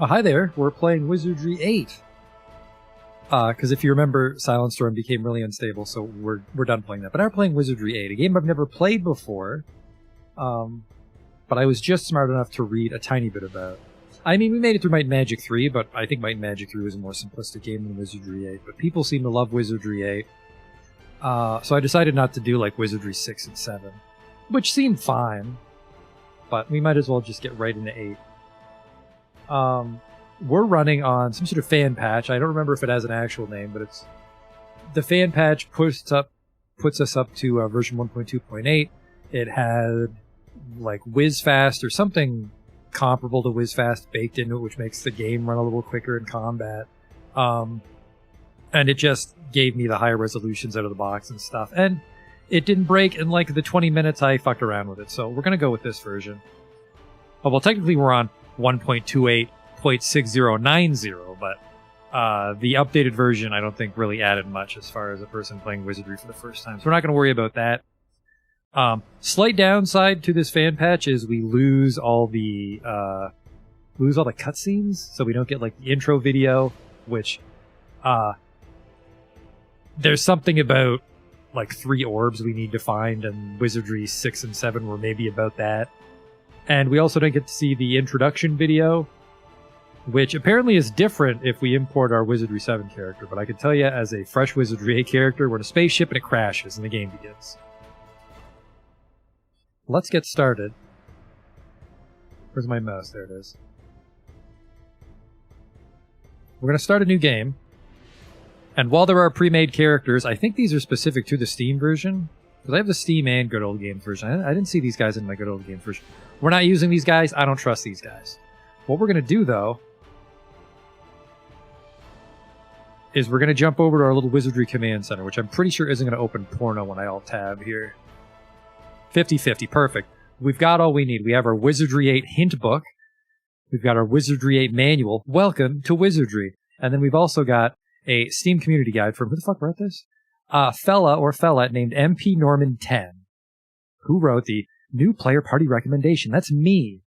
Hi there, we're playing Wizardry 8. Because if you remember, Silent Storm became really unstable, so we're done playing that. But now we're playing Wizardry 8, a game I've never played before, but I was just smart enough to read a tiny bit about. I mean, we made it through Might and Magic 3, but I think Might and Magic 3 was a more simplistic game than Wizardry 8. But people seem to love Wizardry 8, so I decided not to do like Wizardry 6 and 7, which seemed fine, but we might as well just get right into 8. We're running on some sort of fan patch. I don't remember if it has an actual name, but it's the fan patch puts us up to version 1.2.8. It had like WizFast or something comparable to WizFast baked into it, which makes the game run a little quicker in combat. And it just gave me the higher resolutions out of the box and stuff. And it didn't break in like the 20 minutes I fucked around with it. So we're going to go with this version. Oh, well, technically we're on 1.28.6090, but the updated version I don't think really added much as far as a person playing Wizardry for the first time. So we're not going to worry about that. Slight downside to this fan patch is we lose all the cutscenes, so we don't get like the intro video, which there's something about like 3 orbs we need to find, and Wizardry 6 and 7 were maybe about that. And we also don't get to see the introduction video, which apparently is different if we import our Wizardry 7 character. But I can tell you, as a fresh Wizardry 8 character, we're in a spaceship and it crashes and the game begins. Let's get started. Where's my mouse? There it is. We're going to start a new game. And while there are pre-made characters, I think these are specific to the Steam version. Because I have the Steam and Good Old Games version. I didn't see these guys in my Good Old Games version. We're not using these guys. I don't trust these guys. What we're going to do, though, is we're going to jump over to our little Wizardry Command Center, which I'm pretty sure isn't going to open porno when I alt-tab here. 50-50. Perfect. We've got all we need. We have our Wizardry 8 hint book. We've got our Wizardry 8 manual. Welcome to Wizardry. And then we've also got a Steam community guide from... Who the fuck wrote this? Fella named MP Norman 10, who wrote the new player party recommendation. That's me.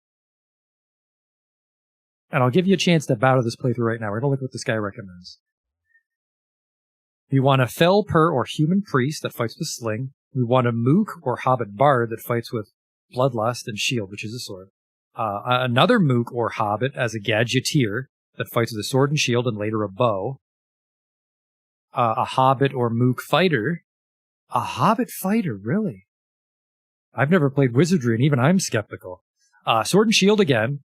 And I'll give you a chance to bow to this playthrough right now. We're going to look at what this guy recommends. We want a fell per or human priest that fights with sling. We want a mook or hobbit bard that fights with bloodlust and shield, which is a sword. Another mook or hobbit as a gadgeteer that fights with a sword and shield and later a bow. A hobbit or mook fighter. A hobbit fighter, really? I've never played Wizardry, and even I'm skeptical. Sword and shield again.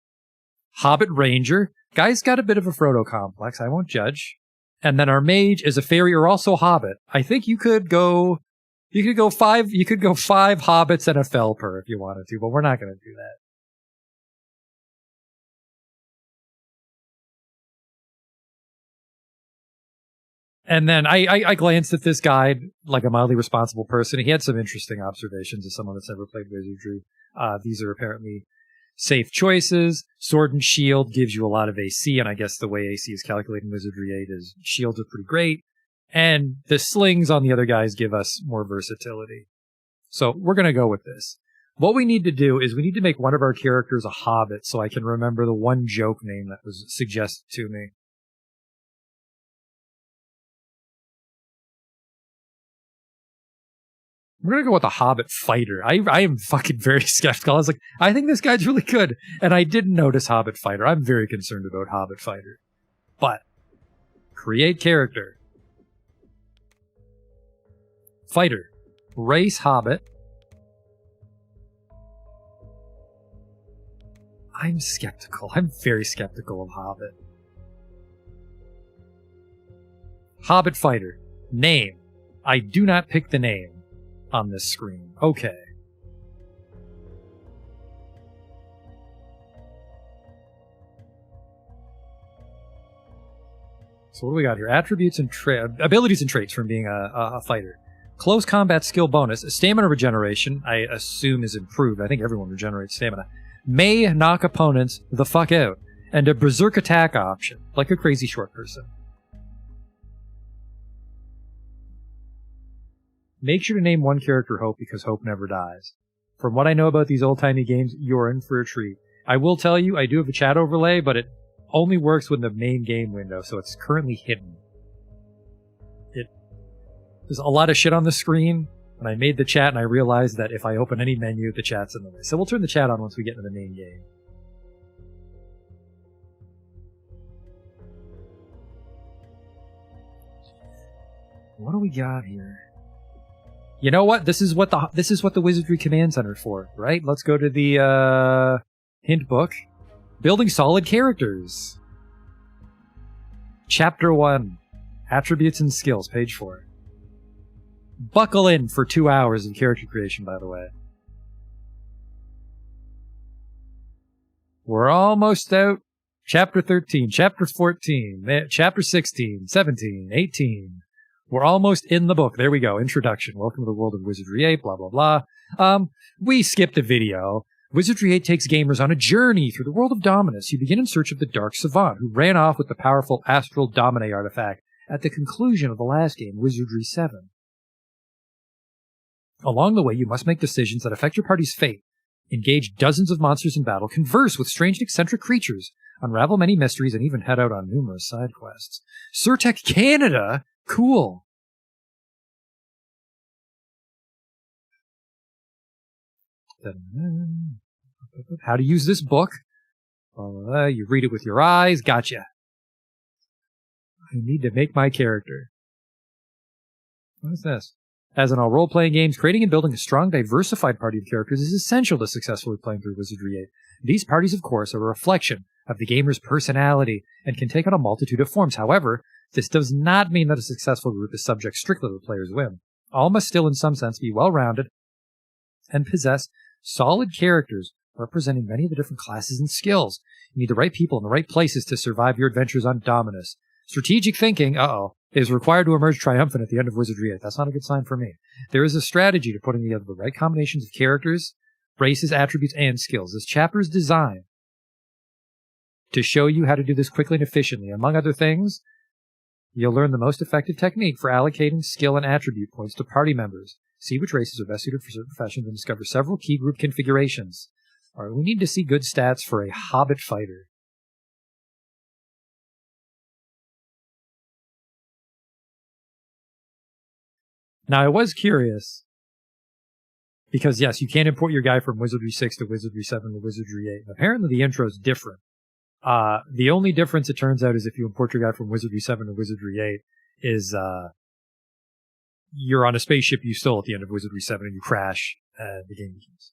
Hobbit ranger. Guy's got a bit of a Frodo complex, I won't judge. And then our mage is a fairy or also hobbit. I think you could go 5 hobbits and a felper if you wanted to, but we're not going to do that. And then I glanced at this guide like a mildly responsible person. He had some interesting observations as someone that's never played Wizardry. These are apparently safe choices. Sword and shield gives you a lot of AC, and I guess the way AC is calculated in Wizardry 8 is shields are pretty great. And the slings on the other guys give us more versatility. So we're going to go with this. What we need to do is we need to make one of our characters a hobbit so I can remember the one joke name that was suggested to me. We're going to go with a Hobbit fighter. I am fucking very skeptical. I was like, I think this guy's really good. And I didn't notice Hobbit fighter. I'm very concerned about Hobbit fighter. But, create character. Fighter. Race Hobbit. I'm skeptical. I'm very skeptical of Hobbit. Hobbit fighter. Name. I do not pick the name on this screen. Okay. So what do we got here? Attributes and abilities and traits from being a fighter. Close combat skill bonus. Stamina regeneration, I assume, is improved. I think everyone regenerates stamina. May knock opponents the fuck out. And a berserk attack option, like a crazy short person. Make sure to name one character Hope, because Hope never dies. From what I know about these old-timey games, you're in for a treat. I will tell you, I do have a chat overlay, but it only works when the main game window, so it's currently hidden. There's a lot of shit on the screen, and I made the chat, and I realized that if I open any menu, the chat's in the way. So we'll turn the chat on once we get into the main game. What do we got here? You know what? This is what the Wizardry Command Center is for, right? Let's go to the hint book. Building solid characters. Chapter 1. Attributes and skills, page 4. Buckle in for 2 hours of character creation, by the way. We're almost out. Chapter 13, Chapter 14, Chapter 16, 17, 18. We're almost in the book. There we go. Introduction. Welcome to the world of Wizardry 8, blah, blah, blah. We skipped a video. Wizardry 8 takes gamers on a journey through the world of Dominus. You begin in search of the Dark Savant, who ran off with the powerful Astral Domine artifact at the conclusion of the last game, Wizardry 7. Along the way, you must make decisions that affect your party's fate, engage dozens of monsters in battle, converse with strange and eccentric creatures, unravel many mysteries, and even head out on numerous side quests. Surtech Canada? Cool. How to use this book? You read it with your eyes. Gotcha. I need to make my character. What is this? As in all role-playing games, creating and building a strong, diversified party of characters is essential to successfully playing through Wizardry 8. These parties, of course, are a reflection of the gamer's personality and can take on a multitude of forms. However, this does not mean that a successful group is subject strictly to the player's whim. All must still, in some sense, be well-rounded and possess solid characters representing many of the different classes and skills. You need the right people in the right places to survive your adventures on Dominus. Strategic thinking, is required to emerge triumphant at the end of Wizardry 8. That's not a good sign for me. There is a strategy to putting together the right combinations of characters, races, attributes, and skills. This chapter is designed to show you how to do this quickly and efficiently. Among other things, you'll learn the most effective technique for allocating skill and attribute points to party members. See which races are best suited for certain professions and discover several key group configurations. All right, we need to see good stats for a Hobbit fighter. Now, I was curious, because yes, you can't import your guy from Wizardry 6 to Wizardry 7 to Wizardry 8. And apparently the intro is different. The only difference, it turns out, is if you import your guy from Wizardry 7 to Wizardry 8, is you're on a spaceship you stole at the end of Wizardry 7 and you crash, and the game begins.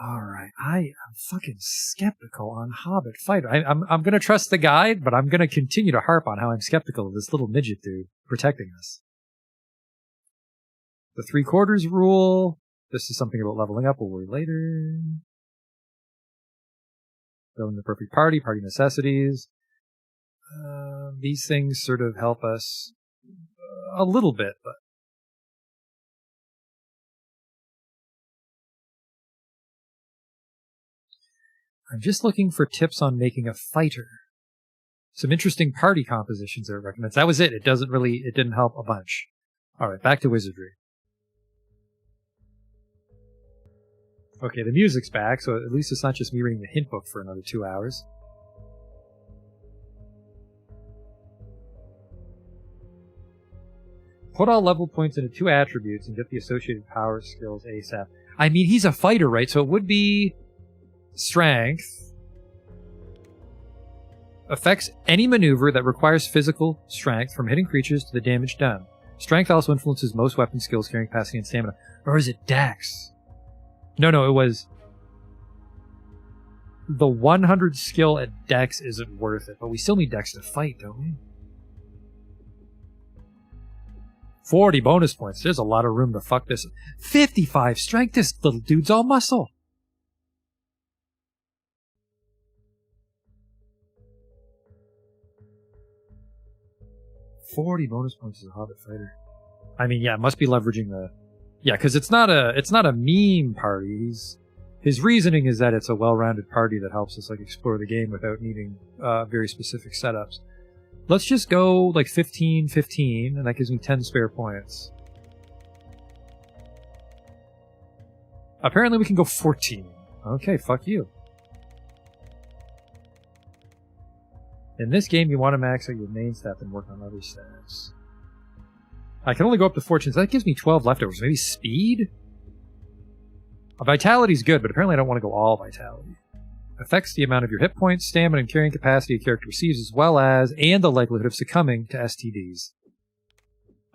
Alright, I am fucking skeptical on Hobbit Fighter. I'm gonna trust the guide, but I'm gonna continue to harp on how I'm skeptical of this little midget dude protecting us. The 3/4 rule. This is something about leveling up. We'll worry later. Building the perfect party. Party necessities. These things sort of help us a little bit, but I'm just looking for tips on making a fighter. Some interesting party compositions that it recommends. That was it. It didn't help a bunch. Alright, back to Wizardry. Okay, the music's back, so at least it's not just me reading the hint book for another 2 hours. Put all level points into 2 attributes and get the associated power skills ASAP. I mean, he's a fighter, right? So it would be strength. Affects any maneuver that requires physical strength, from hitting creatures to the damage done. Strength also influences most weapon skills, carrying capacity and stamina. Or is it Dex? No, it was... The 100 skill at Dex isn't worth it, but we still need Dex to fight, don't we? 40 bonus points. There's a lot of room to fuck this. 55 strength. This little dude's all muscle. $40 bonus points as a Hobbit fighter. I mean, yeah, it must be leveraging the... Yeah, because it's not a meme party. His reasoning is that it's a well-rounded party that helps us explore the game without needing very specific setups. Let's just go 15, and that gives me 10 spare points. Apparently we can go 14. Okay, fuck you. In this game, you want to max out your main stat and work on other stats. I can only go up to fortune, so that gives me 12 leftovers. Maybe speed? Vitality's good, but apparently I don't want to go all vitality. Affects the amount of your hit points, stamina, and carrying capacity a character receives, as well as, and the likelihood of succumbing to STDs.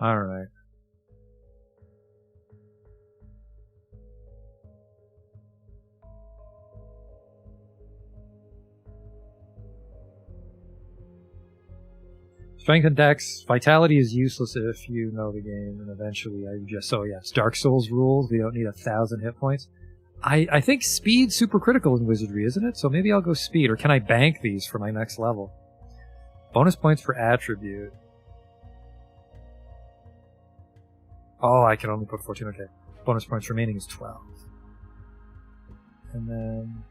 Alright. Strength and Dex. Vitality is useless if you know the game, and eventually I just... So yes, Dark Souls rules. We don't need 1,000 hit points. I think speed's super critical in Wizardry, isn't it? So maybe I'll go speed, or can I bank these for my next level? Bonus points for attribute. Oh, I can only put 14, okay. Bonus points remaining is 12. And then...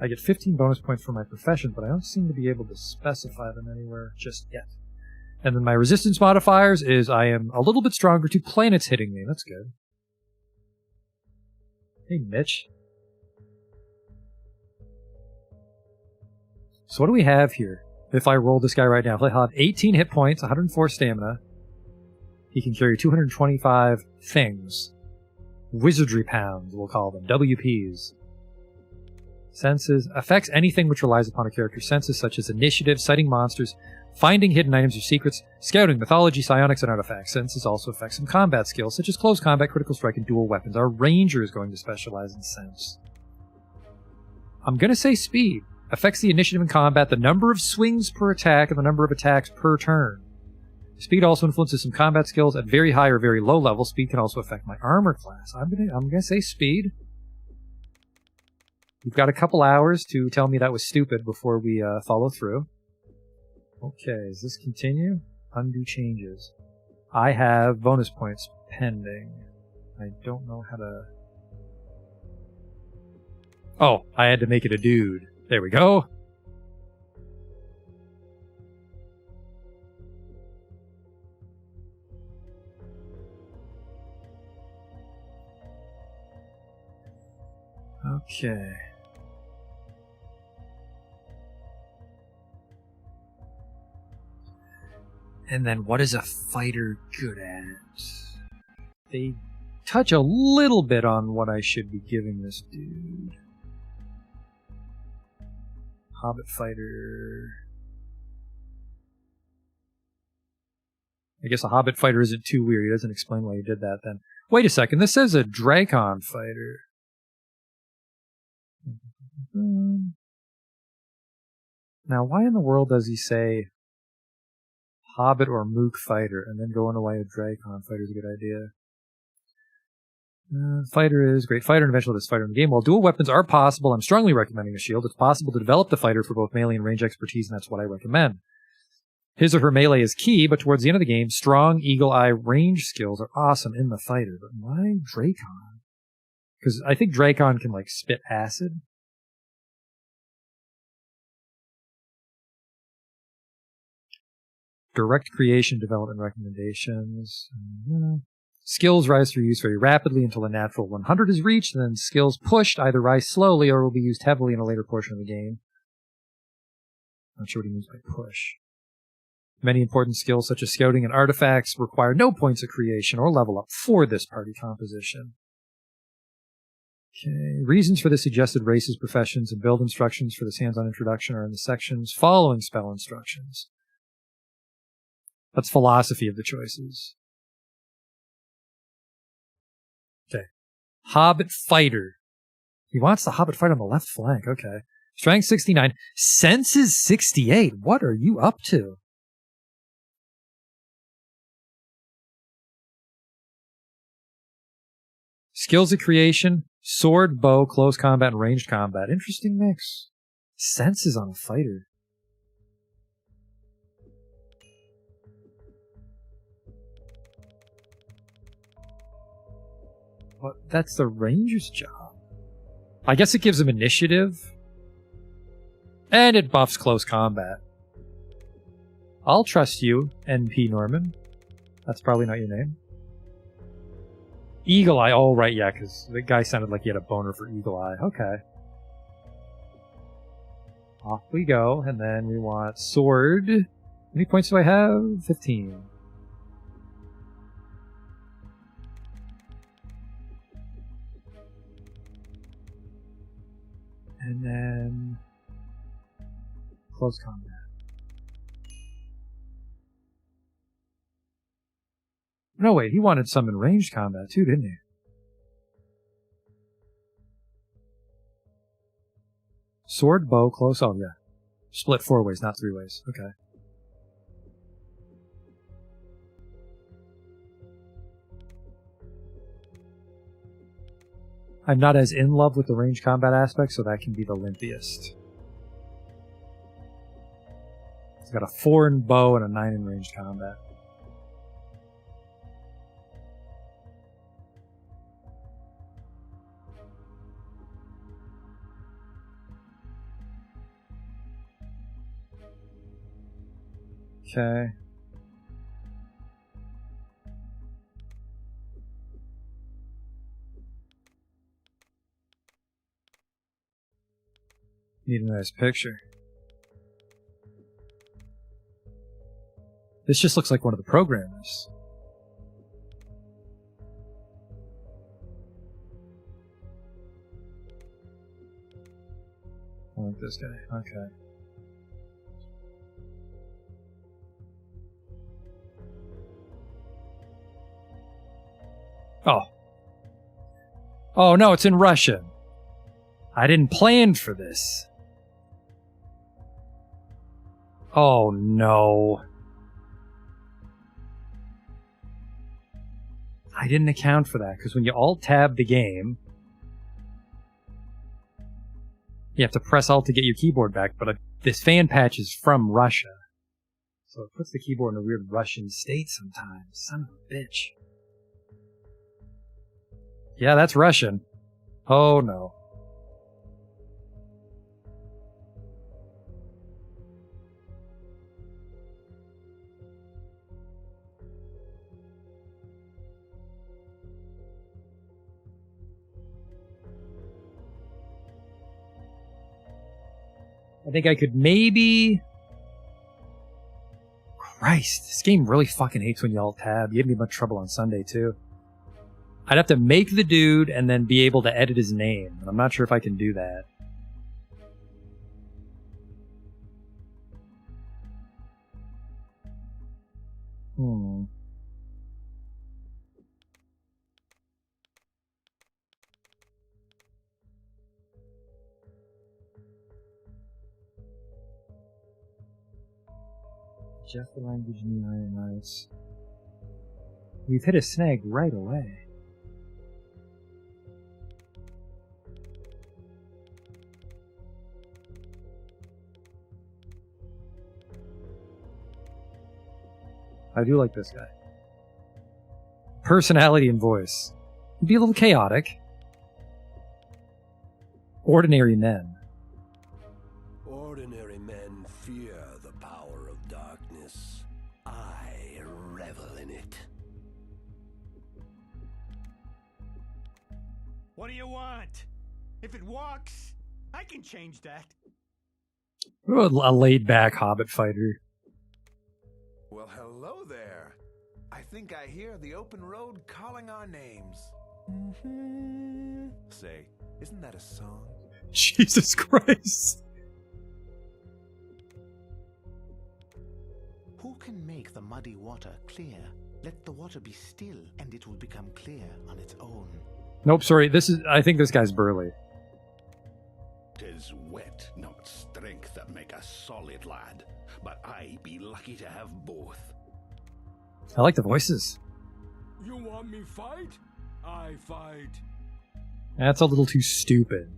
I get 15 bonus points for my profession, but I don't seem to be able to specify them anywhere just yet. And then my resistance modifiers is I am a little bit stronger to planets hitting me. That's good. Hey, Mitch. So what do we have here? If I roll this guy right now, if I have 18 hit points, 104 stamina, he can carry 225 things. Wizardry pounds, we'll call them. WPs. Senses. Affects anything which relies upon a character's senses, such as initiative, sighting monsters, finding hidden items or secrets, scouting, mythology, psionics, and artifacts. Senses also affect some combat skills, such as close combat, critical strike, and dual weapons. Our ranger is going to specialize in sense. I'm going to say speed. Affects the initiative in combat, the number of swings per attack, and the number of attacks per turn. Speed also influences some combat skills at very high or very low level. Speed can also affect my armor class. I'm gonna say speed. You've got a couple hours to tell me that was stupid before we follow through. Okay, does this continue? Undo changes. I have bonus points pending. I don't know how to... Oh, I had to make it a dude. There we go. Okay. And then what is a fighter good at? They touch a little bit on what I should be giving this dude. Hobbit fighter. I guess a Hobbit fighter isn't too weird. He doesn't explain why he did that then. Wait a second, this says a Drakon fighter. Now, why in the world does he say Hobbit or Mook fighter and then go on why a Drakon fighter is a good idea? Fighter is great fighter and eventually this fighter in the game. While dual weapons are possible, I'm strongly recommending a shield. It's possible to develop the fighter for both melee and range expertise, and that's what I recommend. His or her melee is key, but towards the end of the game, strong eagle eye range skills are awesome in the fighter. But why Drakon? Because I think Drakon can like spit acid. Direct creation development recommendations. Skills rise through use very rapidly until a natural 100 is reached, and then skills pushed either rise slowly or will be used heavily in a later portion of the game. Not sure what he means by push. Many important skills such as scouting and artifacts require no points of creation or level up for this party composition. Okay. Reasons for the suggested races, professions, and build instructions for this hands-on introduction are in the sections following spell instructions. That's philosophy of the choices. Okay. Hobbit fighter. He wants the Hobbit fighter on the left flank. Okay. Strength 69. Senses 68. What are you up to? Skills of creation, sword, bow, close combat, and ranged combat. Interesting mix. Senses on a fighter. What? That's the ranger's job. I guess it gives him initiative. And it buffs close combat. I'll trust you, NP Norman. That's probably not your name. Eagle Eye. Oh, right, yeah, because the guy sounded like he had a boner for Eagle Eye. Okay. Off we go, and then we want sword. How many points do I have? 15. And then close combat. No, wait, he wanted some in ranged combat too, didn't he? Sword, bow, close. Oh, yeah. Split 4 ways, not 3 ways. Okay. I'm not as in love with the ranged combat aspect, so that can be the limpiest. It's got a 4 in bow and a 9 in ranged combat. Okay. Need a nice picture. This just looks like one of the programmers. I like this guy. Okay. Oh. Oh no, it's in Russian. I didn't plan for this. Oh no. I didn't account for that, because when you alt-tab the game, you have to press Alt to get your keyboard back, but this fan patch is from Russia. So it puts the keyboard in a weird Russian state sometimes. Son of a bitch. Yeah, that's Russian. Oh no. I think I could maybe... Christ, this game really fucking hates when you alt-tab. You gave me much trouble on Sunday, too. I'd have to make the dude and then be able to edit his name. And I'm not sure if I can do that. Jeff the language in the Iron Ice. We've hit a snag right away. I do like this guy. Personality and voice. Be a little chaotic. Ordinary men. Ordinary men fear the power of darkness. I revel in it. What do you want? If it walks, I can change that. A laid-back hobbit fighter. Well, hello there. I think I hear the open road calling our names. Say, isn't that a song? Jesus Christ. Who can make the muddy water clear? Let the water be still, and it will become clear on its own. Nope, sorry. I think this guy's burly. 'Tis wet, not strength, that make us solid, lad. But I be lucky to have both. I like the voices. You want me fight? I fight. That's a little too stupid.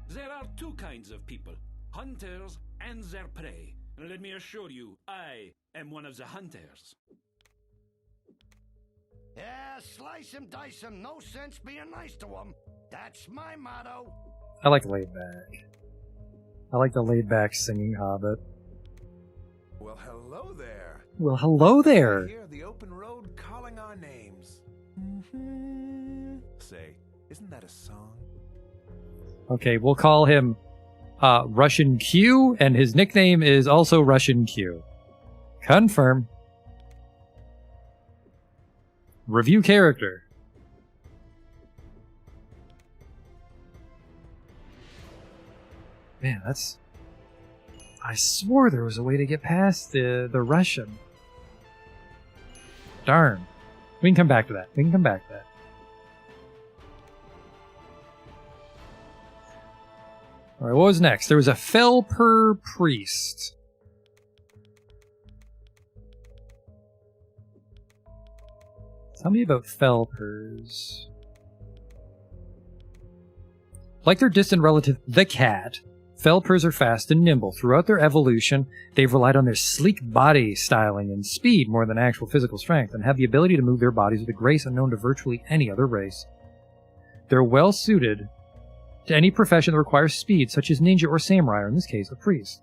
There are two kinds of people, hunters and their prey. And let me assure you, I am one of the hunters. Yeah, slice him, dice him. No sense being nice to him. That's my motto. I like laid back. I like the laid back singing hobbit. Well, hello there. Well, hello there. I hear the open road calling our names. Say, isn't that a song? Okay, we'll call him Russian Q, and his nickname is also Russian Q. Confirm. Review character. Man, that's... I swore there was a way to get past the Russian. Darn. We can come back to that. We can come back to that. Alright, what was next? There was a Felper priest. Tell me about Felpers. Like their distant relative, the cat, Felpers are fast and nimble. Throughout their evolution, they've relied on their sleek body styling and speed more than actual physical strength, and have the ability to move their bodies with a grace unknown to virtually any other race. They're well suited to any profession that requires speed, such as ninja or samurai, or in this case, a priest.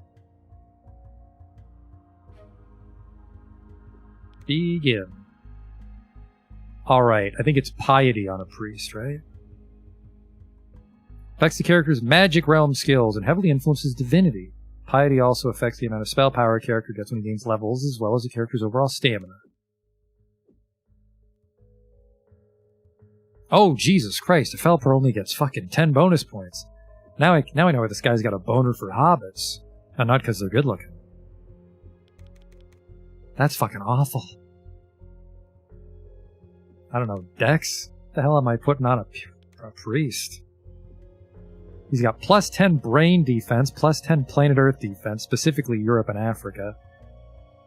Begin. Alright, I think it's piety on a priest, right? Affects the character's magic realm skills and heavily influences divinity. Piety also affects the amount of spell power a character gets when he gains levels, as well as the character's overall stamina. Oh, Jesus Christ, a Felper only gets fucking 10 bonus points. Now I know why this guy's got a boner for hobbits. And not because they're good looking. That's fucking awful. I don't know, Dex? What the hell am I putting on a priest? He's got plus 10 brain defense, plus 10 planet Earth defense, specifically Europe and Africa.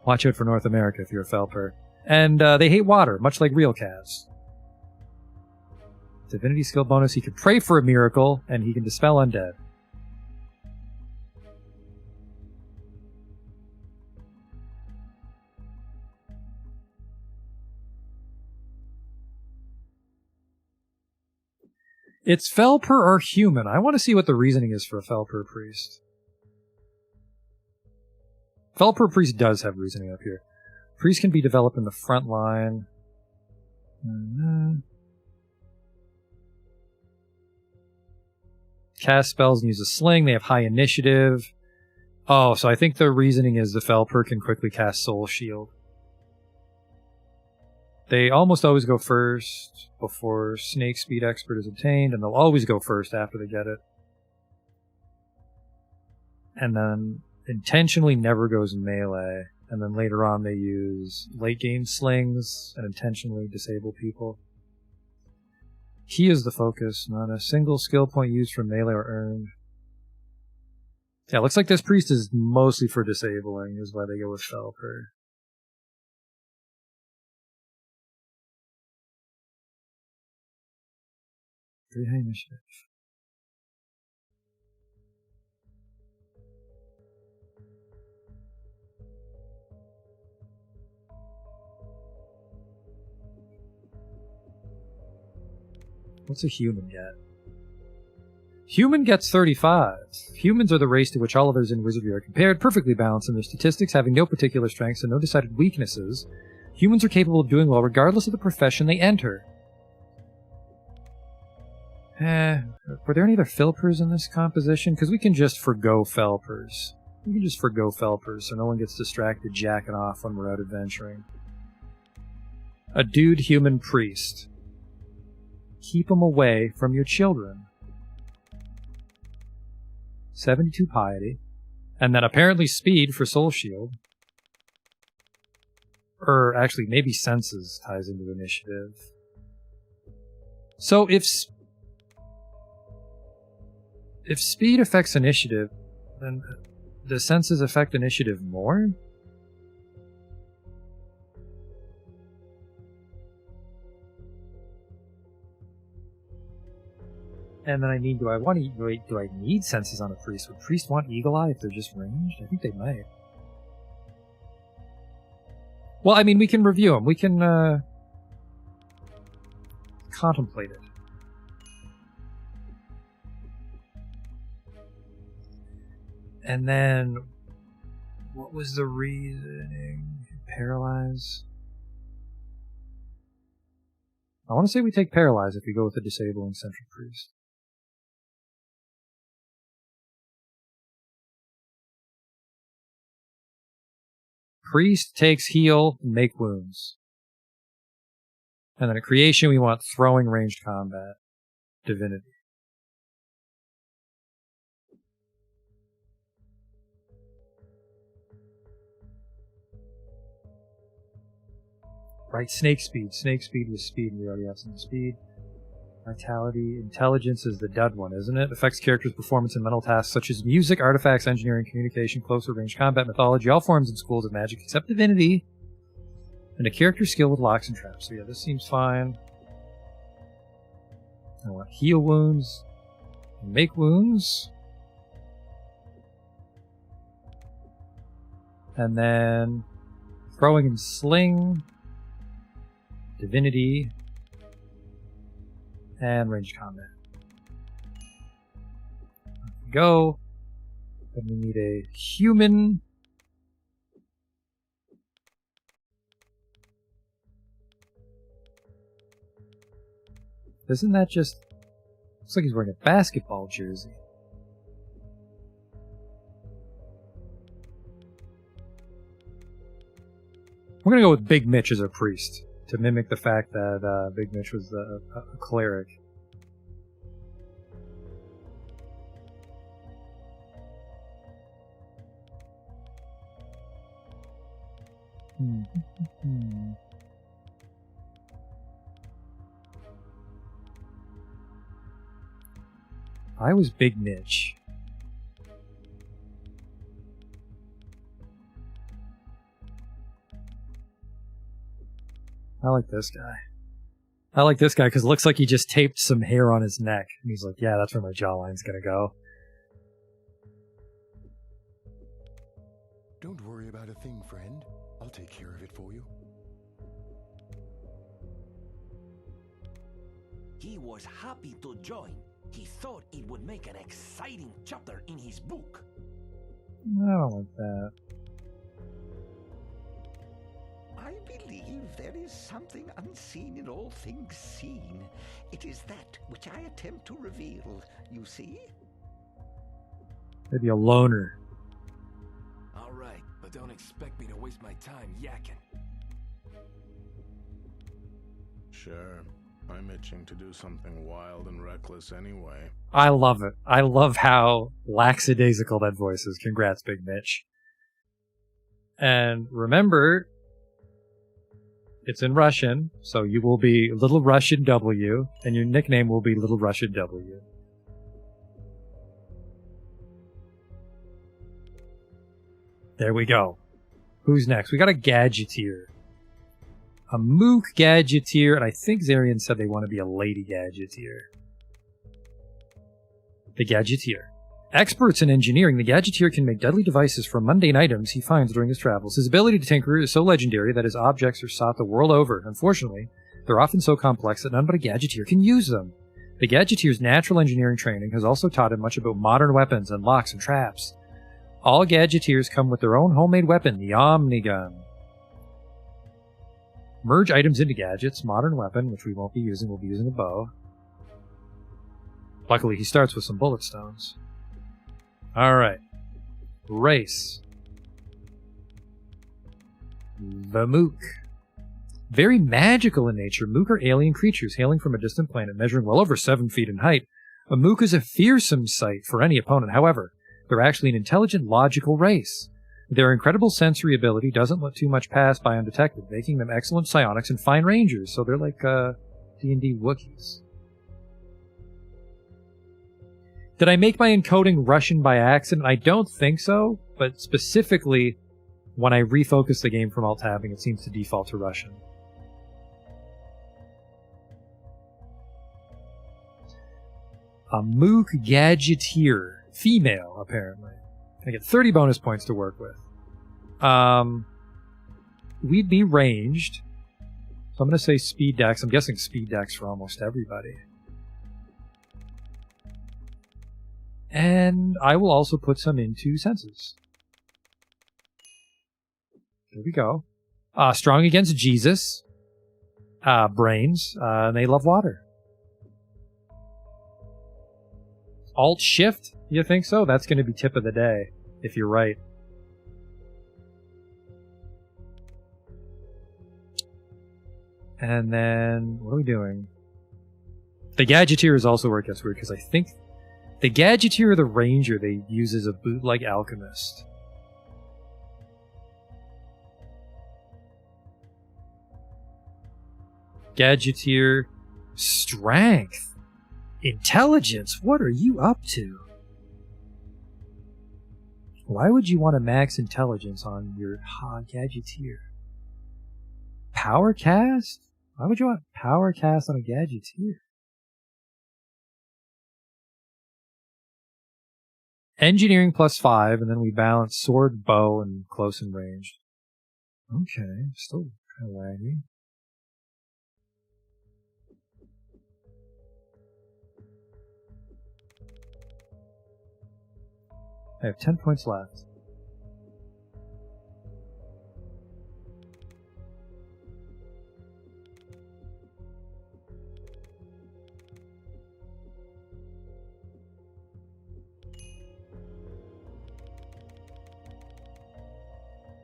Watch out for North America if you're a Felper. And they hate water, much like real cats. Divinity skill bonus, he can pray for a miracle, and he can dispel undead. It's Felper or human. I want to see what the reasoning is for a Felper priest. Felper priest does have reasoning up here. Priest can be developed in the front line. Cast spells and use a sling. They have high initiative. Oh, so I think the reasoning is the Felper can quickly cast Soul Shield. They almost always go first before Snake Speed Expert is obtained, and they'll always go first after they get it. And then intentionally never goes melee, and then later on they use late game slings and intentionally disable people. Key is the focus, not a single skill point used for melee or earned. Yeah, looks like this priest is mostly for disabling, is why they go with Felper. Very high initiative. What's a human get? Human gets 35. Humans are the race to which all others in Wizardry are compared, perfectly balanced in their statistics, having no particular strengths and no decided weaknesses. Humans are capable of doing well regardless of the profession they enter. Were there any other Felpers in this composition? Because we can just forgo Felpers. We can just forgo Felpers so no one gets distracted jacking off when we're out adventuring. A dude human priest. Keep him away from your children. 72 piety. And then apparently speed for Soul Shield. Or actually, maybe senses ties into initiative. So if speed affects initiative, then the senses affect initiative more? And then do I need senses on a priest? Would priest want Eagle Eye if they're just ranged? I think they might. Well, I mean, we can review them. We can, contemplate it. And then, what was the reasoning? Paralyze? I want to say we take Paralyze if we go with the Disabling Central Priest. Priest takes heal, make wounds. And then a creation, we want throwing ranged combat. Divinity. Right, snake speed. Snake speed was speed, and we already have some speed. Vitality. Intelligence is the dud one, isn't it? Affects characters' performance in mental tasks such as music, artifacts, engineering, communication, closer range combat, mythology, all forms and schools of magic except divinity. And a character skill with locks and traps. So yeah, this seems fine. I want heal wounds. Make wounds. And then throwing and sling. Divinity. And ranged combat. Go. Then we need a human. Isn't that just... Looks like he's wearing a basketball jersey. We're gonna go with Big Mitch as a priest, to mimic the fact that Big Mitch was a cleric. I was Big Mitch. I like this guy. I like this guy because it looks like he just taped some hair on his neck. And he's like, yeah, that's where my jawline's gonna go. Don't worry about a thing, friend. I'll take care of it for you. He was happy to join. He thought it would make an exciting chapter in his book. I don't like that. I believe there is something unseen in all things seen. It is that which I attempt to reveal, you see? Maybe a loner. All right, but don't expect me to waste my time yakking. Sure. I'm itching to do something wild and reckless anyway. I love it. I love how lackadaisical that voice is. Congrats, Big Mitch. And remember, it's in Russian, so you will be Little Russian W, and your nickname will be Little Russian W. There we go. Who's next? We got a Gadgeteer. A Mook Gadgeteer, and I think Zarian said they want to be a Lady Gadgeteer. The Gadgeteer. Experts in engineering, the Gadgeteer can make deadly devices from mundane items he finds during his travels. His ability to tinker is so legendary that his objects are sought the world over. Unfortunately, they're often so complex that none but a Gadgeteer can use them. The Gadgeteer's natural engineering training has also taught him much about modern weapons and locks and traps. All Gadgeteers come with their own homemade weapon, the Omnigun. Merge items into gadgets, modern weapon, which we won't be using, we'll be using a bow. Luckily, he starts with some bullet stones. Alright. Race. The Mook. Very magical in nature, Mook are alien creatures hailing from a distant planet, measuring well over 7 feet in height. A Mook is a fearsome sight for any opponent. However, they're actually an intelligent, logical race. Their incredible sensory ability doesn't let too much pass by undetected, making them excellent psionics and fine rangers, so they're like D&D Wookiees. Did I make my encoding Russian by accident? I don't think so, but specifically, when I refocus the game from alt-tabbing, it seems to default to Russian. A Mook Gadgeteer. Female, apparently. I get 30 bonus points to work with. We'd be ranged. So I'm going to say speed dex. I'm guessing speed dex for almost everybody. And I will also put some into senses. There we go. Strong against Jesus. Brains. And they love water. Alt-shift? You think so? That's going to be tip of the day, if you're right. And then, what are we doing? The Gadgeteer is also where it gets weird, because I think the Gadgeteer or the Ranger they use as a bootleg alchemist. Gadgeteer, strength, intelligence. What are you up to? Why would you want to max intelligence on your Gadgeteer? Power cast? Why would you want power cast on a Gadgeteer? Engineering +5, and then we balance sword, bow, and close and ranged. Okay, still kind of laggy. I have 10 points left.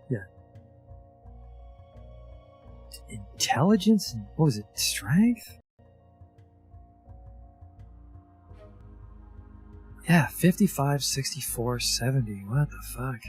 Yeah. Intelligence? What was it? Strength? Yeah, 55, 64, 70. What the fuck?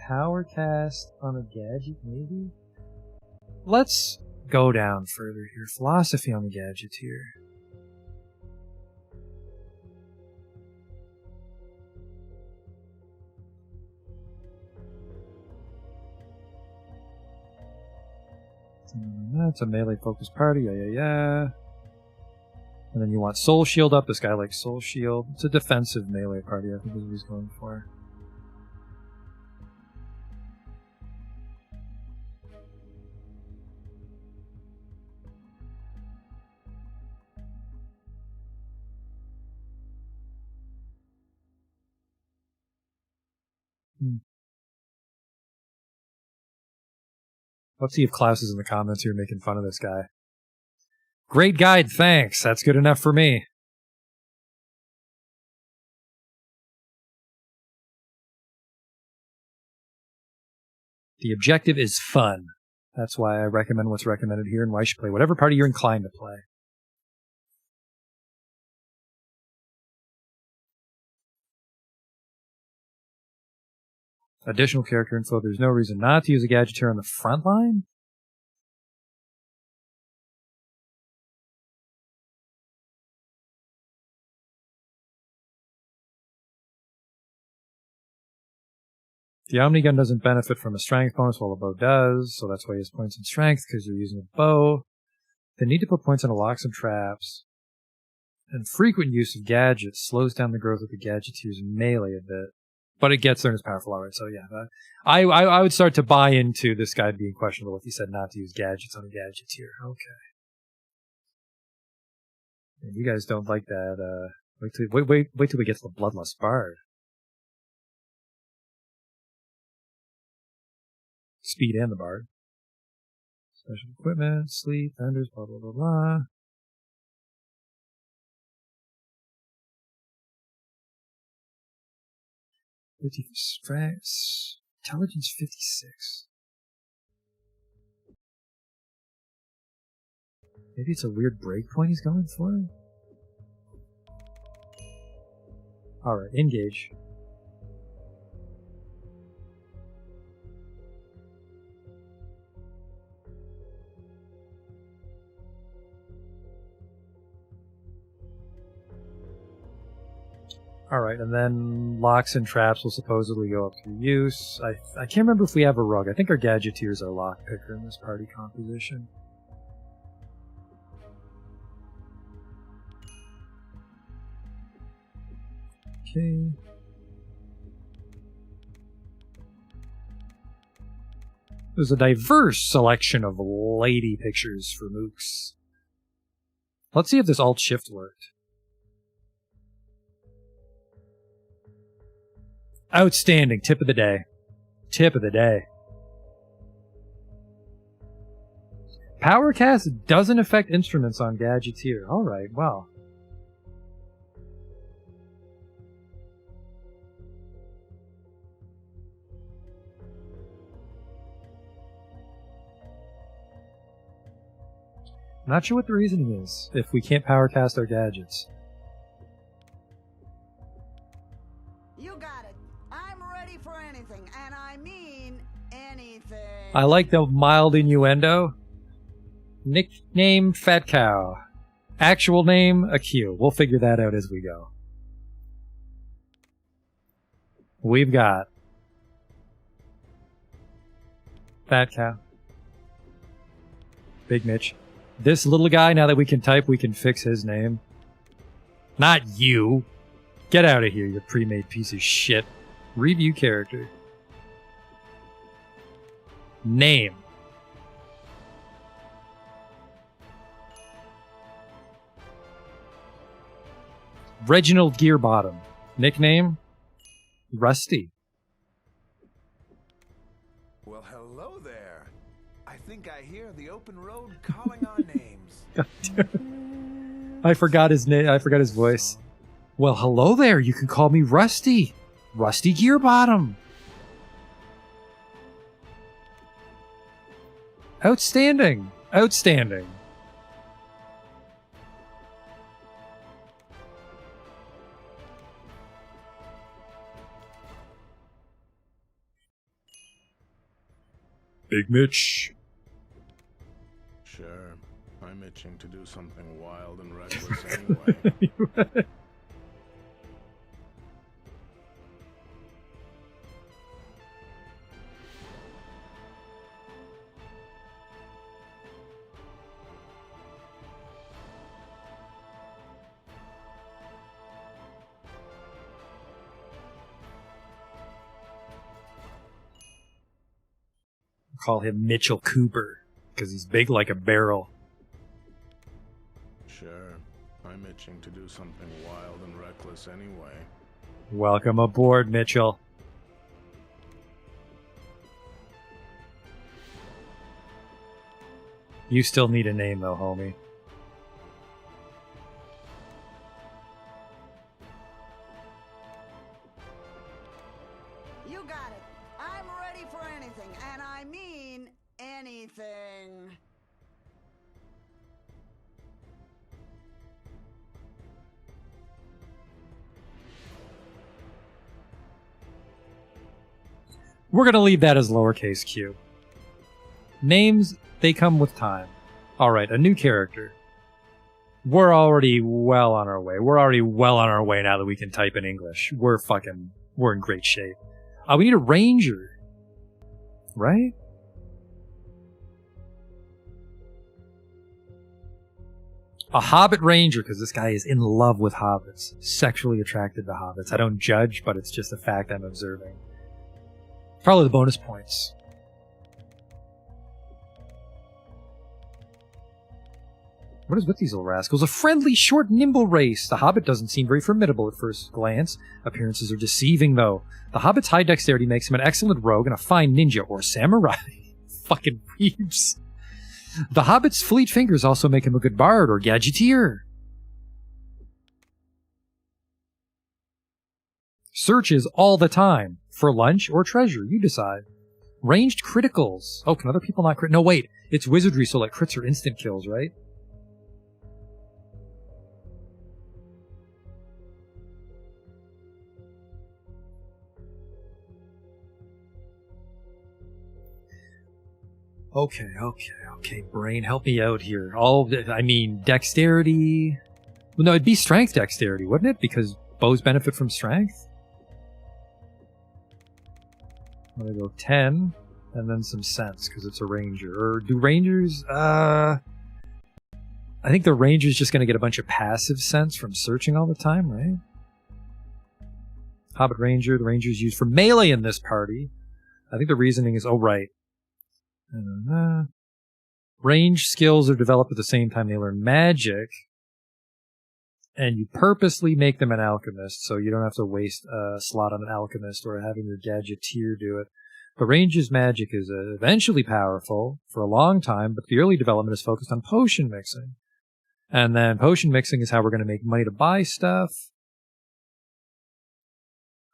Power cast on a gadget, maybe? Let's go down further here. Philosophy on the Gadgeteer. That's a melee focused party, yeah. And then you want Soul Shield up. This guy likes Soul Shield. It's a defensive melee party, I think is what he's going for. Let's see if Klaus is in the comments here making fun of this guy. Great guide, thanks. That's good enough for me. The objective is fun. That's why I recommend what's recommended here and why you should play whatever party you're inclined to play. Additional character info. There's no reason not to use a Gadgeteer on the front line. The Omnigun doesn't benefit from a strength bonus while a bow does, so that's why he has points in strength, because you're using a bow. The need to put points into locks and traps. And frequent use of gadgets slows down the growth of the Gadgeteer's melee a bit. But it gets there and is powerful, alright, so yeah. I would start to buy into this guy being questionable if he said not to use gadgets on a Gadgeteer. Okay. And you guys don't like that, wait till we get to the Bloodlust Bard. Speed and the Bard. Special equipment, sleep, vendors, blah, blah, blah, blah. Strength, intelligence 56. Maybe it's a weird breakpoint he's going for? Alright, engage. Alright, and then locks and traps will supposedly go up through use. I can't remember if we have a rug. I think our Gadgeteer's our lock picker in this party composition. Okay. There's a diverse selection of lady pictures for mooks. Let's see if this Alt-Shift worked. Outstanding. Tip of the day. Tip of the day. Power cast doesn't affect instruments on Gadgeteer. Alright, well. Not sure what the reasoning is if we can't power cast our gadgets. You got it. I'm ready for anything, and I mean anything. I like the mild innuendo. Nickname Fat Cow. Actual name a Q. We'll figure that out as we go. We've got Fat Cow. Big Mitch. This little guy, now that we can type, we can fix his name. Not you. Get out of here, you pre-made piece of shit. Review character. Name. Reginald Gearbottom. Nickname? Rusty. Well, hello there. I think I hear the open road calling our names. I forgot his name. I forgot his voice. Well, hello there. You can call me Rusty. Rusty Gearbottom. Outstanding. Outstanding. Big Mitch. Sure. I'm itching to do something wild and reckless anyway. Call him Mitchell Cooper, because he's big like a barrel. Sure. I'm itching to do something wild and reckless anyway. Welcome aboard, Mitchell. You still need a name, though, homie. You got it. I'm ready for anything, and I mean anything. We're going to leave that as lowercase q. Names, they come with time. Alright, a new character. We're already well on our way. We're already well on our way now that we can type in English. We're in great shape. We need a ranger. Right? A hobbit ranger, because this guy is in love with hobbits. Sexually attracted to hobbits. I don't judge, but it's just a fact I'm observing. Probably the bonus points. What is with these little rascals? A friendly, short, nimble race. The hobbit doesn't seem very formidable at first glance. Appearances are deceiving, though. The hobbit's high dexterity makes him an excellent rogue and a fine ninja or samurai. Fucking weeps. The hobbit's fleet fingers also make him a good bard or gadgeteer. Searches all the time. For lunch or treasure, you decide. Ranged criticals. Oh, can other people not crit? No, wait. It's wizardry, so like crits are instant kills, right? Okay, brain, help me out here. Dexterity. Well, no, it'd be strength dexterity, wouldn't it? Because bows benefit from strength. I'm gonna go 10, and then some sense, because it's a ranger. Or do rangers, I think the ranger's just gonna get a bunch of passive sense from searching all the time, right? Hobbit ranger, the ranger's used for melee in this party. I think the reasoning is, oh right. Range skills are developed at the same time they learn magic, and you purposely make them an alchemist, so you don't have to waste a slot on an alchemist or having your gadgeteer do it. But ranger's magic is eventually powerful for a long time, but the early development is focused on potion mixing. And then potion mixing is how we're going to make money to buy stuff.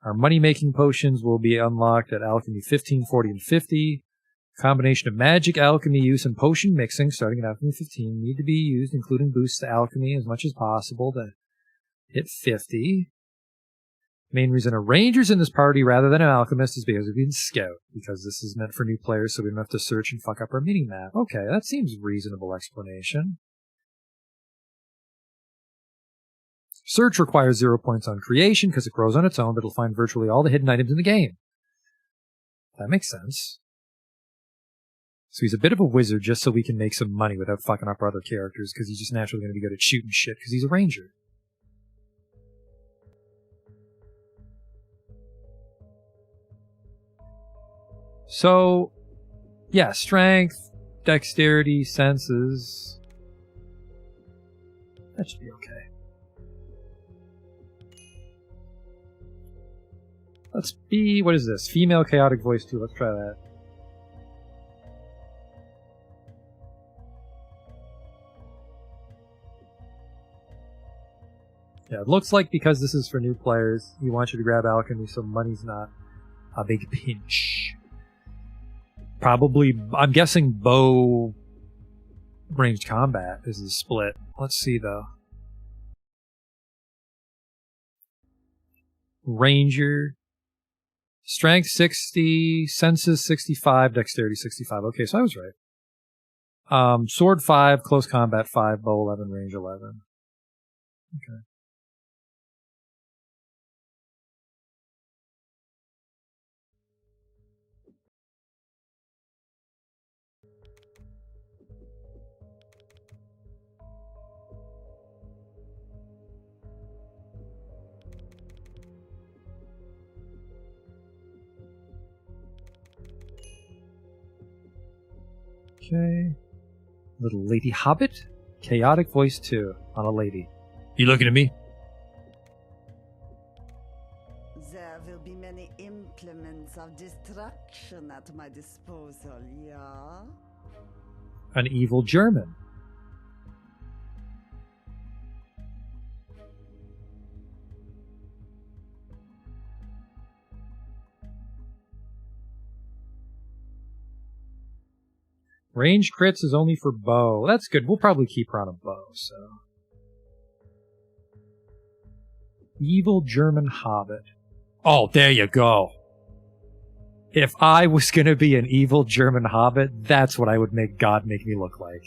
Our money-making potions will be unlocked at Alchemy 15, 40, and 50. Combination of magic, alchemy use, and potion mixing, starting at Alchemy 15, need to be used, including boosts to alchemy as much as possible to hit 50. Main reason a ranger's in this party rather than an alchemist is because we can scout, because this is meant for new players so we don't have to search and fuck up our mini-map. Okay, that seems a reasonable explanation. Search requires 0 points on creation because it grows on its own, but it'll find virtually all the hidden items in the game. That makes sense. So he's a bit of a wizard just so we can make some money without fucking up our other characters, because he's just naturally going to be good at shooting shit because he's a ranger. So, yeah, strength, dexterity, senses. That should be okay. Let's be, what is this? Female chaotic voice 2. Let's try that. Yeah, it looks like because this is for new players, he wants you to grab alchemy so money's not a big pinch. Probably, I'm guessing bow ranged combat is the split. Let's see though. Ranger. Strength 60, senses 65, dexterity 65. Okay, so I was right. Sword 5, close combat 5, bow 11, range 11. Okay. Okay. Little lady hobbit. Chaotic voice 2 on a lady. You looking at me? There will be many implements of destruction at my disposal, yeah? An evil German. Range crits is only for bow. That's good. We'll probably keep her on a bow, so. Evil German hobbit. Oh, there you go. If I was gonna be an evil German hobbit, that's what I would make God make me look like.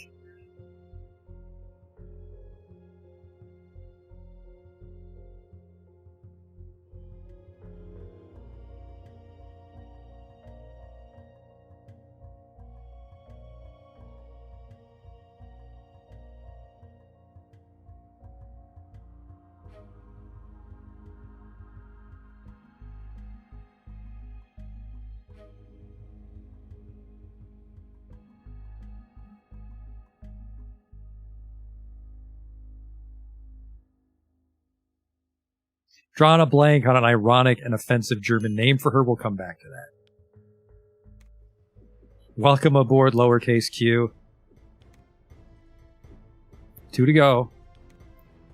Drawn a blank on an ironic and offensive German name for her. We'll come back to that. Welcome aboard, lowercase q. 2 to go.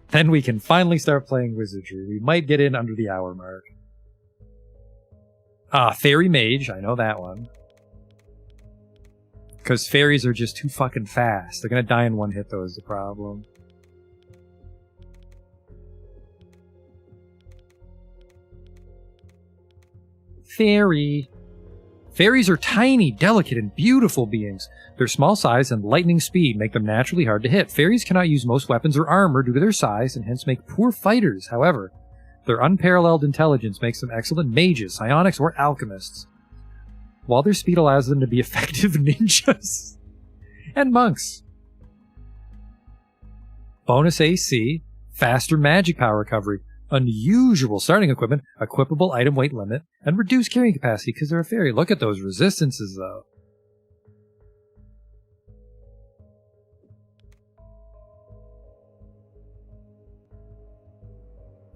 Then we can finally start playing Wizardry. We might get in under the hour mark. Fairy Mage. I know that one. Because fairies are just too fucking fast. They're gonna die in one hit, though, is the problem. Fairy. Fairies are tiny, delicate, and beautiful beings. Their small size and lightning speed make them naturally hard to hit. Fairies cannot use most weapons or armor due to their size and hence make poor fighters. However, their unparalleled intelligence makes them excellent mages, psionics, or alchemists, while their speed allows them to be effective ninjas and monks. Bonus AC, faster magic power recovery, unusual starting equipment, equipable item weight limit, and reduced carrying capacity because they're a fairy. Look at those resistances, though.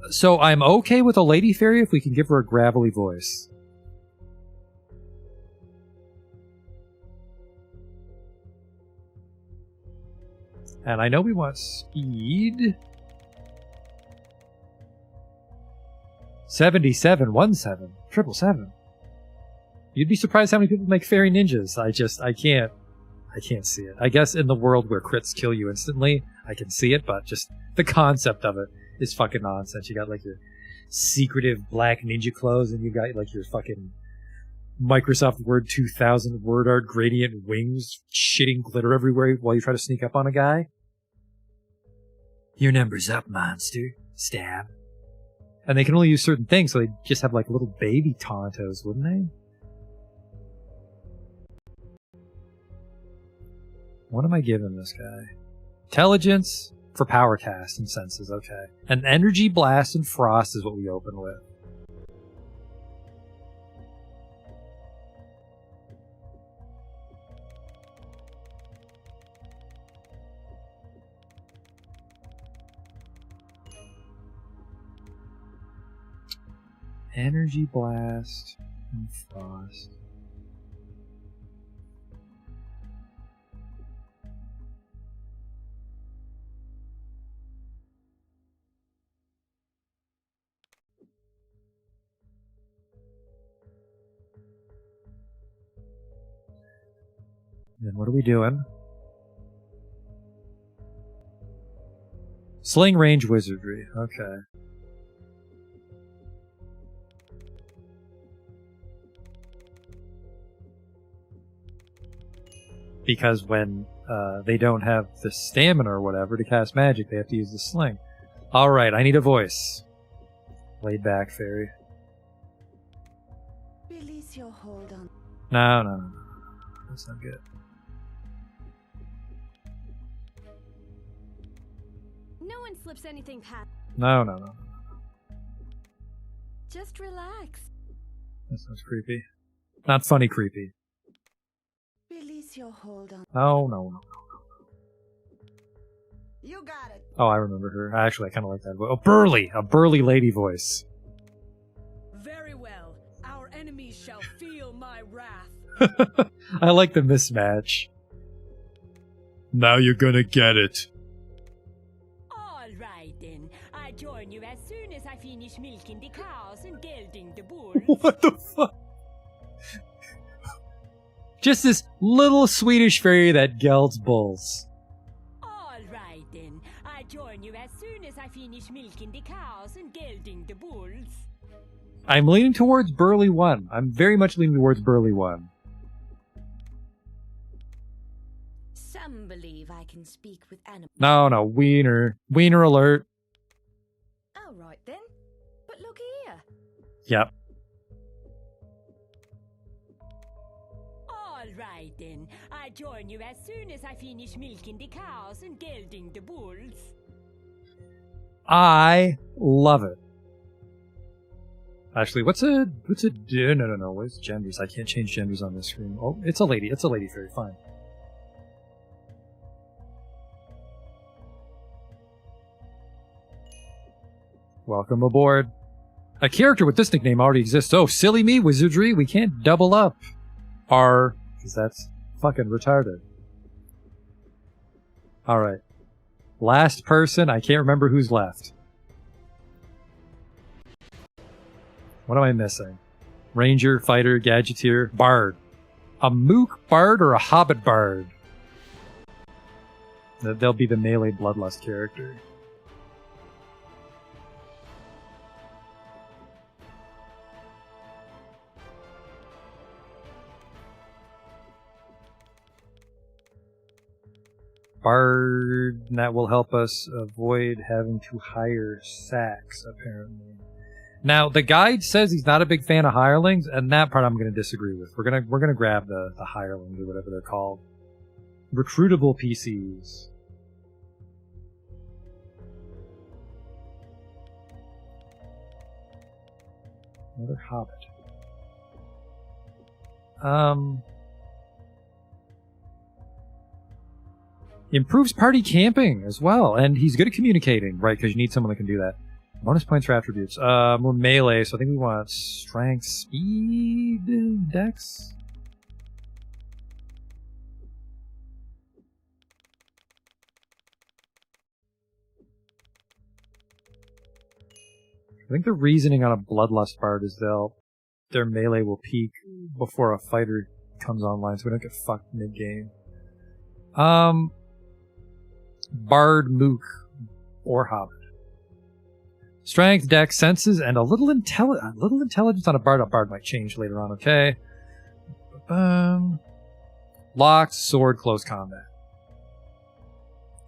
So I'm okay with a lady fairy if we can give her a gravelly voice. And I know we want speed. 7717 777. You'd be surprised how many people make fairy ninjas. I can't see it. I guess in the world where crits kill you instantly, I can see it, but just the concept of it is fucking nonsense. You got like your secretive black ninja clothes, and you got like your fucking Microsoft Word 2000 word art gradient wings shitting glitter everywhere while you try to sneak up on a guy. Your number's up, monster. Stab. And they can only use certain things, so they just have like little baby tauntos, wouldn't they? What am I giving this guy? Intelligence for power cast and senses, okay. And energy blast and frost is what we open with. Energy blast and frost. Then what are we doing? Sling range wizardry. Okay. Because when they don't have the stamina or whatever to cast magic, they have to use the sling. Alright, I need a voice. Laid back, fairy. Release your hold on. No. That's not good. No one slips anything past. No. Just relax. That sounds creepy. Not funny creepy. Release your hold on. No. You got it. Oh, I remember her. Actually, I kind of like that voice. Oh, a burly lady voice. Very well. Our enemies shall feel my wrath. I like the mismatch. Now you're gonna get it. All right then. I join you as soon as I finish milking the cows and gelding the bulls. What the fuck? Just this little Swedish fairy that gelds bulls. All right then. I join you as soon as I finish milking the cows and gelding the bulls. I'm leaning towards Burly 1. I'm very much leaning towards Burly 1. Some believe I can speak with animals. No, wiener. Wiener alert. All right then. But look here. Yep. All right then. I join you as soon as I finish milking the cows and gelding the bulls. I love it. Actually, what's a no, where's genders? I can't change genders on this screen. Oh, it's a lady fairy, fine. Welcome aboard. A character with this nickname already exists. Oh, silly me, Wizardry, we can't double up our, because that's fucking retarded. Alright. Last person, I can't remember who's left. What am I missing? Ranger, fighter, gadgeteer, bard. A mook bard or a hobbit bard? They'll be the melee bloodlust character. Bard, that will help us avoid having to hire sacks, apparently. Now, the guide says he's not a big fan of hirelings, and that part I'm going to disagree with. We're gonna grab the hirelings or whatever they're called. Recruitable PCs. Another hobbit. Improves party camping as well, and he's good at communicating, right? Because you need someone that can do that. Bonus points for attributes. We're melee, so I think we want strength, speed, dex. I think the reasoning on a Bloodlust Bard is their melee will peak before a fighter comes online, so we don't get fucked mid-game. Bard, Mook, or Hobbit. Strength, Dex, Senses, and a little intelligence on a Bard. A Bard might change later on, okay? Locked, Sword, Close Combat.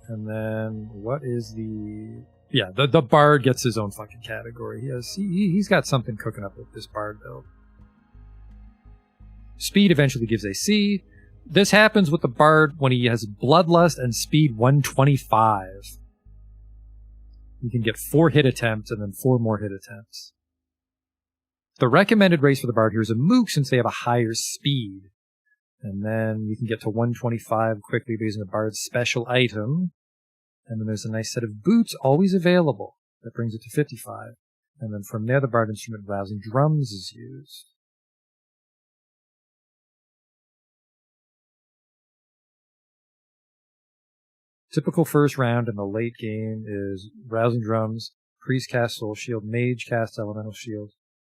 And then, what is the... Yeah, the Bard gets his own fucking category. He's got something cooking up with this Bard build. Speed eventually gives a C. This happens with the Bard when he has Bloodlust and Speed 125. You can get 4 hit attempts and then 4 more hit attempts. The recommended race for the Bard here is a Mook since they have a higher speed. And then you can get to 125 quickly by using a Bard's special item. And then there's a nice set of boots always available. That brings it to 55. And then from there the Bard instrument Rousing Drums is used. Typical first round in the late game is Rousing Drums, Priest cast Soul Shield, Mage cast Elemental Shield,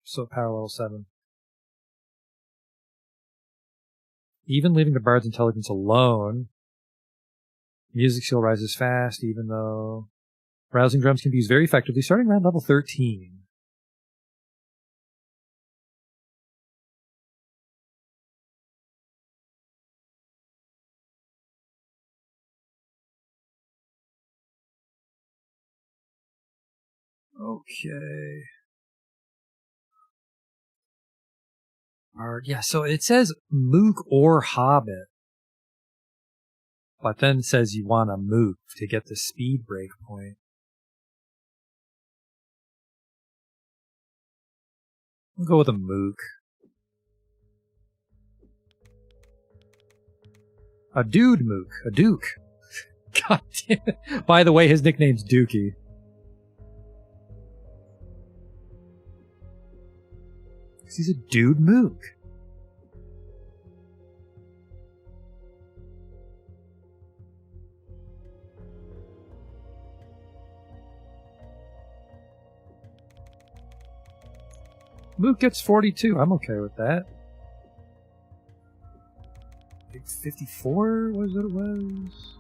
so parallel 7. Even leaving the Bard's intelligence alone, music skill rises fast, even though Rousing Drums can be used very effectively starting around level 13. Okay. Yeah, so it says Mook or Hobbit. But then it says you want a Mook to get the speed break point. We'll go with a Mook. A dude Mook. A Duke. God damn it. By the way, his nickname's Dookie. He's a dude Mook. Mook gets 42. I'm okay with that. 54 was what it was?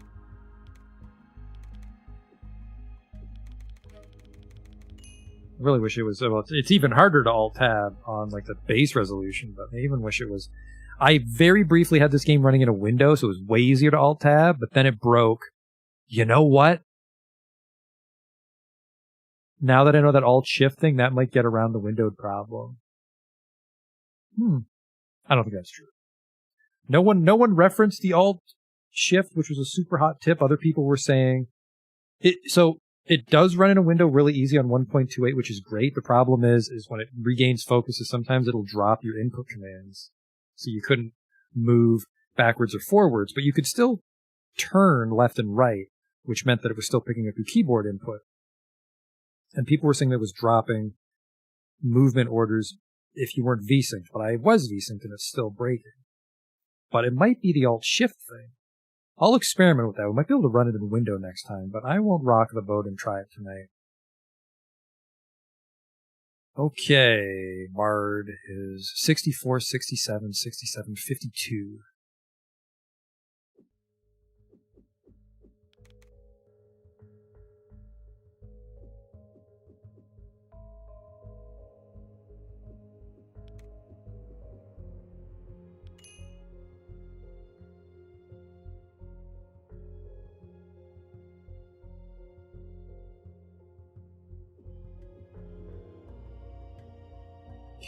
I really wish it was... Well, it's even harder to alt-tab on like the base resolution, but I even wish it was... I very briefly had this game running in a window, so it was way easier to alt-tab, but then it broke. You know what? Now that I know that alt-shift thing, that might get around the windowed problem. I don't think that's true. No one referenced the alt-shift, which was a super hot tip. Other people were saying... So it does run in a window really easy on 1.28, which is great. The problem is when it regains focus, sometimes it'll drop your input commands. So you couldn't move backwards or forwards, but you could still turn left and right, which meant that it was still picking up your keyboard input. And people were saying that it was dropping movement orders if you weren't V-synced, but I was V-synced and it's still breaking. But it might be the alt-shift thing. I'll experiment with that. We might be able to run it in the window next time, but I won't rock the boat and try it tonight. Okay, Bard is 64, 67, 67, 52.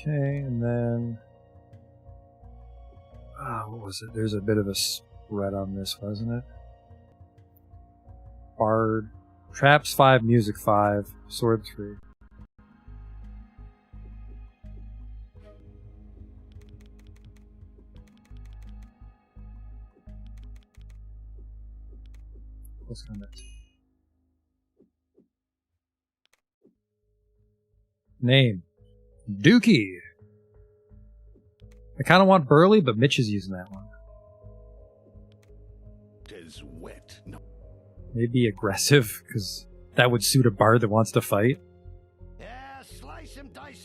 Okay, and then... what was it? There's a bit of a spread on this, wasn't it? Bard. Traps 5, Music 5, Sword 3. What's on it? Name. Dookie. I kind of want Burley, but Mitch is using that one. 'Tis wet. No. Maybe aggressive, because that would suit a bard that wants to fight. Yes,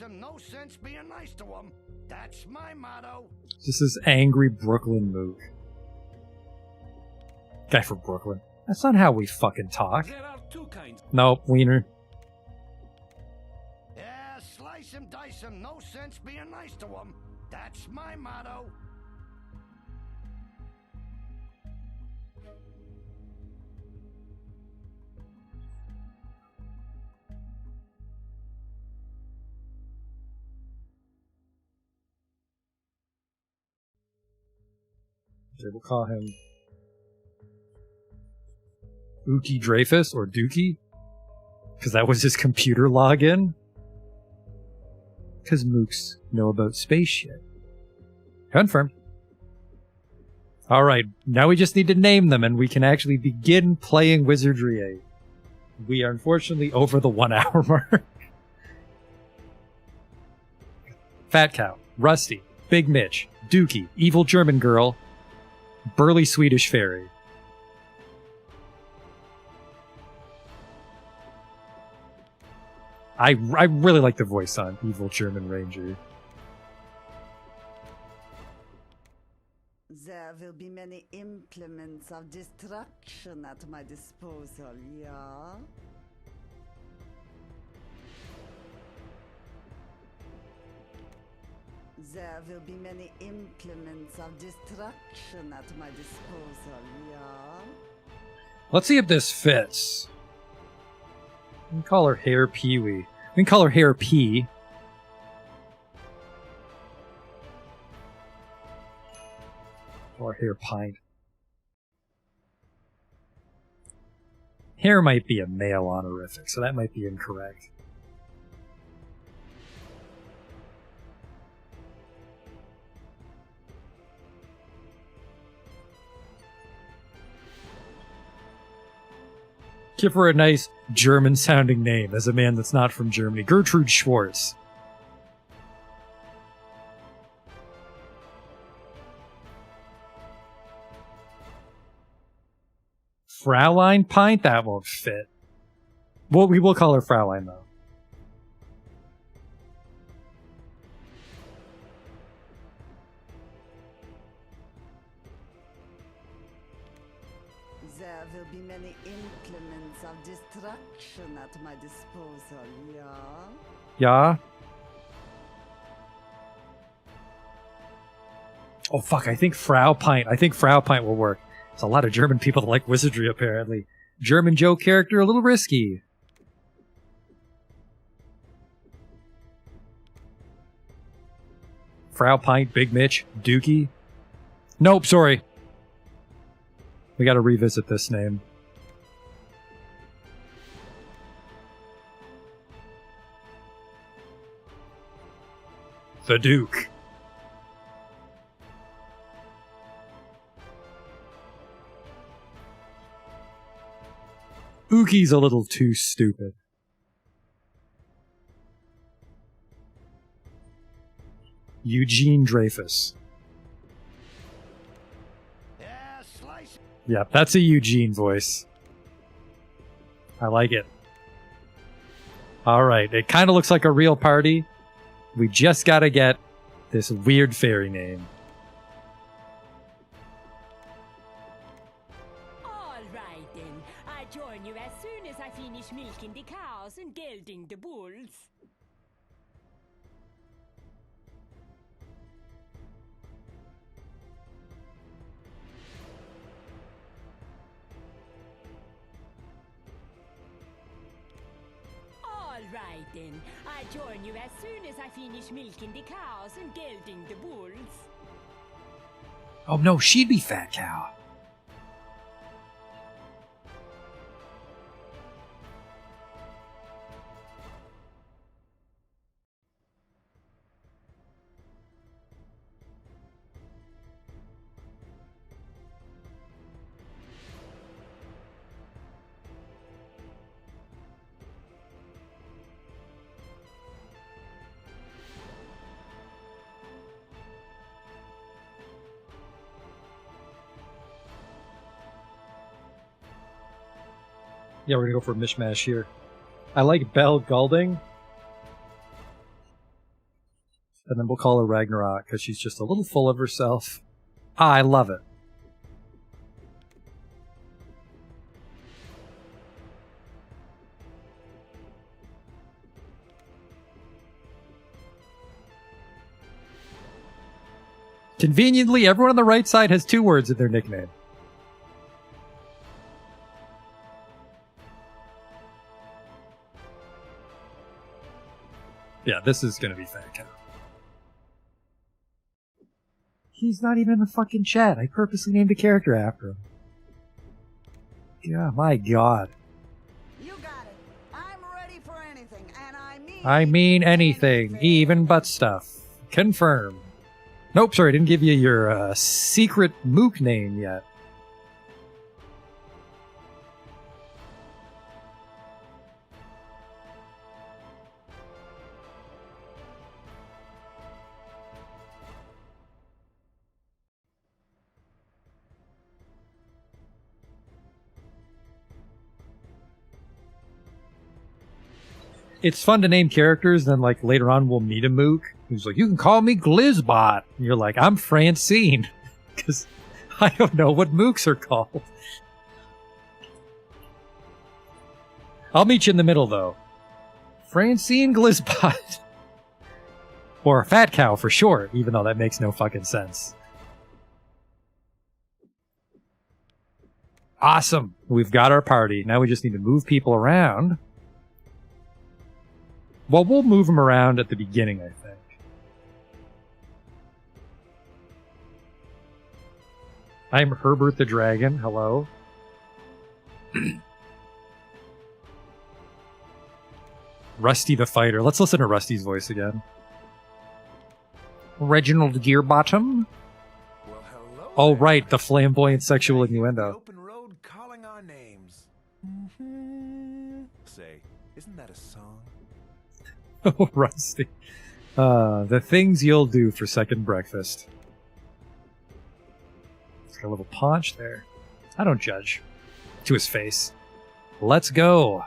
them no sense being nice to them. That's my motto. This is angry Brooklyn Mook. Guy from Brooklyn. That's not how we fucking talk. There are two kinds. Nope, wiener. Yeah, slice him, dice him, no sense being nice to them. That's my motto. Okay, we'll call him Ookie Dreyfus or Dookie. Because that was his computer login. Because mooks know about space shit. Confirmed. Alright, now we just need to name them and we can actually begin playing Wizardry 8. We are unfortunately over the 1 hour mark. Fat Cow, Rusty, Big Mitch, Dookie, Evil German Girl, Burly Swedish Fairy. I really like the voice on Evil German Ranger. There will be many implements of destruction at my disposal, yeah? There will be many implements of destruction at my disposal, yeah? Let's see if this fits. We can call her Hair Pee-wee. We can call her Hair P. Or Hair Pint. Hair might be a male honorific, so that might be incorrect. Give her a nice German-sounding name as a man that's not from Germany. Gertrude Schwartz. Fraulein Pint? That won't fit. Well, we will call her Fraulein, though. There will be many implements of destruction at my disposal, yeah? Yeah? Oh, fuck, I think Frau Pint will work. There's a lot of German people that like Wizardry, apparently. German Joe character, a little risky. Frau Pint, Big Mitch, Dookie. Nope, sorry. We gotta revisit this name. The Duke. Ookie's a little too stupid. Eugene Dreyfus. Yeah, that's a Eugene voice. I like it. Alright, it kind of looks like a real party. We just gotta get this weird fairy name. Alright then, I join you as soon as I finish milking the cows and gelding the bulls. Alright then, I join you as soon as I finish milking the cows and gelding the bulls. Oh no, she'd be Fat Cow. Yeah, we're gonna go for a mishmash here. I like Belle Goulding. and then we'll call her Ragnarok because she's just a little full of herself. Ah, I love it. Conveniently, everyone on the right side has 2 words in their nickname. Yeah, this is gonna be Fat Cow. He's not even in the fucking chat. I purposely named a character after him. Yeah, my god. You got it. I'm ready for anything, and I mean anything, even butt stuff. Confirm. Nope, sorry, I didn't give you your secret mook name yet. It's fun to name characters, then like later on we'll meet a mook who's like, you can call me Glizzbot. And you're like, I'm Francine. Because I don't know what mooks are called. I'll meet you in the middle though. Francine Glizzbot. Or Fat Cow for short, even though that makes no fucking sense. Awesome. We've got our party. Now we just need to move people around. Well, we'll move them around at the beginning, I think. I'm Herbert the Dragon. Hello. Rusty the Fighter. Let's listen to Rusty's voice again. Reginald Gearbottom? Well, hello. Oh, right. The flamboyant sexual innuendo. Open road calling our names. Say, isn't that a song? Oh, Rusty. The things you'll do for second breakfast. He's got a little paunch there. I don't judge. To his face. Let's go.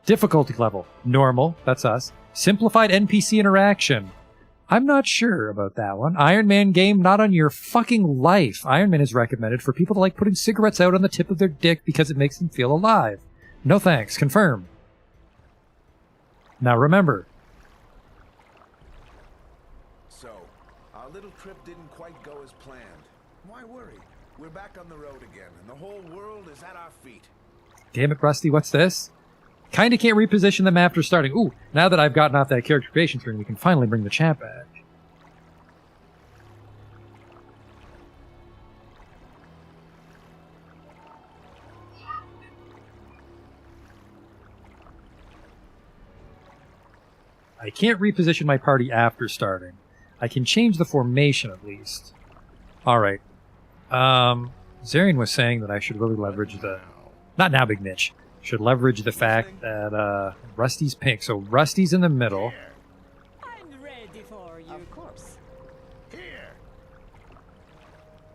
Difficulty level. Normal. That's us. Simplified NPC interaction. I'm not sure about that one. Iron Man game, not on your fucking life. Iron Man is recommended for people that like putting cigarettes out on the tip of their dick because it makes them feel alive. No thanks. Confirm. Now remember. So, our little trip didn't quite go as planned. Why worry? We're back on the road again, and the whole world is at our feet. Damn it, Rusty, what's this? Kinda can't reposition them after starting. Ooh, now that I've gotten off that character creation screen, we can finally bring the chat back. I can't reposition my party after starting. I can change the formation at least. Alright. Zarian was saying that I should really leverage the... Not now, Big Mitch. Should leverage the fact that Rusty's pink. So Rusty's in the middle. I'm ready for you. Of course. Here.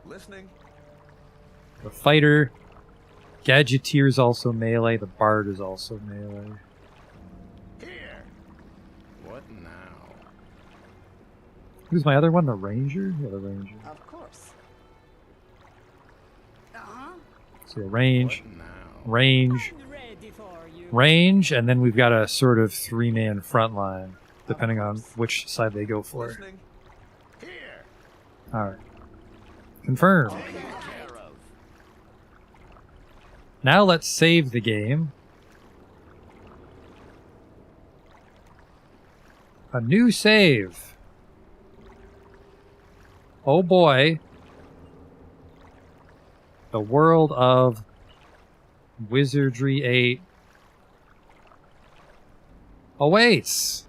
Listening. The fighter. Gadgeteer's also melee. The bard is also melee. Here. What now? Who's my other one? The ranger? Yeah, the ranger. Of course. So range. Range. Range, and then we've got a sort of 3-man front line, depending on which side they go for. Alright. Confirm. Now let's save the game. A new save. Oh boy. The world of Wizardry 8 awaits.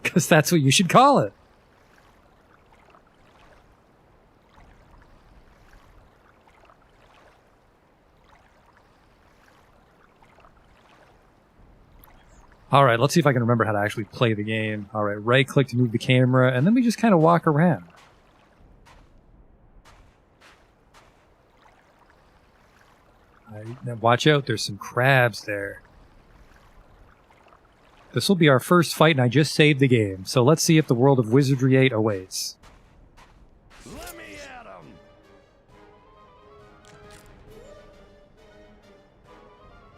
Because that's what you should call it. Alright, let's see if I can remember how to actually play the game. Alright, right click to move the camera, and then we just kind of walk around. Now watch out, there's some crabs there. This will be our first fight, and I just saved the game. So let's see if the world of Wizardry 8 awaits. Let me at him.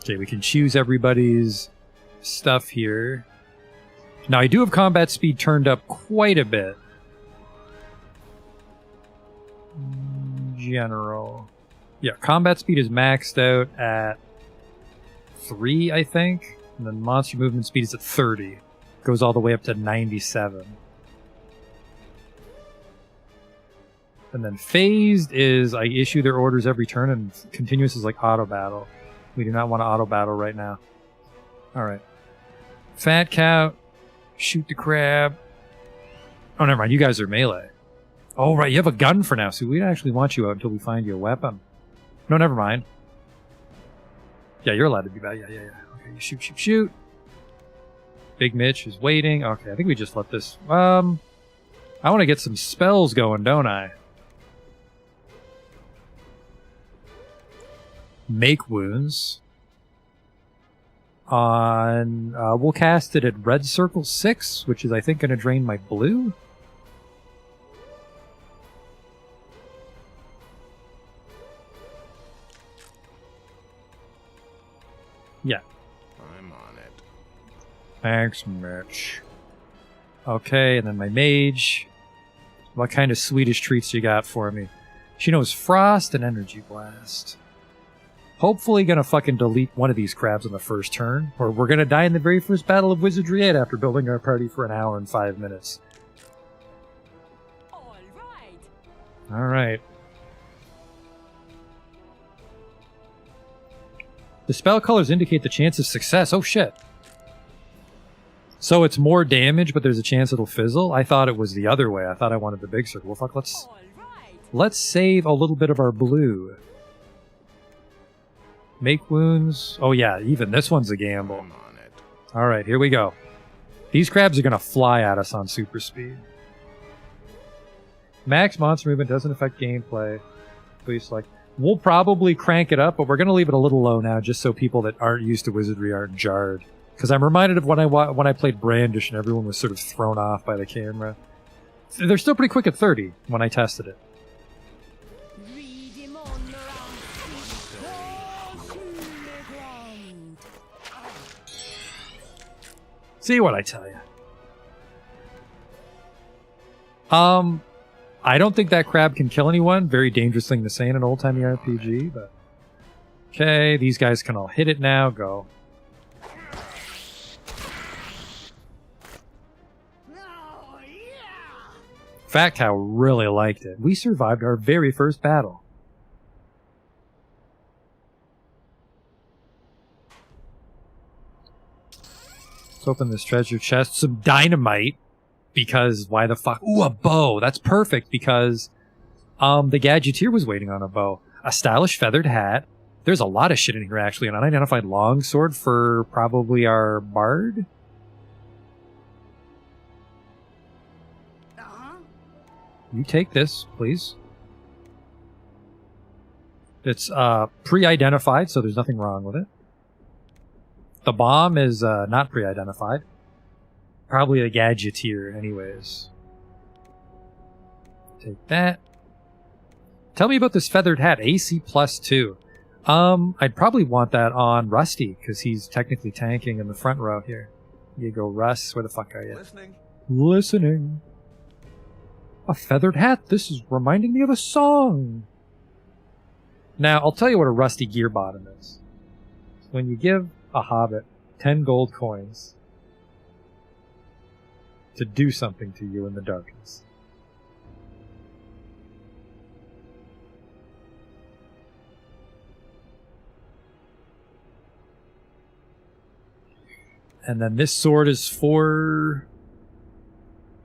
Okay, we can choose everybody's stuff here. Now, I do have combat speed turned up quite a bit. General. Yeah, combat speed is maxed out at 3, I think. And then monster movement speed is at 30. Goes all the way up to 97. And then phased is I issue their orders every turn, and continuous is like auto battle. We do not want to auto battle right now. Alright. Fat cow. Shoot the crab. Oh, never mind. You guys are melee. Oh, right. You have a gun for now, so we actually want you out until we find you a weapon. No, never mind. Yeah, you're allowed to be back. Yeah. Okay, you shoot, shoot, shoot. Big Mitch is waiting. Okay, I think we just let this... I want to get some spells going, don't I? Make wounds. We'll cast it at red circle 6, which is, I think, going to drain my blue. Yeah. I'm on it. Thanks, Mitch. Okay, and then my mage. What kind of Swedish treats you got for me? She knows Frost and Energy Blast. Hopefully gonna fucking delete one of these crabs on the first turn, or we're gonna die in the very first battle of Wizardry 8 after building our party for an hour and 5 minutes. Alright. The spell colors indicate the chance of success. Oh shit. So it's more damage, but there's a chance it'll fizzle? I thought it was the other way. I thought I wanted the big circle. Well, fuck, let's save a little bit of our blue. Make wounds. Oh yeah, even this one's a gamble. Alright, here we go. These crabs are going to fly at us on super speed. Max monster movement doesn't affect gameplay. Please select. We'll probably crank it up, but we're going to leave it a little low now just so people that aren't used to Wizardry aren't jarred. Because I'm reminded of when I played Brandish and everyone was sort of thrown off by the camera. They're still pretty quick at 30 when I tested it. See what I tell you. I don't think that crab can kill anyone. Very dangerous thing to say in an old-timey RPG, but... Okay, these guys can all hit it now. Go. Fat Cow really liked it. We survived our very first battle. Let's open this treasure chest. Some dynamite. Because why the fuck? Ooh, a bow. That's perfect because the Gadgeteer was waiting on a bow. A stylish feathered hat. There's a lot of shit in here, actually. An unidentified longsword for probably our bard. You take this, please. It's pre-identified, so there's nothing wrong with it. The bomb is not pre-identified. Probably a Gadgeteer, anyways. Take that. Tell me about this feathered hat. AC +2. I'd probably want that on Rusty, because he's technically tanking in the front row here. You go, Russ. Where the fuck are you? Listening. A feathered hat. This is reminding me of a song. Now, I'll tell you what a Rusty gear bottom is. When you give a hobbit 10 gold coins to do something to you in the darkness. And then this sword is for...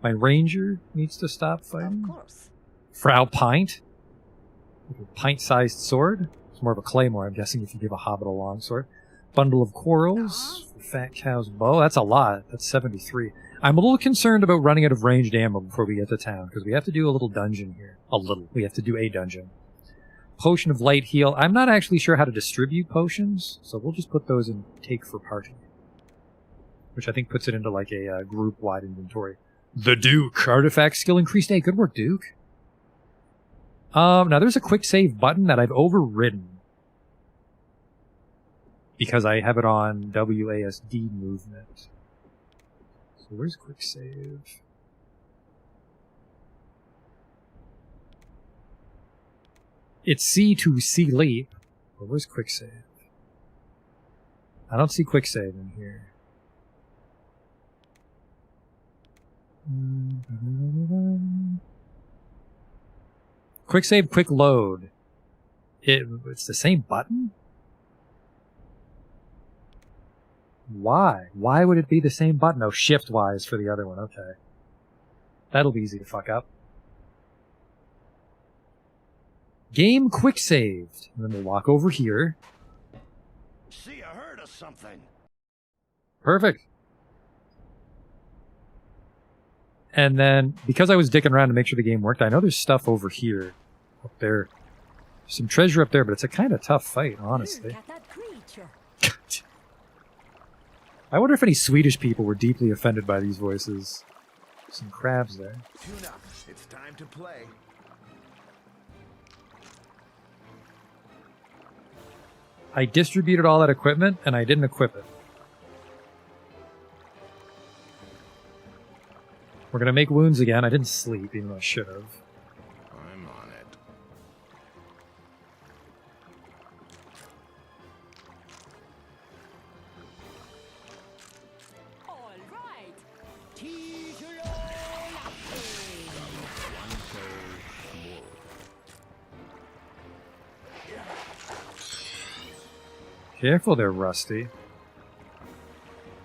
My ranger needs to stop fighting. Of course. Frau Pint. A pint-sized sword. It's more of a claymore, I'm guessing, if you give a hobbit a longsword. Bundle of quarrels. Fat Cow's bow. That's a lot. That's 73. I'm a little concerned about running out of ranged ammo before we get to town, because we have to do a little dungeon here. We have to do a dungeon. potion of light heal. I'm not actually sure how to distribute potions, so we'll just put those in take for party. Which I think puts it into like a group-wide inventory. The Duke. Artifact skill increased. Hey, good work, Duke. Now there's a quick save button that I've overridden. Because I have it on WASD movement. So where's quick save? It's C to C leap. But where's quick save? I don't see quick save in here. Quick save, quick load. It's the same button? Why? Why would it be the same button? Oh, shift-wise for the other one. Okay. That'll be easy to fuck up. Game quick saved. And then we'll walk over here. See, I heard of something. Perfect. And then, because I was dicking around to make sure the game worked, I know there's stuff over here. Up there. There's some treasure up there, but it's a kind of tough fight, honestly. I wonder if any Swedish people were deeply offended by these voices. Some crabs there. Tune up. It's time to play. I distributed all that equipment, and I didn't equip it. We're gonna make wounds again. I didn't sleep, even though I should have. I'm on it. All right. Careful there, Rusty.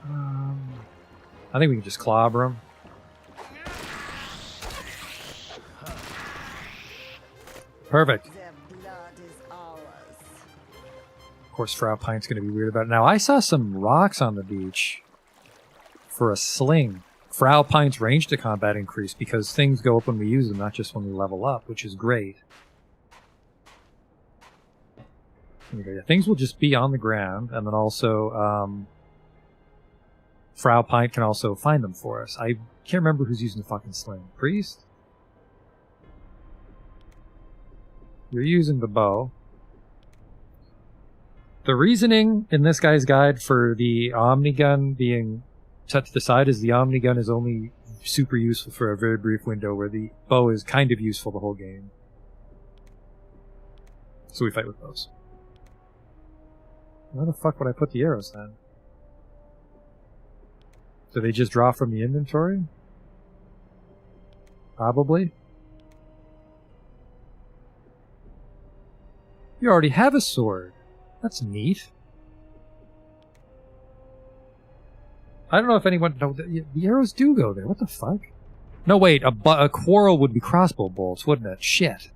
I think we can just clobber him. Perfect. Of course, Frau Pint's going to be weird about it. Now, I saw some rocks on the beach for a sling. Frau Pint's range to combat increased because things go up when we use them, not just when we level up, which is great. Yeah, things will just be on the ground, and then also Frau Pint can also find them for us. I can't remember who's using the fucking sling. Priest? You're using the bow. The reasoning in this guy's guide for the Omnigun being set to the side is the Omnigun is only super useful for a very brief window, where the bow is kind of useful the whole game. So we fight with bows. Where the fuck would I put the arrows then? Do they just draw from the inventory? Probably. You already have a sword. That's neat. I don't know if anyone... No, the arrows do go there. What the fuck? No, wait. A quarrel would be crossbow bolts, wouldn't it? Shit.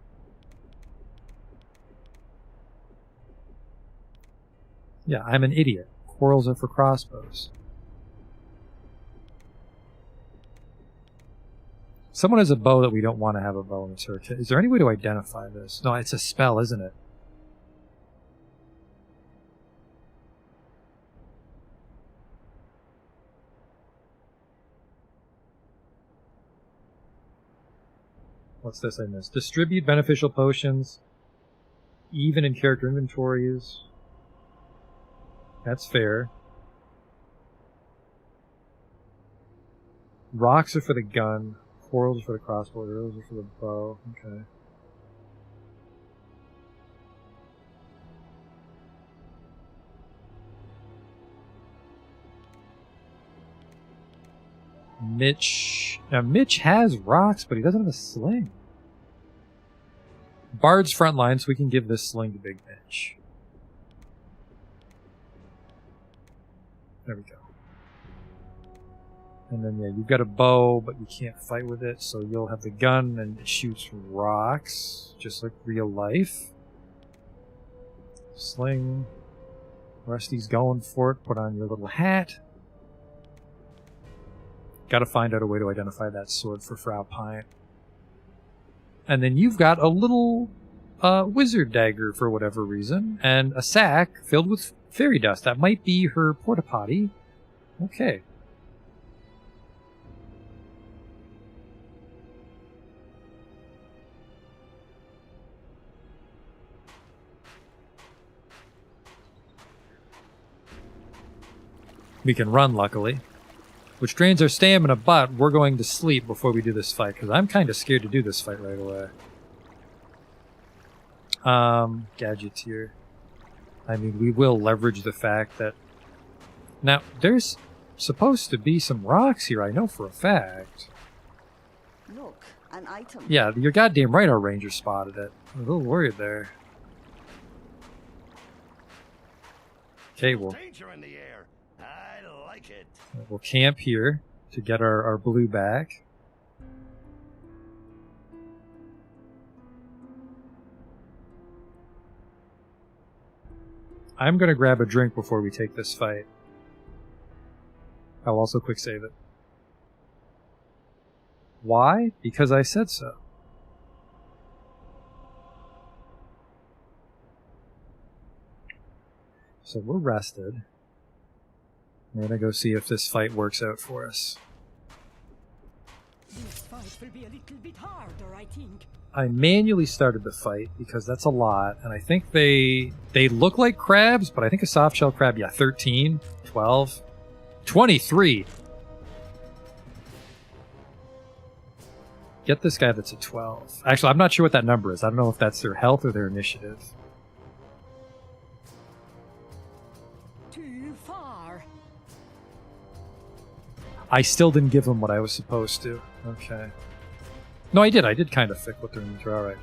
Yeah, I'm an idiot. Quarrels are for crossbows. Someone has a bow that we don't want to have a bow in the search. Is there any way to identify this? No, it's a spell, isn't it? What's this I missed? Distribute beneficial potions. Even in character inventories. That's fair. Rocks are for the gun. Quarrels are for the crossbow. Arrows are for the bow. Okay. Mitch. Now, Mitch has rocks, but he doesn't have a sling. Bard's frontline, so we can give this sling to Big Mitch. There we go. And then, yeah, you've got a bow, but you can't fight with it, so you'll have the gun, and it shoots rocks, just like real life. Sling. Rusty's going for it. Put on your little hat. Gotta find out a way to identify that sword for Frau Pint. And then you've got a little a wizard dagger for whatever reason, and a sack filled with fairy dust. That might be her porta potty. Okay. We can run, luckily. Which drains our stamina, but we're going to sleep before we do this fight, because I'm kind of scared to do this fight right away. Gadgeteer. I mean, we will leverage the fact that... Now, there's supposed to be some rocks here, I know for a fact. Look, an item. Yeah, you're goddamn right our ranger spotted it. I'm a little worried there. Okay, well... Danger in the air. I like it. We'll camp here to get our blue back. I'm going to grab a drink before we take this fight. I'll also quick save it. Why? Because I said so. So we're rested. We're going to go see if this fight works out for us. This fight will be a little bit harder, I think. I manually started the fight because that's a lot, and I think they look like crabs, but I think a soft shell crab, yeah, 13, 12, 23. Get this guy that's a 12. Actually, I'm not sure what that number is. I don't know if that's their health or their initiative. Too far. I still didn't give him what I was supposed to. Okay. No, I did. I did kind of fit what their needs were. Alright.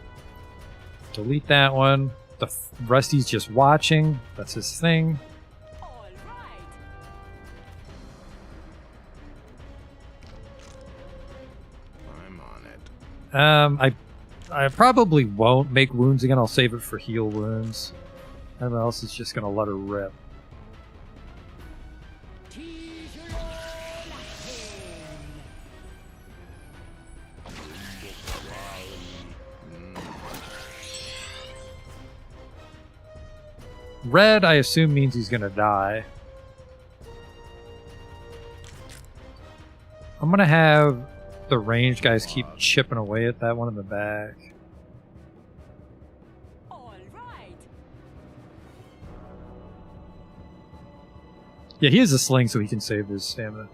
Delete that one. Rusty's just watching. That's his thing. I'm on it. I probably won't make wounds again. I'll save it for heal wounds. Everyone else is just gonna let her rip. Red, I assume, means he's gonna die. I'm gonna have the ranged guys keep chipping away at that one in the back. Yeah, he has a sling, so he can save his stamina.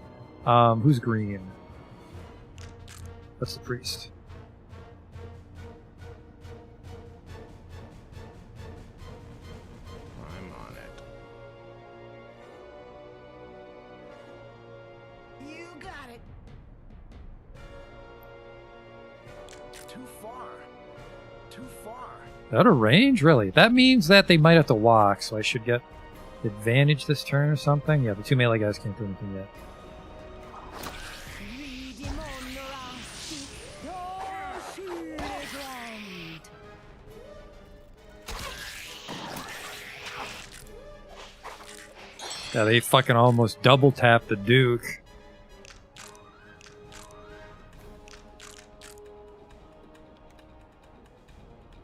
Who's green? That's the priest. I'm on it. You got it. Too far. Too far. Out of range? Really? That means that they might have to walk, so I should get advantage this turn or something? Yeah, the two melee guys can't do anything yet. Yeah, they fucking almost double tapped the Duke.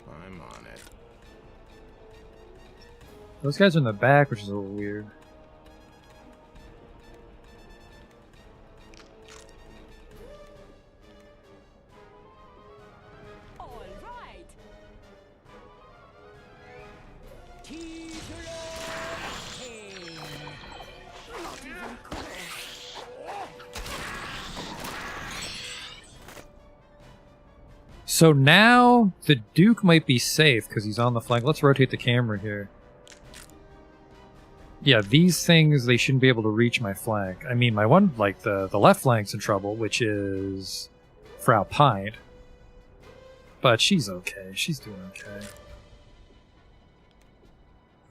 I'm on it. Those guys are in the back, which is a little weird. So now the Duke might be safe because he's on the flank. Let's rotate the camera here. Yeah, these things, they shouldn't be able to reach my flank. I mean, my one, like, the left flank's in trouble, which is Frau Pine. But she's okay. She's doing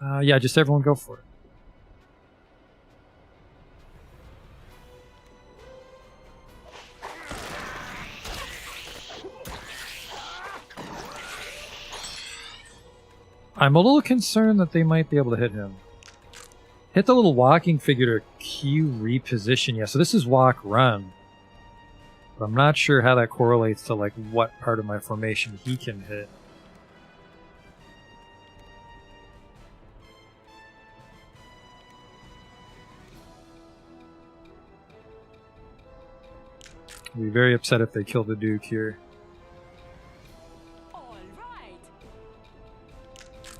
okay. Yeah, just everyone go for it. I'm a little concerned that they might be able to hit him. Hit the little walking figure to Q reposition. Yeah, so this is walk run. But I'm not sure how that correlates to like what part of my formation he can hit. I'll be very upset if they kill the Duke here.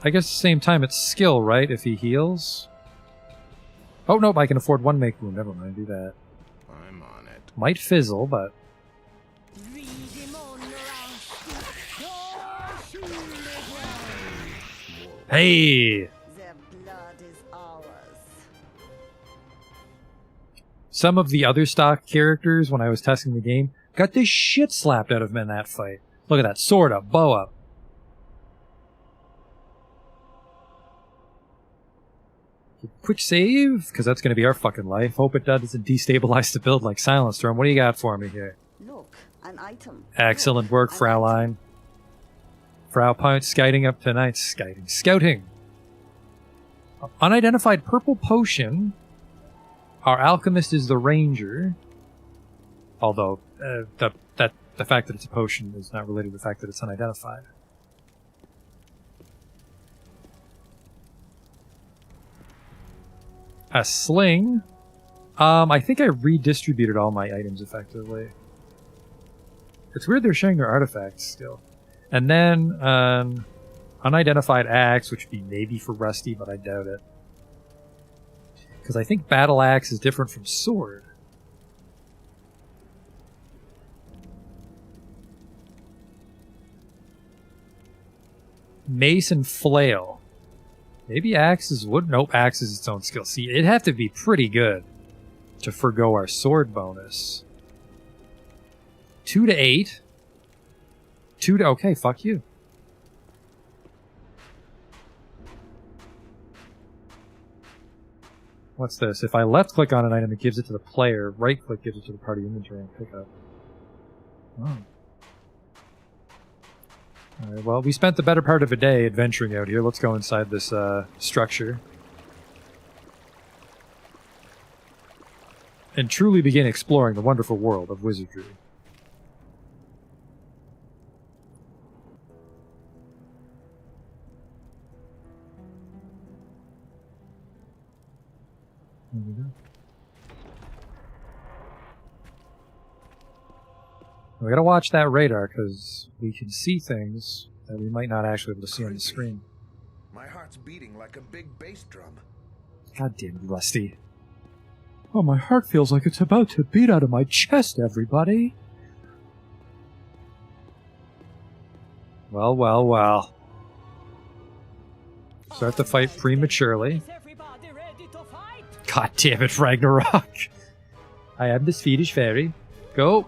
I guess at the same time it's skill, right? If he heals. Oh, nope, I can afford one make wound. Never mind, do that. I'm on it. Might fizzle, but... Hey! Their blood is ours. Some of the other stock characters, when I was testing the game, got the shit slapped out of them in that fight. Look at that. Sword up, bow up. Quick save, because that's going to be our fucking life. Hope it doesn't destabilize the build like Silence Storm. What do you got for me here? Look, an item. Excellent work, Fraulein. Frau Pint scouting up tonight. Scouting. Unidentified purple potion. Our alchemist is the ranger. Although, the fact that it's a potion is not related to the fact that it's unidentified. A sling. I think I redistributed all my items effectively. It's weird they're sharing their artifacts still. And then an unidentified axe, which would be maybe for Rusty, but I doubt it. Because I think battle axe is different from sword. Mace and flail. Maybe axe is wood. Nope, axe is its own skill. See, it'd have to be pretty good to forgo our sword bonus. 2 to 8. 2 to... Okay, fuck you. What's this? If I left-click on an item, it gives it to the player. Right-click gives it to the party inventory and pick up. Oh. Alright, well, we spent the better part of a day adventuring out here. Let's go inside this structure. And truly begin exploring the wonderful world of wizardry. We gotta watch that radar, because we can see things that we might not actually be able to see on the screen. My heart's beating like a big bass drum. God damn it, Rusty. Oh, my heart feels like it's about to beat out of my chest, everybody. Well, well, well. Start the fight prematurely. God damn it, Ragnarok. I am the Swedish fairy. Go.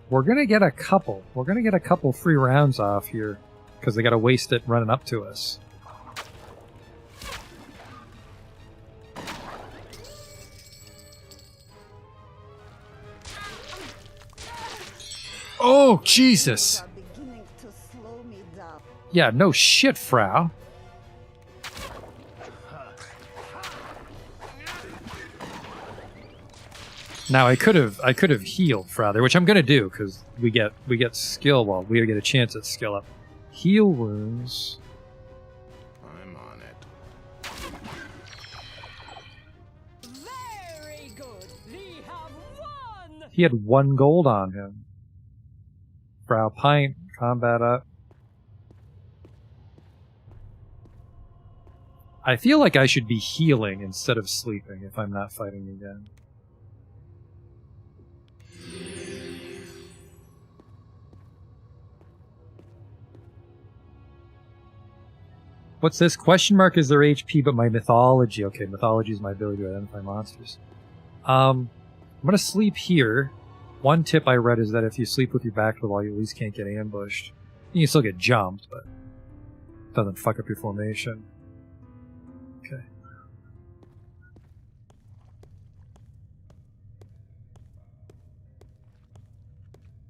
We're gonna get a couple. We're gonna get a couple free rounds off here, because they gotta waste it running up to us. Oh, Jesus! Yeah, no shit, Frau. Now I could have healed Frau there, which I'm gonna do because we get skill. Well, we get a chance at skill up. Heal wounds. I'm on it. Very good. We have won. He had 1 gold on him. Frau Pint, combat up. I feel like I should be healing instead of sleeping if I'm not fighting again. What's this? Question mark is their HP, but my mythology. Okay, mythology is my ability to identify monsters. I'm gonna sleep here. One tip I read is that if you sleep with your back to the wall, you at least can't get ambushed. You can still get jumped, but it doesn't fuck up your formation. Okay.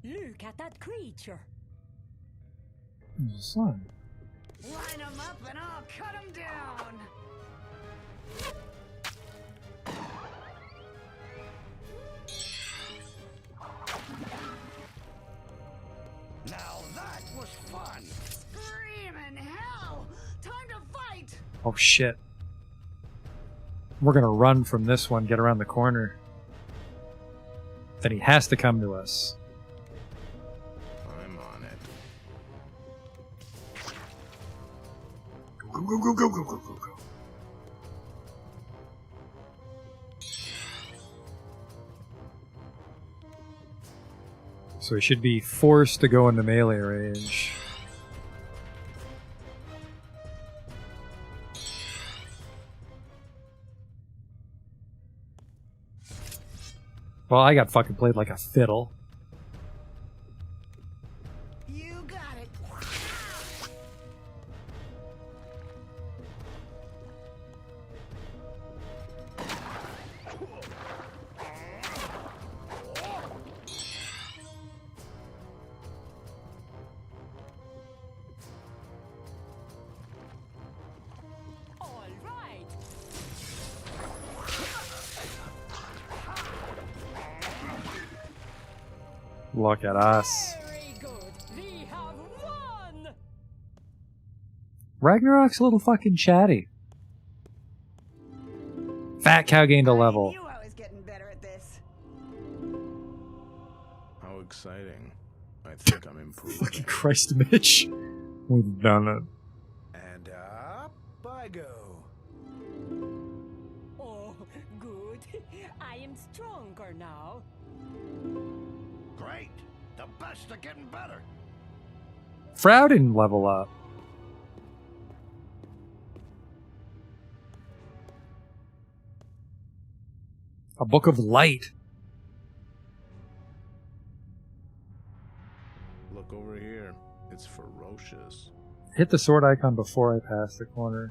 Look at that creature. There's a slime. Line them up and I'll cut them down. Now that was fun. Screaming Oh shit. We're gonna run from this one, get around the corner. Then he has to come to us. I'm on it. Go, go, go, go, go, go, go, go. So he should be forced to go into melee range. Well, I got fucking played like a fiddle. You got it. All right. Look at us. Very good. We have won. Ragnarok's a little fucking chatty. Fat cow gained a level. You I was getting better at this. How exciting. I think I'm improving. Fucking Christ, Mitch. We've done it. And up I go. Oh, good. I am stronger now. Great! The best are getting better. Frau didn't level up. A book of light. Look over here. It's ferocious. Hit the sword icon before I pass the corner.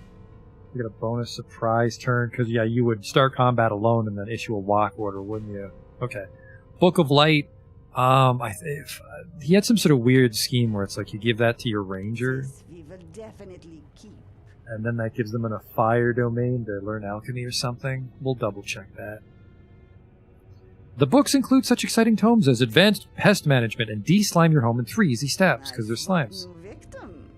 You get a bonus surprise turn, because, yeah, you would start combat alone and then issue a walk order, wouldn't you? Okay. Book of Light. He had some sort of weird scheme where it's like you give that to your ranger, This we will definitely keep. and then that gives them a fire domain to learn alchemy or something. We'll double check that. The books include such exciting tomes as Advanced Pest Management and De-Slime Your Home in 3 Easy Steps, because they're slimes. New victim.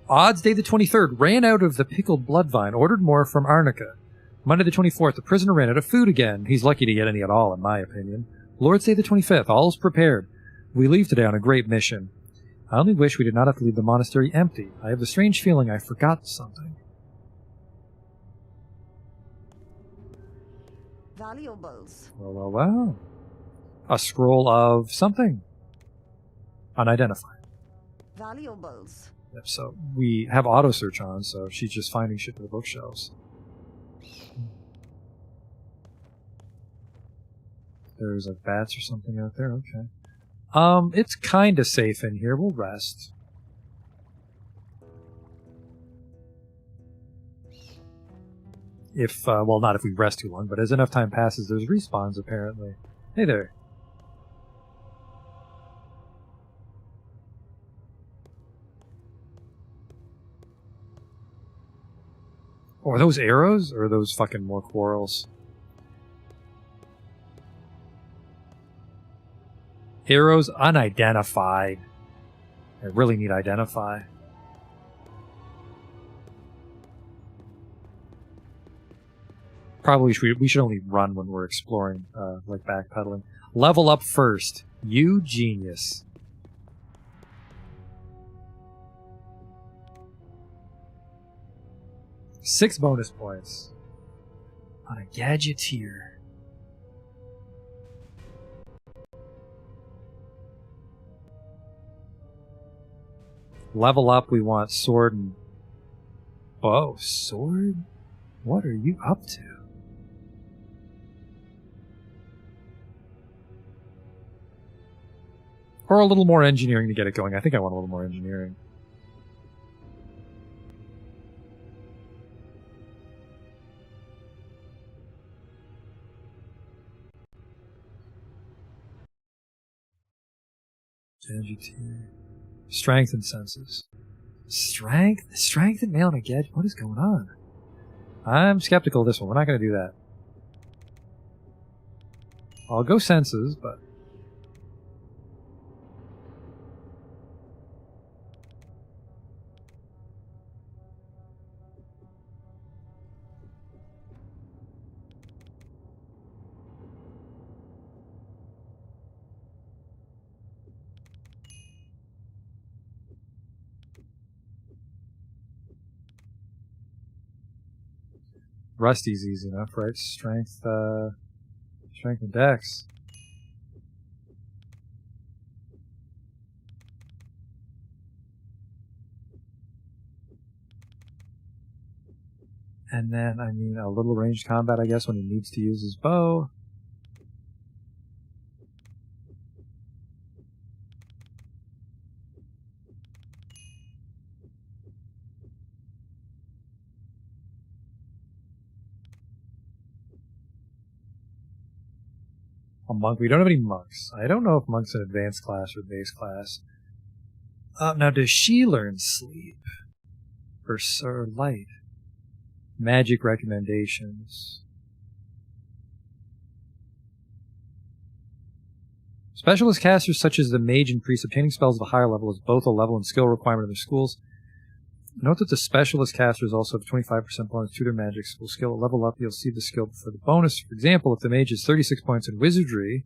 Odds Day the 23rd ran out of the pickled bloodvine, ordered more from Arnica. Monday the 24th, the prisoner ran out of food again. He's lucky to get any at all, in my opinion. Lord's Day the 25th, all is prepared. We leave today on a great mission. I only wish we did not have to leave the monastery empty. I have the strange feeling I forgot something. Valuables. Well. A scroll of something. Unidentified. Valuables. Yep, so we have auto search on, so she's just finding shit to the bookshelves. There's like bats or something out there, okay. It's kinda safe in here, we'll rest. If, well, not if we rest too long, but as enough time passes, there's respawns apparently. Hey there. Oh, are those arrows, or are those fucking more quarrels? Arrows unidentified. I really need identify. Probably we should only run when we're exploring, like backpedaling. Level up first. You genius. Six bonus points on a Gadgeteer. Level up, we want sword and bow. Sword? What are you up to? Or a little more engineering to get it going. I think I want a little more engineering. Gadgeteer. Strength and senses. Strength? Strength and mail and a gadget? What is going on? I'm skeptical of this one. We're not going to do that. I'll go senses, but... Rusty's easy enough, right? Strength and dex. And then, I mean, a little ranged combat, I guess, when he needs to use his bow. A monk. We don't have any monks. I don't know if monk's an advanced class or base class. Now, does she learn sleep? Or light? Magic recommendations. Specialist casters such as the mage and priest obtaining spells of a higher level is both a level and skill requirement of their schools. Note that the specialist casters also have 25% bonus to their magic school skill. At level up, you'll see the skill for the bonus. For example, if the mage is 36 points in Wizardry,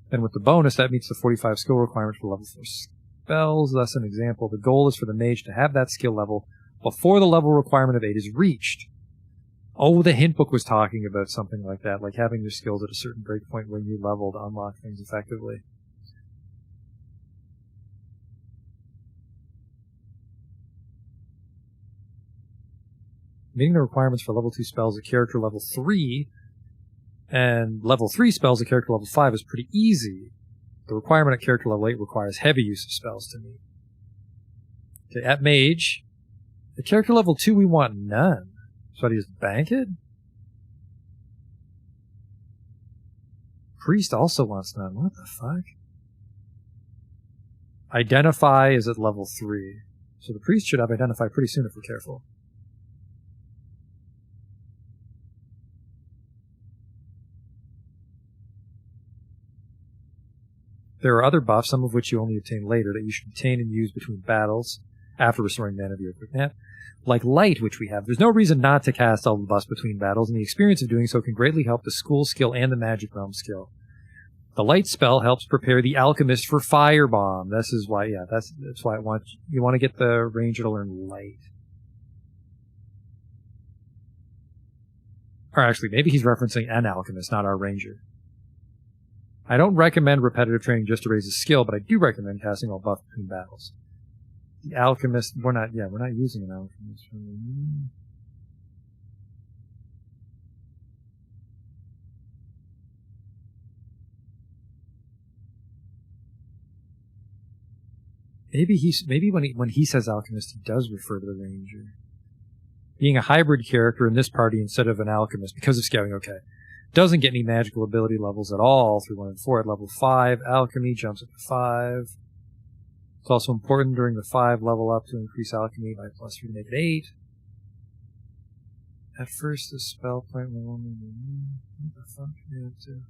then with the bonus, that meets the 45 skill requirement for level 4 spells. That's an example. The goal is for the mage to have that skill level before the level requirement of 8 is reached. Oh, the hint book was talking about something like that, like having your skills at a certain breakpoint when you level to unlock things effectively. Meeting the requirements for level 2 spells at character level 3 and level 3 spells at character level 5 is pretty easy. The requirement at character level 8 requires heavy use of spells to meet. Okay, at mage, at character level 2 we want none. So do you just bank it? Priest also wants none. What the fuck? Identify is at level 3. So the priest should have identify pretty soon if we're careful. There are other buffs, some of which you only obtain later, that you should obtain and use between battles after restoring mana via a quick nap. Like light, which we have. There's no reason not to cast all the buffs between battles, and the experience of doing so can greatly help the school skill and the magic realm skill. The light spell helps prepare the alchemist for firebomb. This is why, yeah, that's why you want to get the ranger to learn light. Or actually, maybe he's referencing an alchemist, not our ranger. I don't recommend repetitive training just to raise his skill, but I do recommend casting all buffs between battles. The alchemist, we're not using an alchemist. Maybe when he says alchemist, he does refer to the ranger. Being a hybrid character in this party instead of an alchemist because of scouting, okay. Doesn't get any magical ability levels at all through 1 and 4 at level 5. Alchemy jumps up to 5. It's also important during the 5 level up to increase alchemy by +3 to make it 8. At first, the spell point will only... What the fuck do you have to...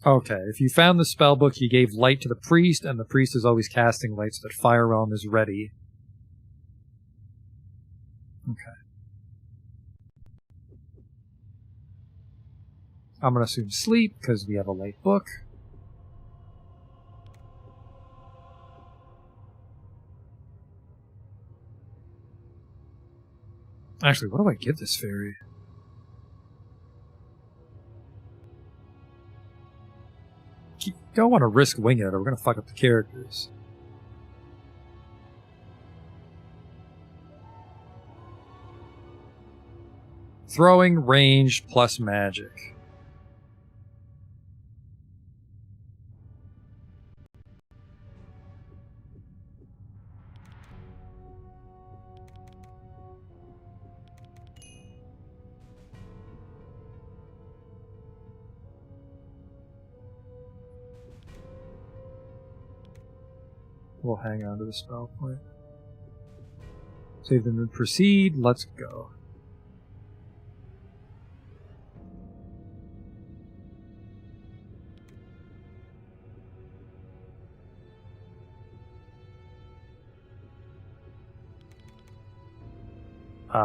Okay, if you found the spellbook, you gave light to the priest, and the priest is always casting light so that Fire Realm is ready. Okay. I'm going to assume sleep, because we have a light book. Actually, what do I give this fairy? You don't want to risk winging it, or we're going to fuck up the characters. Throwing, ranged, plus magic. We'll hang on to the spell point. Save them and proceed. Let's go.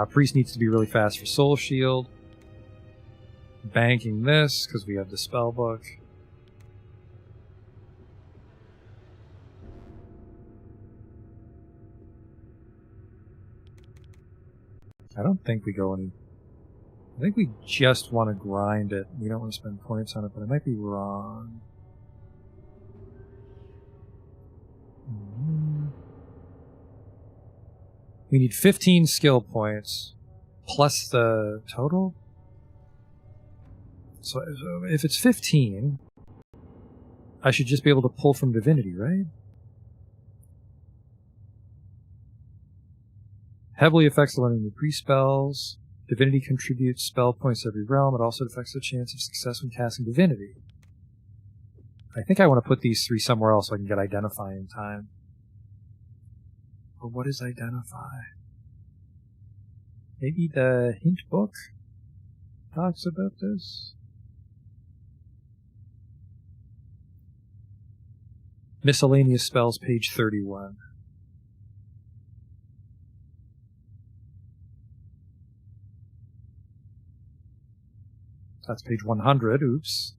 Priest needs to be really fast for Soul Shield. Banking this, because we have the spell book. I don't think we go any... I think we just want to grind it. We don't want to spend points on it, but I might be wrong. We need 15 skill points plus the total. So if it's 15, I should just be able to pull from Divinity, right? Heavily affects the learning of new pre-spells. Divinity contributes spell points to every realm. It also affects the chance of success when casting Divinity. I think I want to put these 3 somewhere else so I can get Identify in time. But what is Identify? Maybe the hint book talks about this? Miscellaneous spells, page 31. That's page 100. Oops.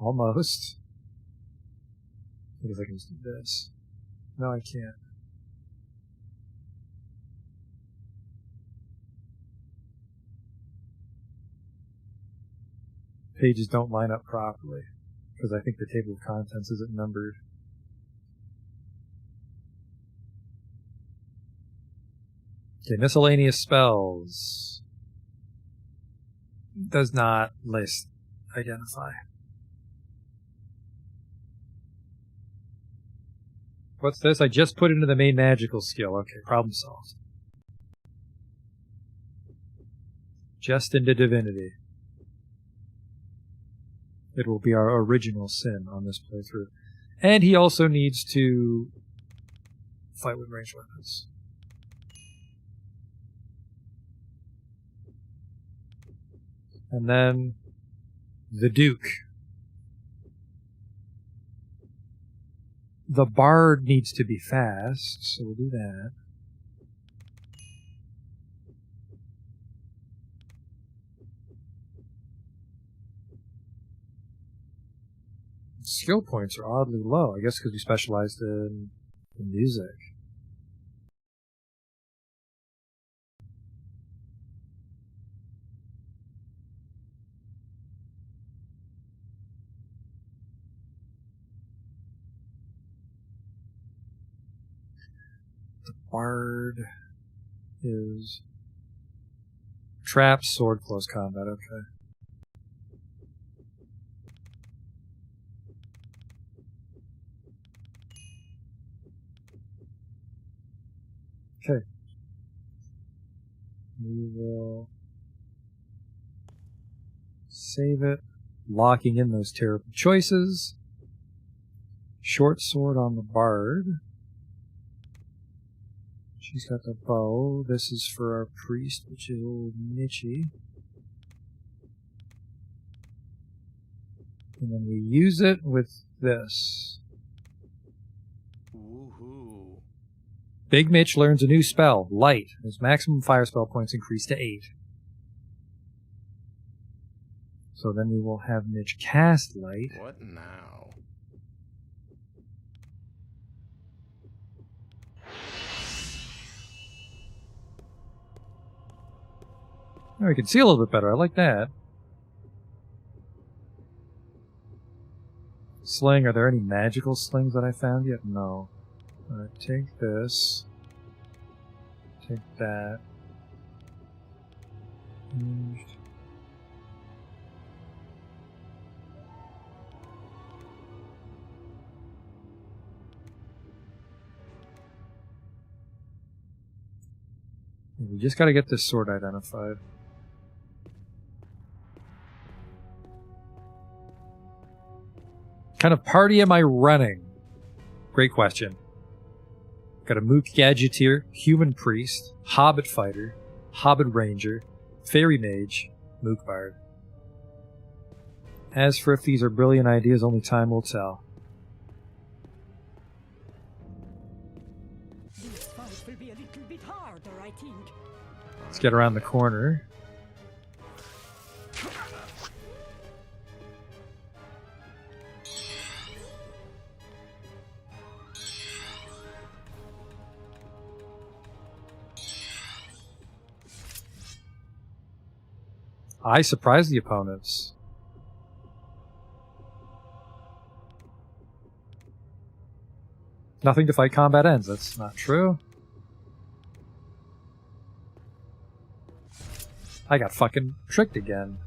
Almost. I guess I can just do this. No, I can't. Pages don't line up properly because I think the table of contents isn't numbered. Okay, miscellaneous spells does not list Identify. What's this? I just put it into the main magical skill. Okay, problem solved. Just into Divinity. It will be our original sin on this playthrough. And he also needs to fight with ranged weapons. And then the Duke. The Bard needs to be fast, so we'll do that. Skill points are oddly low, I guess because we specialized in music. The Bard is trap, sword, close combat, okay. Okay. We will save it, locking in those terrible choices. Short sword on the Bard. She's got the bow. This is for our priest, which is old Mitchie. And then we use it with this. Woohoo. Big Mitch learns a new spell, Light. His maximum fire spell points increase to 8. So then we will have Mitch cast Light. What now? Oh, we can see a little bit better. I like that. Sling. Are there any magical slings that I found yet? No. Alright, take this. Take that. We just gotta get this sword identified. What kind of party am I running? Great question. Got a Mook Gadgeteer, Human Priest, Hobbit Fighter, Hobbit Ranger, Fairy Mage, Mook Bard. As for if these are brilliant ideas, only time will tell. This fight will be a little bit harder, I think. Let's get around the corner. I surprise the opponents. Nothing to fight combat ends. That's not true. I got fucking tricked again.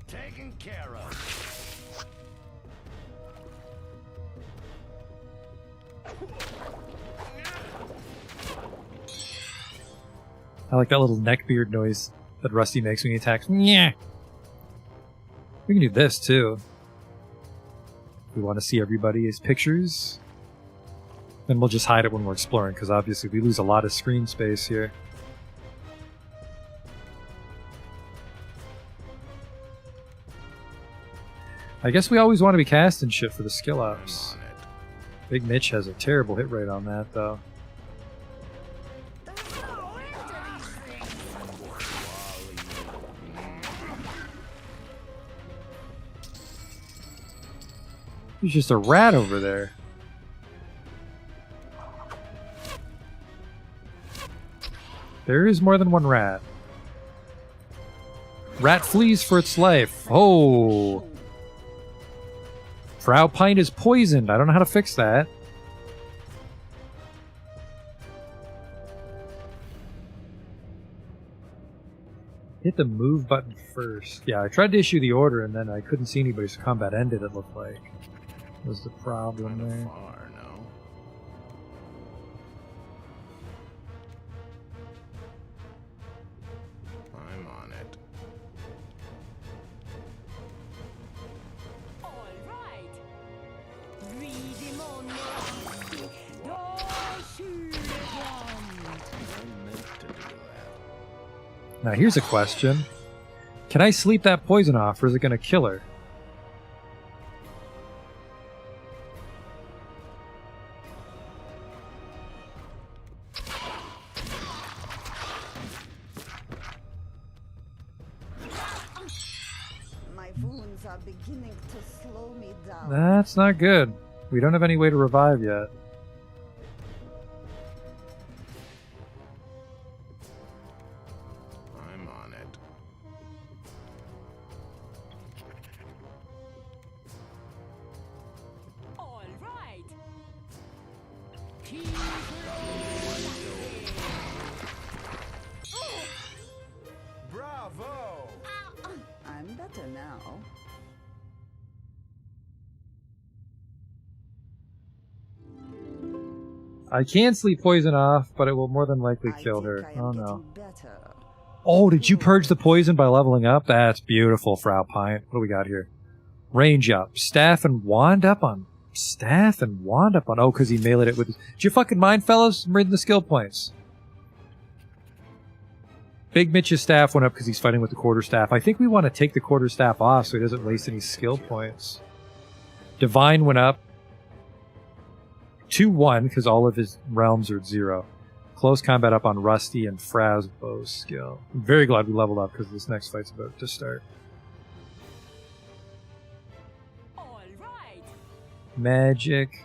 Taken care of. I like that little neckbeard noise that Rusty makes when he attacks. Yeah. We can do this too. We want to see everybody's pictures. Then we'll just hide it when we're exploring, because obviously we lose a lot of screen space here. I guess we always want to be casting shit for the skill ups. Big Mitch has a terrible hit rate on that, though. There's just a rat over there. There is more than one rat. Rat flees for its life. Oh! Frau Pint is poisoned. I don't know how to fix that. Hit the move button first. Yeah, I tried to issue the order and then I couldn't see anybody, so combat ended, it looked like. Was the problem there. Far, no? I'm on it. All right. Read him on the Now here's a question. Can I sleep that poison off, or is it going to kill her? My wounds are beginning to slow me down. That's not good. We don't have any way to revive yet. I'm on it. All right. Bravo! I'm better now. I can sleep poison off, but it will more than likely kill her. Oh no. Oh, did you purge the poison by leveling up? That's beautiful, Frau Pint. What do we got here? Range up. Staff and wand up on... Staff and wand up on... Oh, because he meleeed it with... Did you fucking mind, fellas? I'm reading the skill points. Big Mitch's staff went up because he's fighting with the quarterstaff. I think we want to take the quarterstaff off so he doesn't waste any skill points. Divine went up 2-1 because all of his realms are at 0. Close combat up on Rusty and Frau's bow skill. I'm very glad we leveled up because this next fight's about to start. All right. Magic.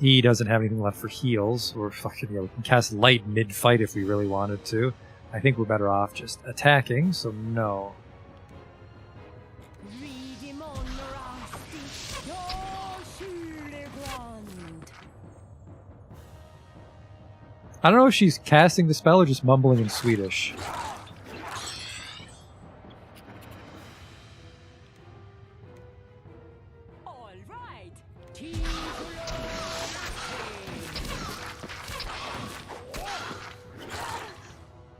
He doesn't have anything left for heals. Or fucking, we can cast light mid-fight if we really wanted to. I think we're better off just attacking, so no. I don't know if she's casting the spell or just mumbling in Swedish. All right.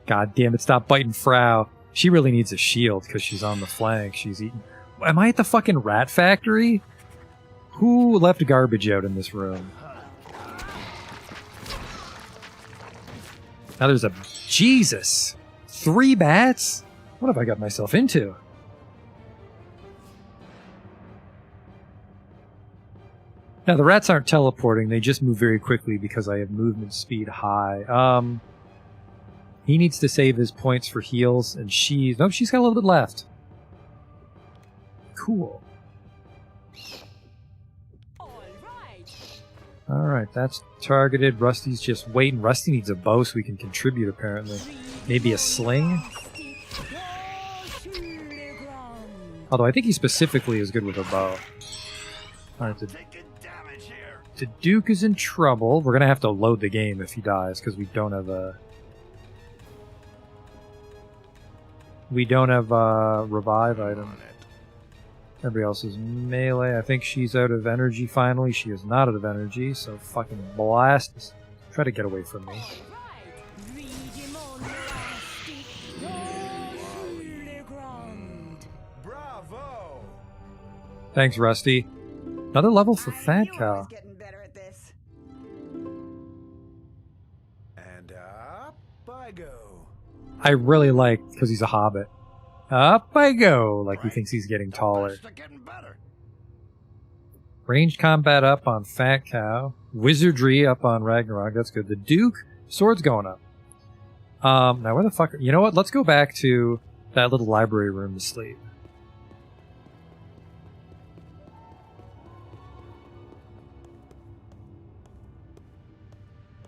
God damn it, stop biting Frau. She really needs a shield because she's on the flank. She's eating... Am I at the fucking rat factory? Who left garbage out in this room? Now there's a... Jesus! 3 bats? What have I got myself into? Now the rats aren't teleporting, they just move very quickly because I have movement speed high. He needs to save his points for heals, and she's... Nope, she's got a little bit left. Cool. Alright, that's targeted. Rusty's just waiting. Rusty needs a bow so we can contribute, apparently. Maybe a sling? Although I think he specifically is good with a bow. Alright, the Duke is in trouble. We're gonna have to load the game if he dies, because we don't have a... We don't have a revive item. Everybody else is melee. I think she's out of energy finally. She is not out of energy, so fucking blast. Try to get away from me. Bravo! Thanks, Rusty. Another level for Fat Cow. And up I go. I really like, because he's a hobbit. Up I go! Like he thinks he's getting taller. Ranged combat up on Fat Cow. Wizardry up on Ragnarok. That's good. The Duke, sword's going up. Now where the fuck... You know what? Let's go back to that little library room to sleep.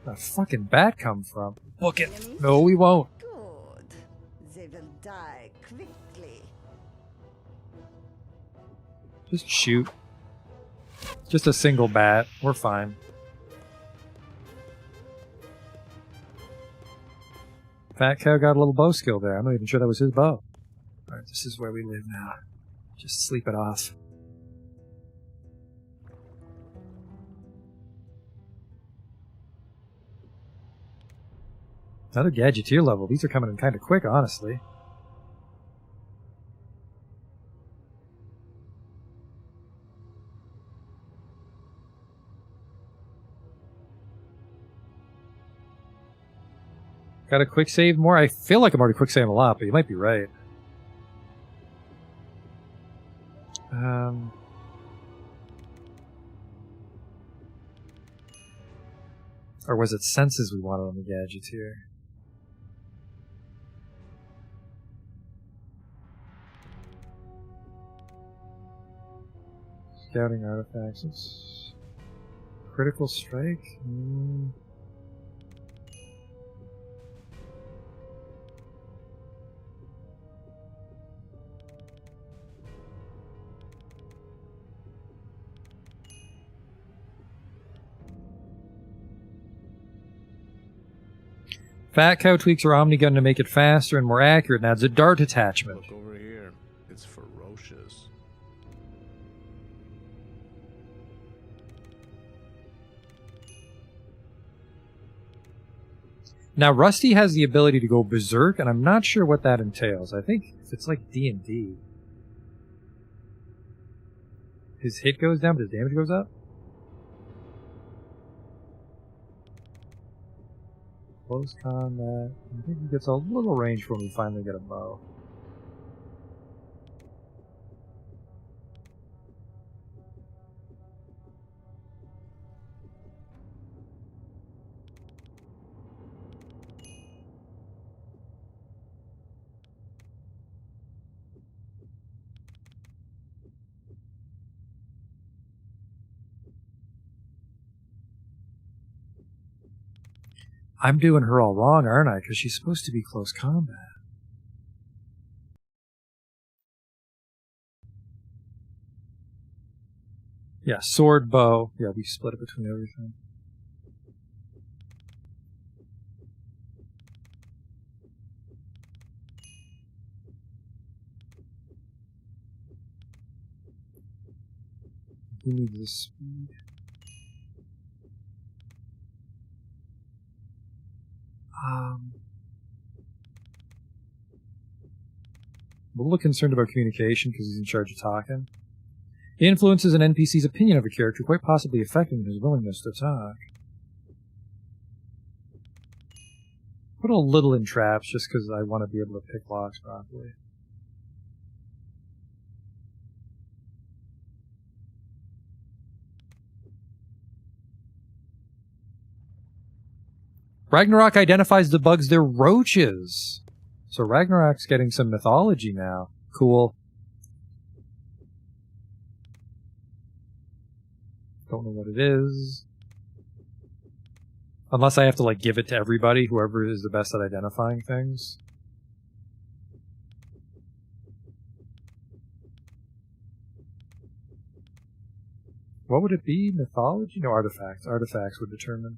Where'd the fucking bat come from? Book it! No, we won't. Good. They will die quickly. Just shoot. Just a single bat. We're fine. Fat Cow got a little bow skill there. I'm not even sure that was his bow. Alright, this is where we live now. Just sleep it off. Another Gadgeteer level. These are coming in kind of quick, honestly. Got a quick save more? I feel like I'm already quick saving a lot, but you might be right. Or was it senses we wanted on the Gadgeteer? Scouting artifacts. Critical strike? Fat Cow tweaks her Omnigun to make it faster and more accurate and adds a dart attachment. Look over here. It's ferocious. Now, Rusty has the ability to go berserk, and I'm not sure what that entails. I think if it's like D&D. His hit goes down, but his damage goes up? Close combat. I think he gets a little range when we finally get a bow. I'm doing her all wrong, aren't I? Because she's supposed to be close combat. Yeah, sword, bow. Yeah, we split it between everything. Who needs the speed? I'm a little concerned about communication because he's in charge of talking. He influences an NPC's opinion of a character, quite possibly affecting his willingness to talk. Put a little in traps just because I want to be able to pick locks properly. Ragnarok identifies the bugs, they're roaches. So Ragnarok's getting some mythology now. Cool. Don't know what it is. Unless I have to, like, give it to everybody, whoever is the best at identifying things. What would it be? Mythology? No, artifacts. Artifacts would determine.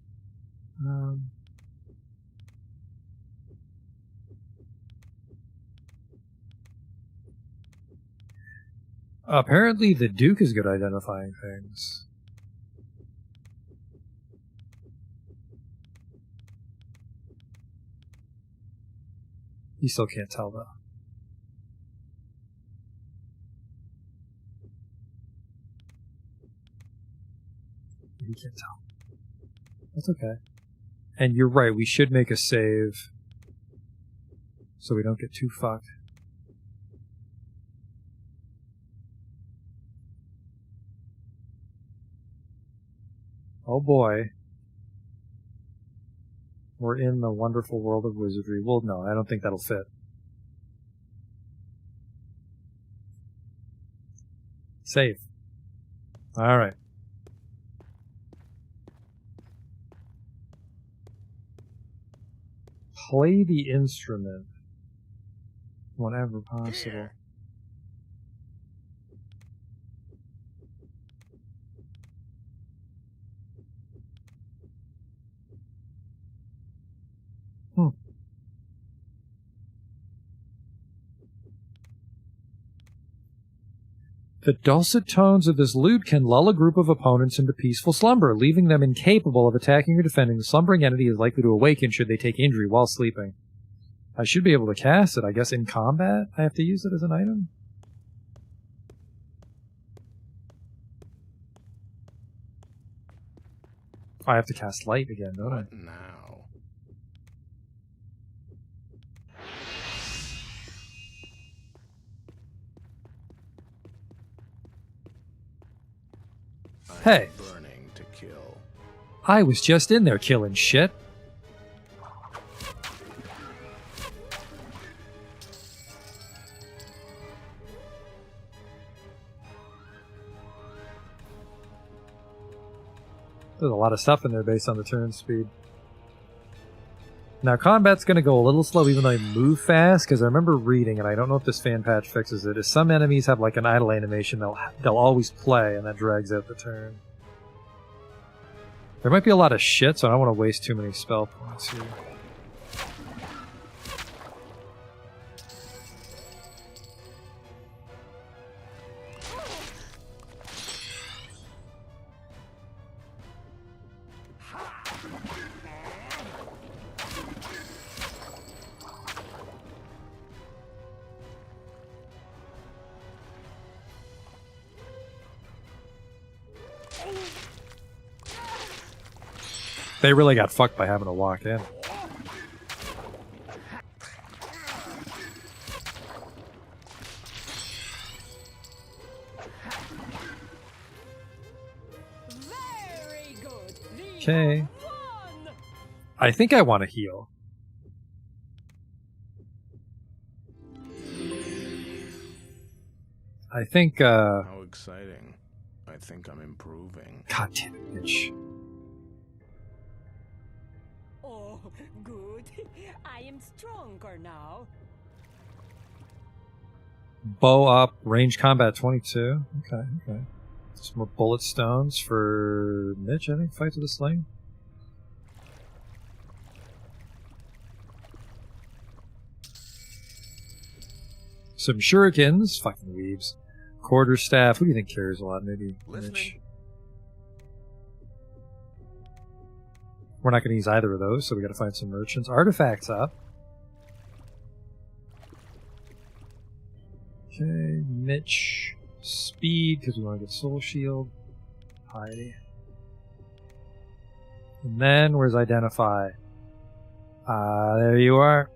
Apparently the Duke is good at identifying things. You still can't tell, though. You can't tell. That's okay. And you're right, we should make a save so we don't get too fucked. Oh boy. We're in the wonderful world of wizardry. Well, no, I don't think that'll fit. Save. Alright. Play the instrument whenever possible. The dulcet tones of this lute can lull a group of opponents into peaceful slumber, leaving them incapable of attacking or defending. The slumbering entity is likely to awaken should they take injury while sleeping. I should be able to cast it, I guess, in combat? I have to use it as an item? I have to cast light again, don't I? What now? Hey! Burning to kill. I was just in there killing shit. There's a lot of stuff in there based on the turn speed. Now, combat's going to go a little slow even though I move fast, because I remember reading, and I don't know if this fan patch fixes it, is some enemies have like an idle animation they'll always play, and that drags out the turn. There might be a lot of shit, so I don't want to waste too many spell points here. They really got fucked by having to walk in. Very good. Okay. I think I want to heal. I think, How exciting. I think I'm improving. God damn it, bitch. Oh, good. I am stronger now. Bow up, range combat 22. Okay, okay. Some more bullet stones for Mitch, I think. Fight to the sling. Some shurikens. Fucking weebs. Quarterstaff. Who do you think carries a lot? Maybe Mitch. We're not going to use either of those, so we got to find some merchants. Artifacts up. Okay, Mitch. Speed, because we want to get Soul Shield. Piety. And then, where's Identify? There you are.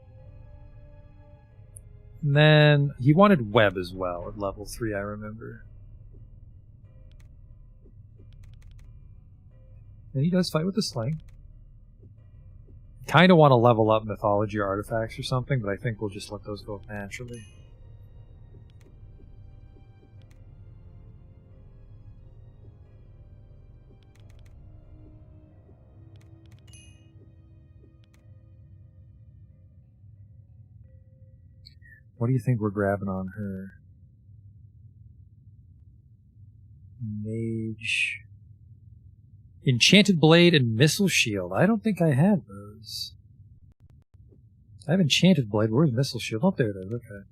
And then, he wanted Web as well at level 3, I remember. And he does fight with the sling. Kind of want to level up Mythology or Artifacts or something, but I think we'll just let those go naturally. What do you think we're grabbing on her? Mage. Enchanted Blade and Missile Shield. I don't think I have those. I have Enchanted Blade. Where's Missile Shield? Oh, there it is. Okay.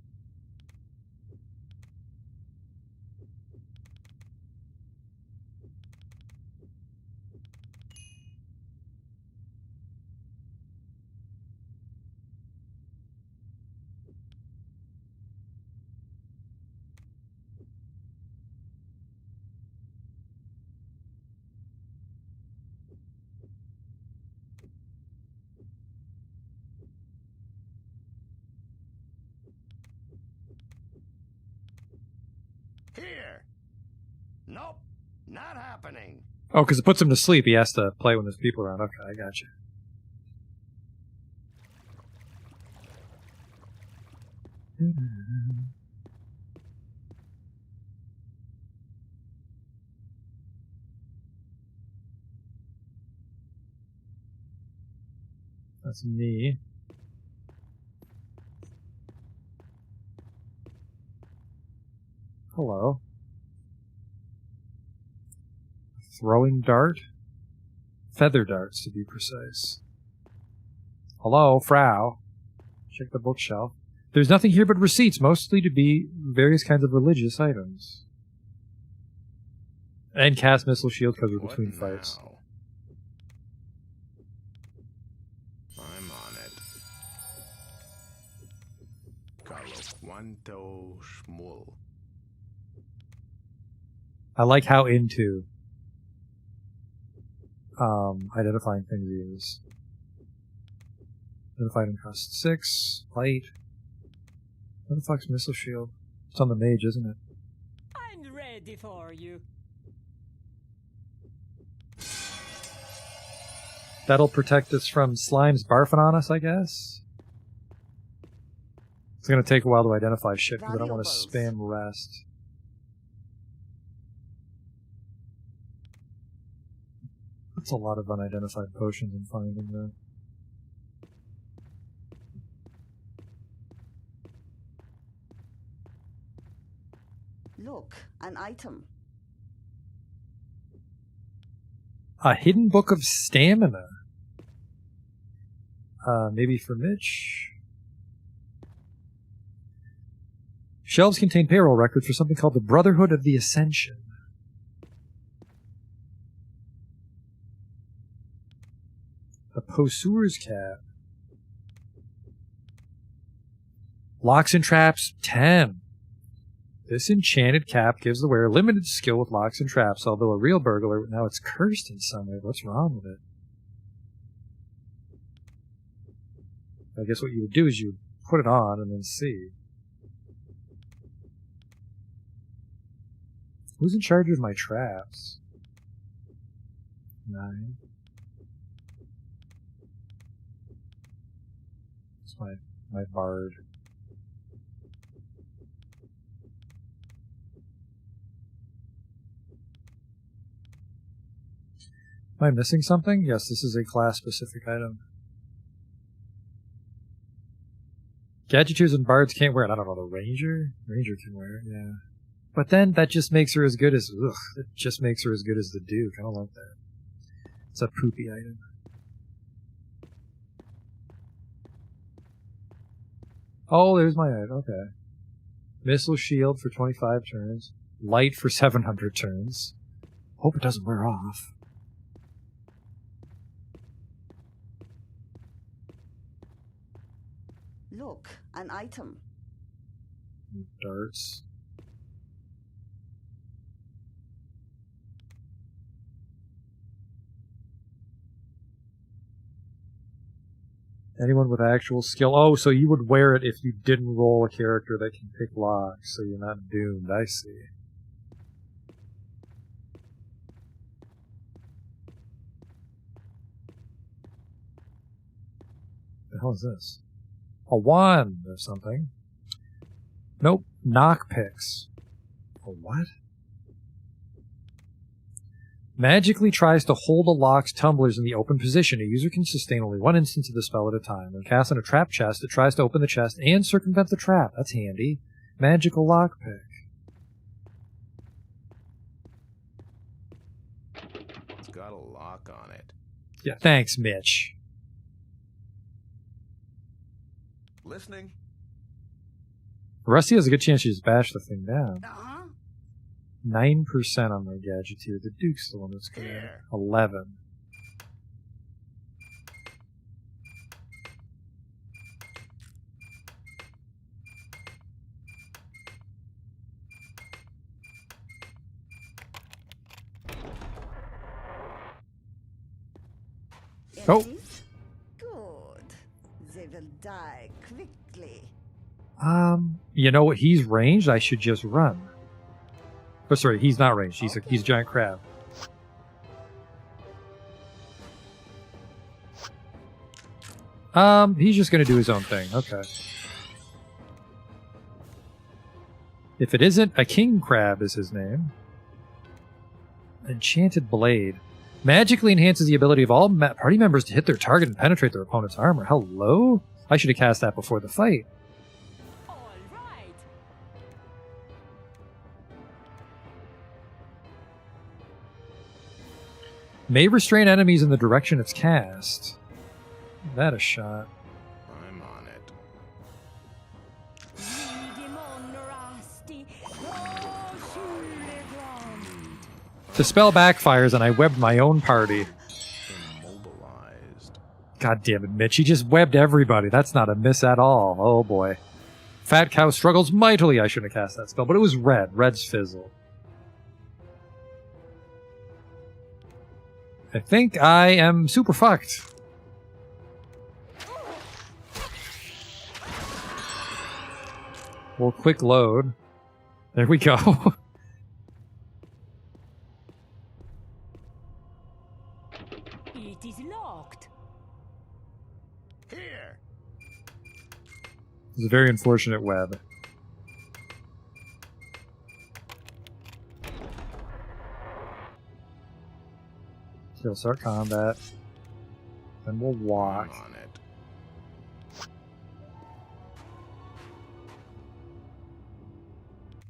Here. Nope, not happening. Oh, because it puts him to sleep. He has to play when there's people around. Okay, I gotcha. That's me. Hello. Throwing dart? Feather darts, to be precise. Hello, Frau. Check the bookshelf. There's nothing here but receipts, mostly to be various kinds of religious items. And cast Missile Shield because we're between fights. I'm on it. Carlo Quanto Schmull. I like how into identifying things he is. Identified in cost 6. Light. What the fuck's Missile Shield? It's on the mage, isn't it? I'm ready for you. That'll protect us from slimes barfing on us, I guess? It's gonna take a while to identify shit because I don't want to spam rest. That's a lot of unidentified potions I'm finding, though. Look, an item. A hidden book of stamina. Maybe for Mitch. Shelves contain payroll records for something called the Brotherhood of the Ascension. A Posseur's Cap. Locks and Traps, 10. This enchanted cap gives the wearer limited skill with locks and traps, although a real burglar, now it's cursed in some way. What's wrong with it? I guess what you would do is you would put it on and then see. Who's in charge of my traps? 9. It's my bard. Am I missing something? Yes, this is a class-specific item. Gadgeteers and bards can't wear it. I don't know, the ranger? Ranger can wear it, yeah. But then that just makes her as good as... Ugh, it just makes her as good as the Duke. I don't like that. It's a poopy item. Oh, there's my item. Okay. Missile Shield for 25 turns. Light for 700 turns. Hope it doesn't wear off. Look, an item. Darts. Anyone with actual skill. Oh, so you would wear it if you didn't roll a character that can pick locks, so you're not doomed. I see. The hell is this? A wand or something. Nope. Knock picks. A what? Magically tries to hold a lock's tumblers in the open position. A user can sustain only one instance of the spell at a time. When cast on a trap chest, it tries to open the chest and circumvent the trap. That's handy. Magical lockpick. It's got a lock on it. Yeah, thanks, Mitch. Listening. Rusty has a good chance to just bash the thing down. 9% on my Gadgeteer. The Duke's the one that's good. 11. Oh. Good. They will die quickly. You know what? He's ranged. I should just run. Oh, sorry, he's not ranged. He's a giant crab. He's just gonna do his own thing. Okay. If it isn't, a king crab is his name. Enchanted Blade. Magically enhances the ability of all party members to hit their target and penetrate their opponent's armor. Hello? I should have cast that before the fight. May restrain enemies in the direction it's cast. Give that a shot. I'm on it. The spell backfires and I webbed my own party. Immobilized. God damn it, Mitch. He just webbed everybody. That's not a miss at all. Oh boy. Fat Cow struggles mightily. I shouldn't have cast that spell, but it was red. Red's fizzle. I think I am super fucked. Well, quick load. There we go. It is locked. Here. It's a very unfortunate web. He'll start combat. Then we'll walk. I'm on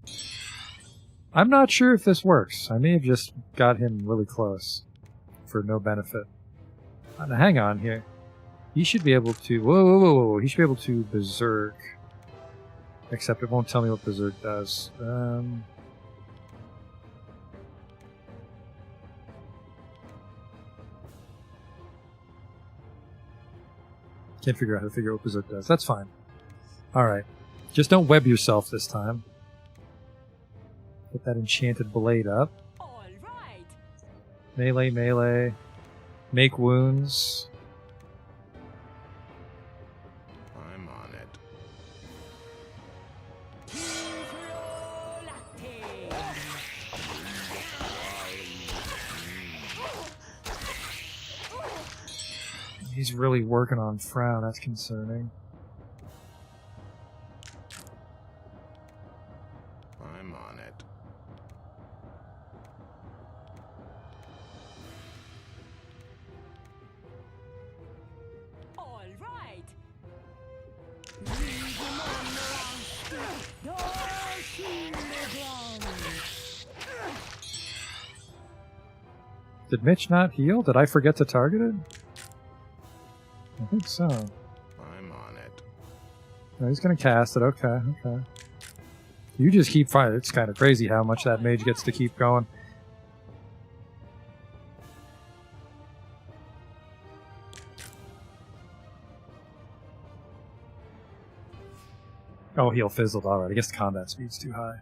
it. I'm not sure if this works. I may have just got him really close for no benefit. Now, hang on here. He should be able to... Whoa. He should be able to berserk. Except it won't tell me what berserk does. Can't figure out how to figure out what berserk does. That's fine. Alright. Just don't web yourself this time. Get that enchanted blade up. Melee. Make wounds. I'm on it. He's really working on Frown. That's concerning. I'm on it. All right. Did Mitch not heal? Did I forget to target it? I think so. I'm on it. No, he's gonna cast it. Okay. You just keep fighting. It's kind of crazy how much that mage gets to keep going. Oh, heal fizzled. Alright, I guess the combat speed's too high.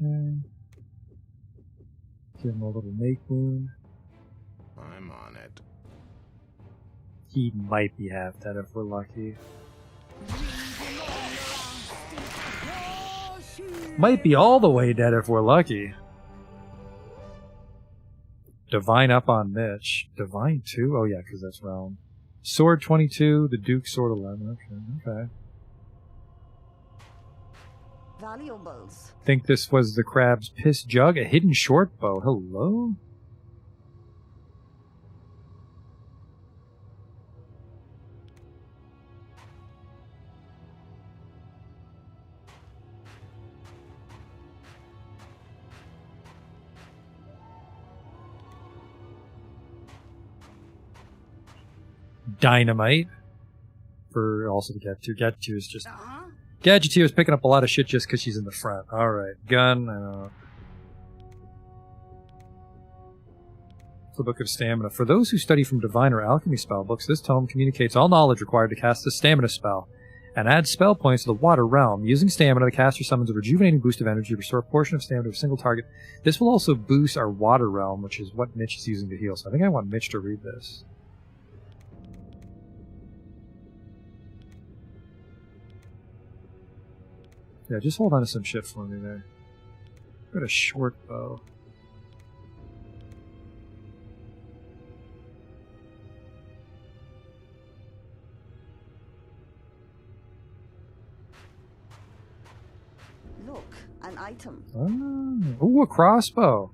Okay. Give him a little make wound. I'm on it. He might be half dead if we're lucky. Might be all the way dead if we're lucky. Divine up on Mitch. Divine 2? Oh, yeah, because that's realm. Sword 22, the Duke sword 11. Okay. Valuables. Think this was the crab's piss jug? A hidden short bow. Hello? Dynamite. For also the Gadgeteer. Gadgeteer's just... Gadgeteer's picking up a lot of shit just because she's in the front. Alright. Gun. The Book of Stamina. For those who study from Divine or Alchemy spell books, this tome communicates all knowledge required to cast the Stamina spell, and adds spell points to the Water Realm. Using Stamina, the caster summons a rejuvenating boost of energy, restore a portion of stamina to a single target. This will also boost our Water Realm, which is what Mitch is using to heal. So I think I want Mitch to read this. Yeah, just hold on to some shit for me there. Got a short bow. Look, an item. Oh, ooh, a crossbow.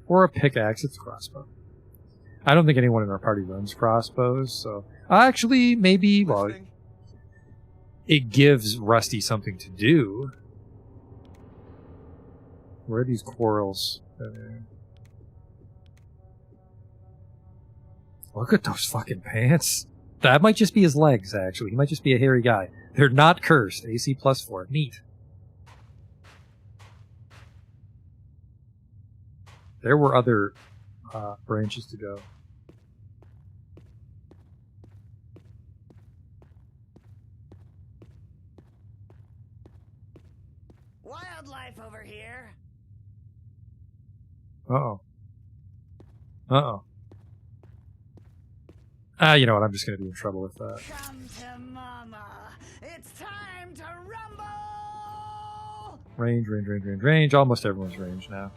Or a pickaxe. It's a crossbow. I don't think anyone in our party runs crossbows, so... Actually, maybe... Well, it gives Rusty something to do. Where are these quarrels? Look at those fucking pants. That might just be his legs, actually. He might just be a hairy guy. They're not cursed. AC +4. Neat. There were other branches to go. Wildlife over here. Uh-oh. Uh-oh. You know what? I'm just going to be in trouble with that. Come to mama. It's time to rumble. Range. Almost everyone's range now.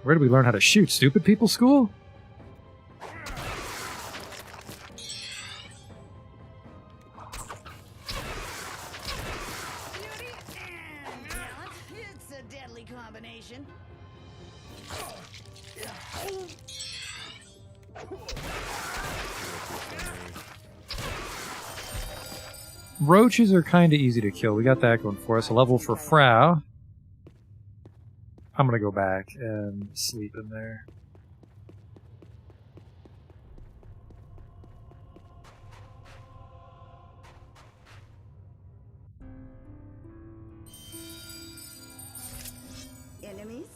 Where did we learn how to shoot? Stupid people school? It's a deadly combination. Roaches are kind of easy to kill. We got that going for us. A level for Frau. I'm going to go back and sleep in there. Enemies?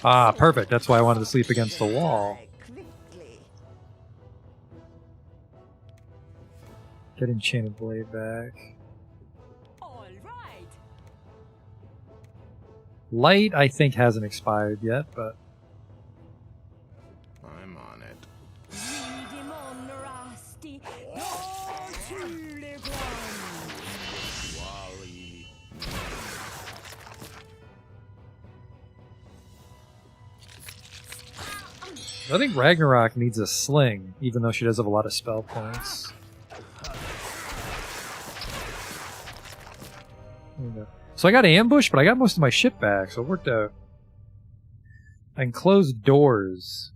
Ah, perfect. That's why I wanted to sleep against the wall. Get Enchanted Blade back. Light, I think, hasn't expired yet, but... I'm on it. Wally. I think Ragnarok needs a sling, even though she does have a lot of spell points. So I got ambushed, but I got most of my shit back, so it worked out. And closed doors.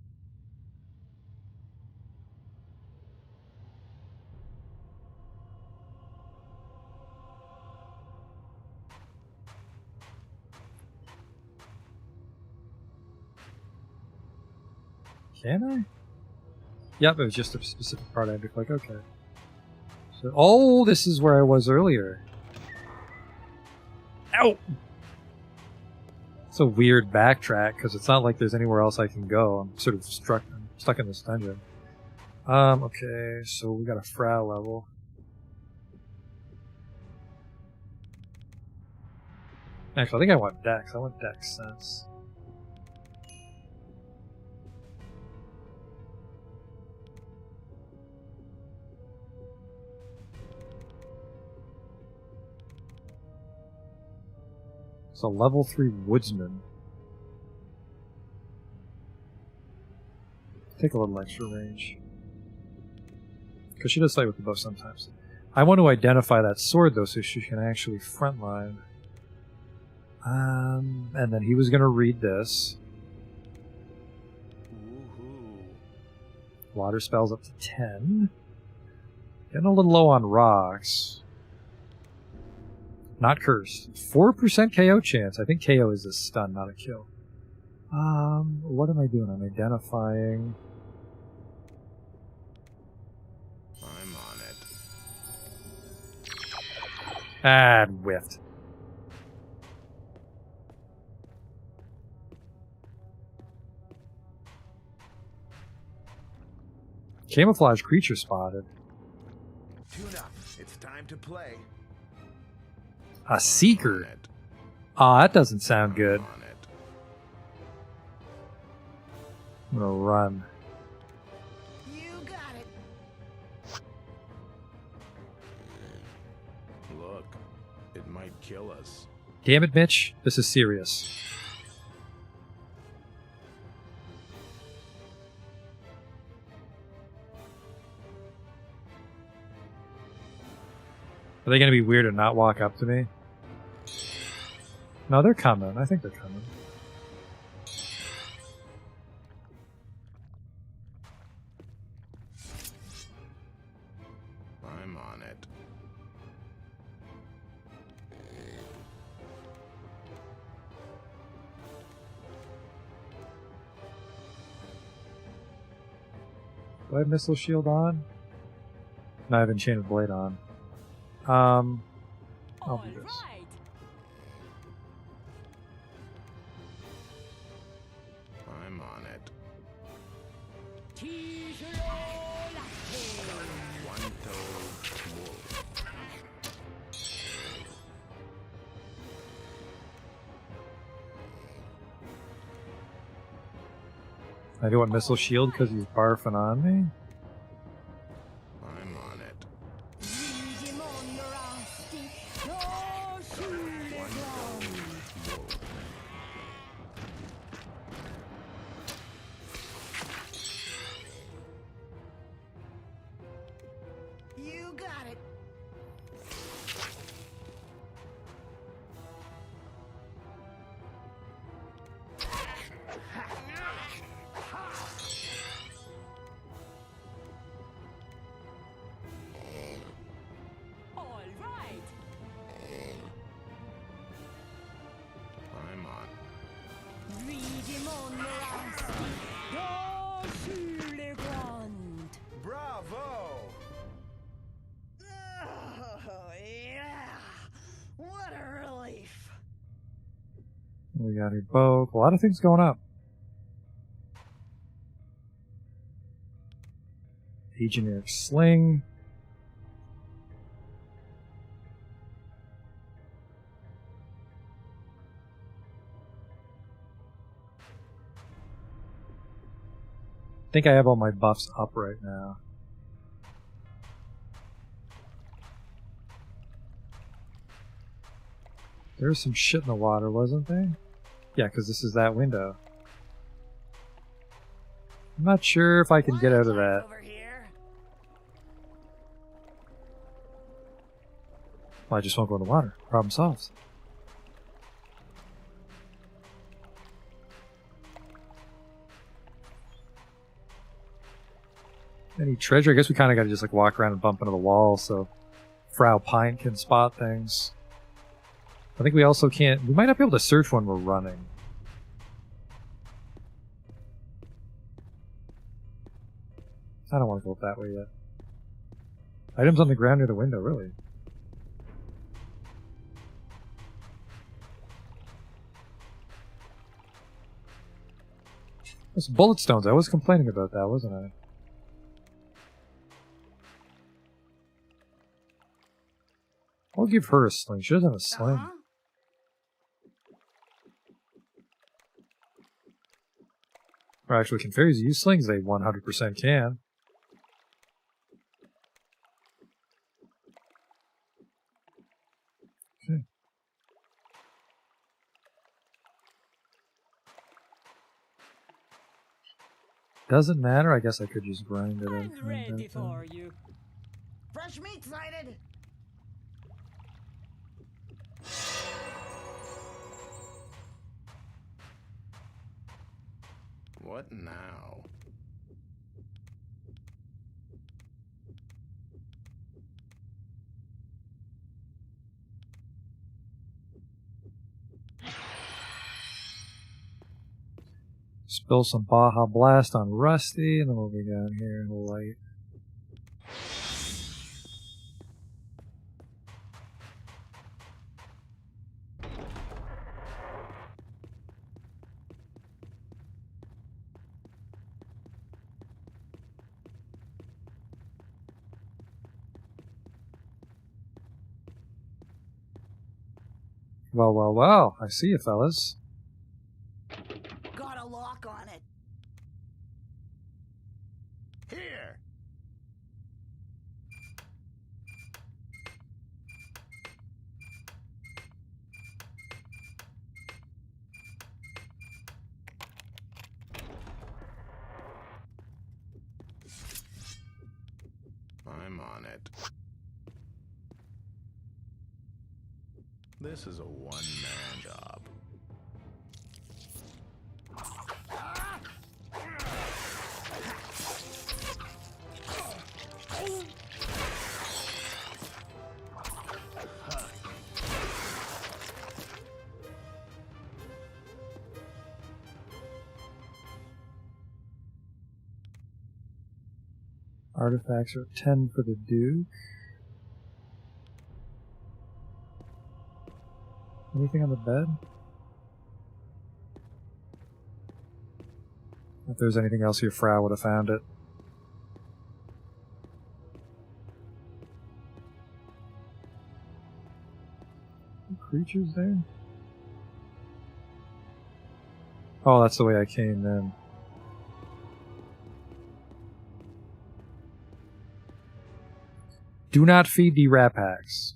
Can I? Yep, it was just a specific part I had to click. Okay. So, oh, this is where I was earlier. Ow! It's a weird backtrack, because it's not like there's anywhere else I can go. I'm sort of stuck in this dungeon. Okay, so we got a Frau level. Actually, I think I want Dex. I want Dex Sense. It's a level 3 woodsman. Take a little extra range. Because she does fight with the bow sometimes. I want to identify that sword, though, so she can actually frontline. And then he was going to read this. Water spells up to 10. Getting a little low on rocks. Not cursed. 4% KO chance. I think KO is a stun, not a kill. What am I doing? I'm identifying. I'm on it. And whiffed. Camouflage creature spotted. Tune up. It's time to play. A seeker. Aw, that doesn't sound good. I'm gonna run. You got it. Look, it might kill us. Damn it, Mitch. This is serious. Are they going to be weird and not walk up to me? No, they're coming. I think they're coming. I'm on it. Do I have Missile Shield on? No, I have Enchanted Blade on. I'll do this. I'm on it. One toe wolf. I do want Missile Shield because he's barfing on me. I'm on it. You got it. All right. I'm on. Bravo! Oh, yeah. What a relief. We got a bow. A lot of things going up. Legionnaire Sling. I think I have all my buffs up right now. There was some shit in the water, wasn't there? Yeah, because this is that window. I'm not sure if I can get out of that. Well, I just won't go in the water. Problem solved. Any treasure? I guess we kind of got to just like walk around and bump into the wall so Frau Pint can spot things. I think we also can't... We might not be able to search when we're running. I don't want to go up that way yet. Items on the ground near the window, really. Those bullet stones. I was complaining about that, wasn't I? I'll give her a sling. She doesn't have a sling. Or actually, can fairies use slings? They 100% can. Okay. Doesn't matter. I guess I could just grind it in. I'm ready for you. Fresh meat sighted. What now? Spill some Baja Blast on Rusty, and then what we got here? Light. Well, well, well. I see you, fellas. Got a lock on it. Here. I'm on it. This is a one-man job. Artifacts are 10 for the Duke. Anything on the bed? If there's anything else here, Frau would have found it. Creatures there? Oh, that's the way I came in. Do not feed the rat packs.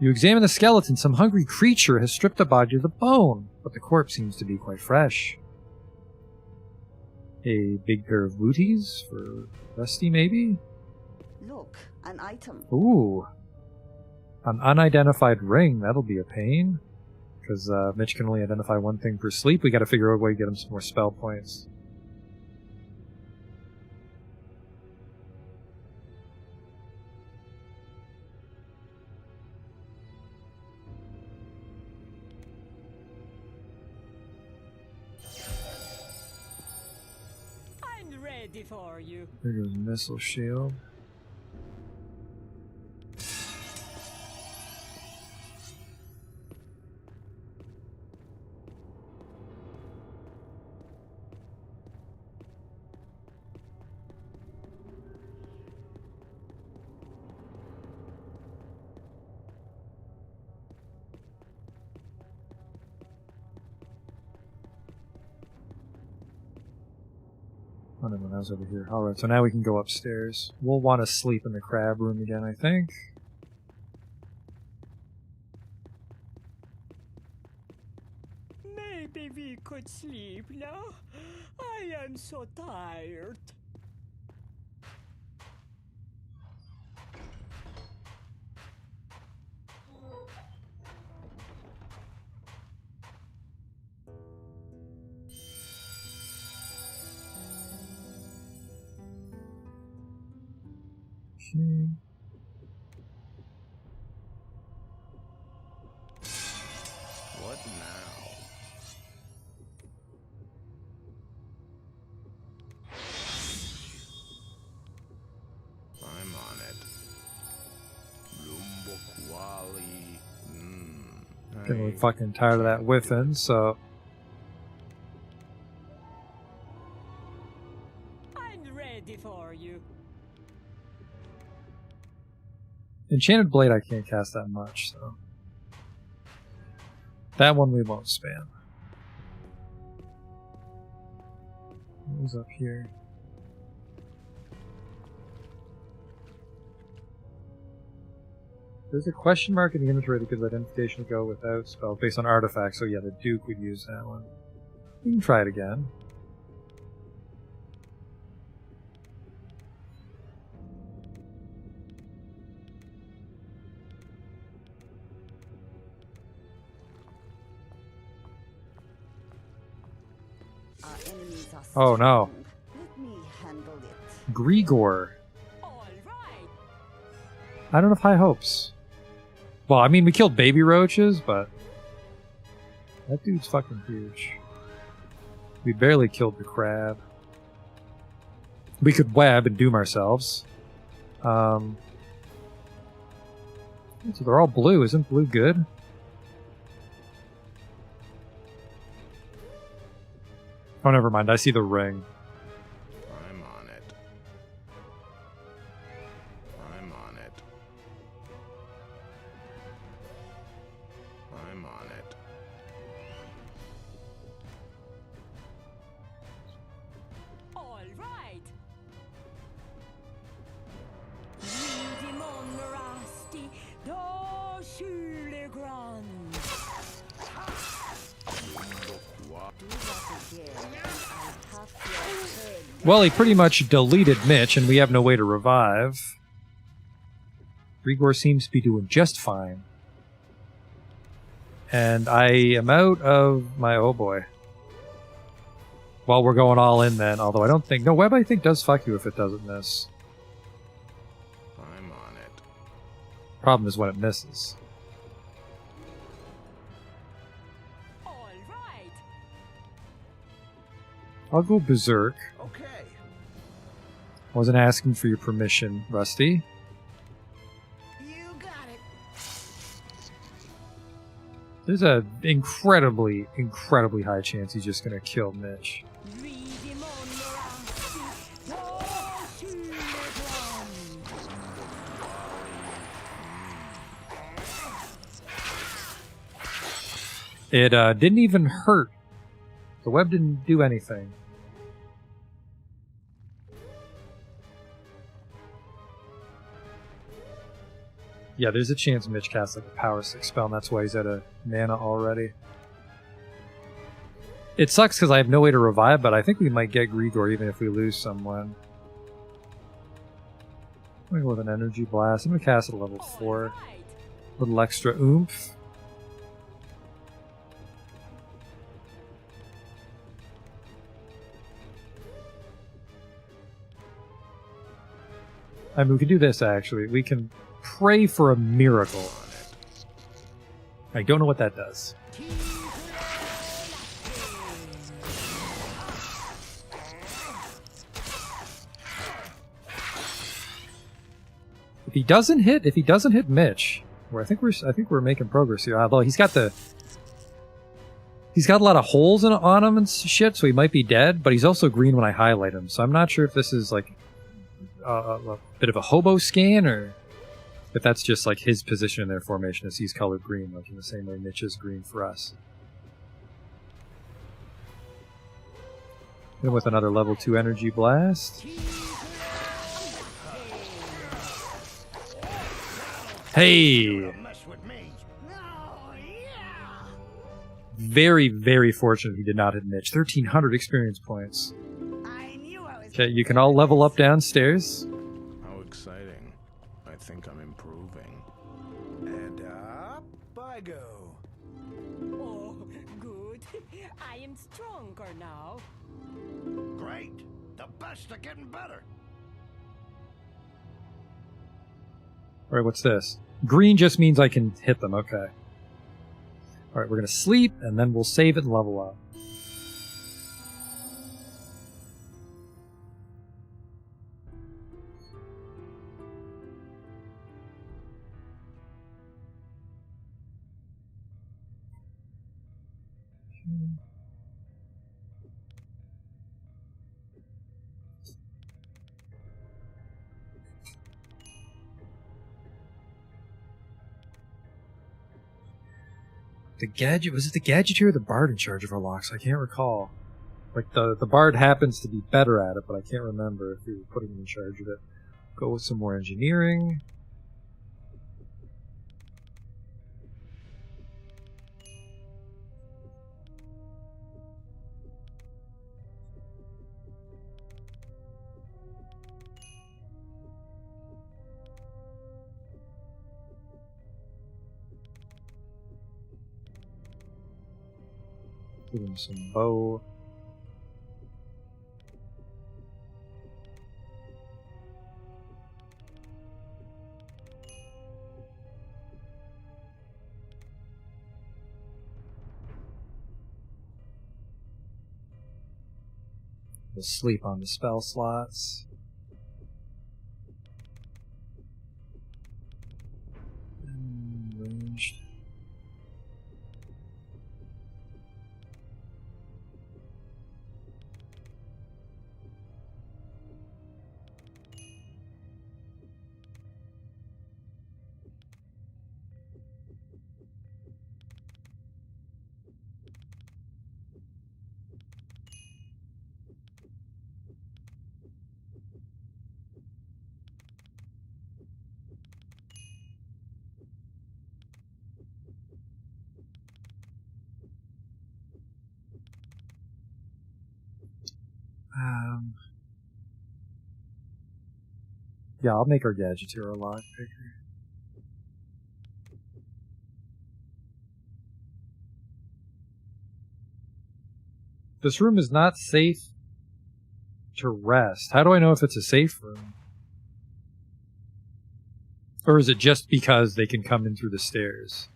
You examine the skeleton. Some hungry creature has stripped the body to the bone, but the corpse seems to be quite fresh. A big pair of booties for Rusty, maybe? Look, an item. Ooh. An unidentified ring. That'll be a pain. Because Mitch can only identify one thing per sleep. We gotta figure out a way to get him some more spell points. I'm ready for you. There goes Missile Shield. Oh, no one else over here. Alright, so now we can go upstairs. We'll want to sleep in the crab room again, I think. Maybe we could sleep now. I am so tired. What now? I'm on it. Lumbokwali. Getting fucking tired of that whiffing, so... I'm ready for you. Enchanted Blade I can't cast that much, so... That one we won't spam. What was up here? There's a question mark in the inventory that gives identification to go without spell based on artifacts, so yeah, the Duke would use that one. We can try it again. Our enemies are Oh no. Let me handle it. Grigor. I don't have high hopes. Well, I mean, we killed baby roaches, but that dude's fucking huge. We barely killed the crab. We could web and doom ourselves. So they're all blue. Isn't blue good? Oh, never mind. I see the ring. I'm on it. I'm on it. I'm on it. All right. Demon Rasti, do Schulegrand. Well, he pretty much deleted Mitch, and we have no way to revive. Grigor seems to be doing just fine. And I am out of my... Oh boy. Well, we're going all in then, although I don't think... No, web I think does fuck you if it doesn't miss. I'm on it. Problem is when it misses. I'll go berserk. Okay. Wasn't asking for your permission, Rusty. You got it. There's a incredibly high chance he's just gonna kill Mitch. It didn't even hurt. The web didn't do anything. Yeah, there's a chance Mitch casts like a power 6 spell, and that's why he's at a mana already. It sucks because I have no way to revive, but I think we might get Grigor even if we lose someone. I'm gonna go with an energy blast. I'm gonna cast it at level 4. A little extra oomph. I mean, we can do this actually. We can pray for a miracle. I don't know what that does. If he doesn't hit Mitch, I think we're making progress here. Although he's got a lot of holes on him and shit, so he might be dead. But he's also green when I highlight him, so I'm not sure if this is like a bit of a hobo scan or if that's just like his position in their formation as he's colored green, like in the same way Mitch is green for us. Then with another level 2 energy blast. Hey! Very, very fortunate he did not hit Mitch. 1,300 experience points. Okay, you can all level up downstairs. How exciting. I think I'm improving. And up I go. Oh, good. I am stronger now. Great. The best are getting better. Alright, what's this? Green just means I can hit them, okay. Alright, we're gonna sleep, and then we'll save it and level up. Was it the Gadgeteer or the Bard in charge of our locks? I can't recall. Like, the Bard happens to be better at it, but I can't remember if we were putting him in charge of it. Go with some more engineering. Give him some bow. We'll sleep on the spell slots. Ranged. Yeah, I'll make our Gadgeteer a lot bigger. This room is not safe to rest. How do I know if it's a safe room? Or is it just because they can come in through the stairs?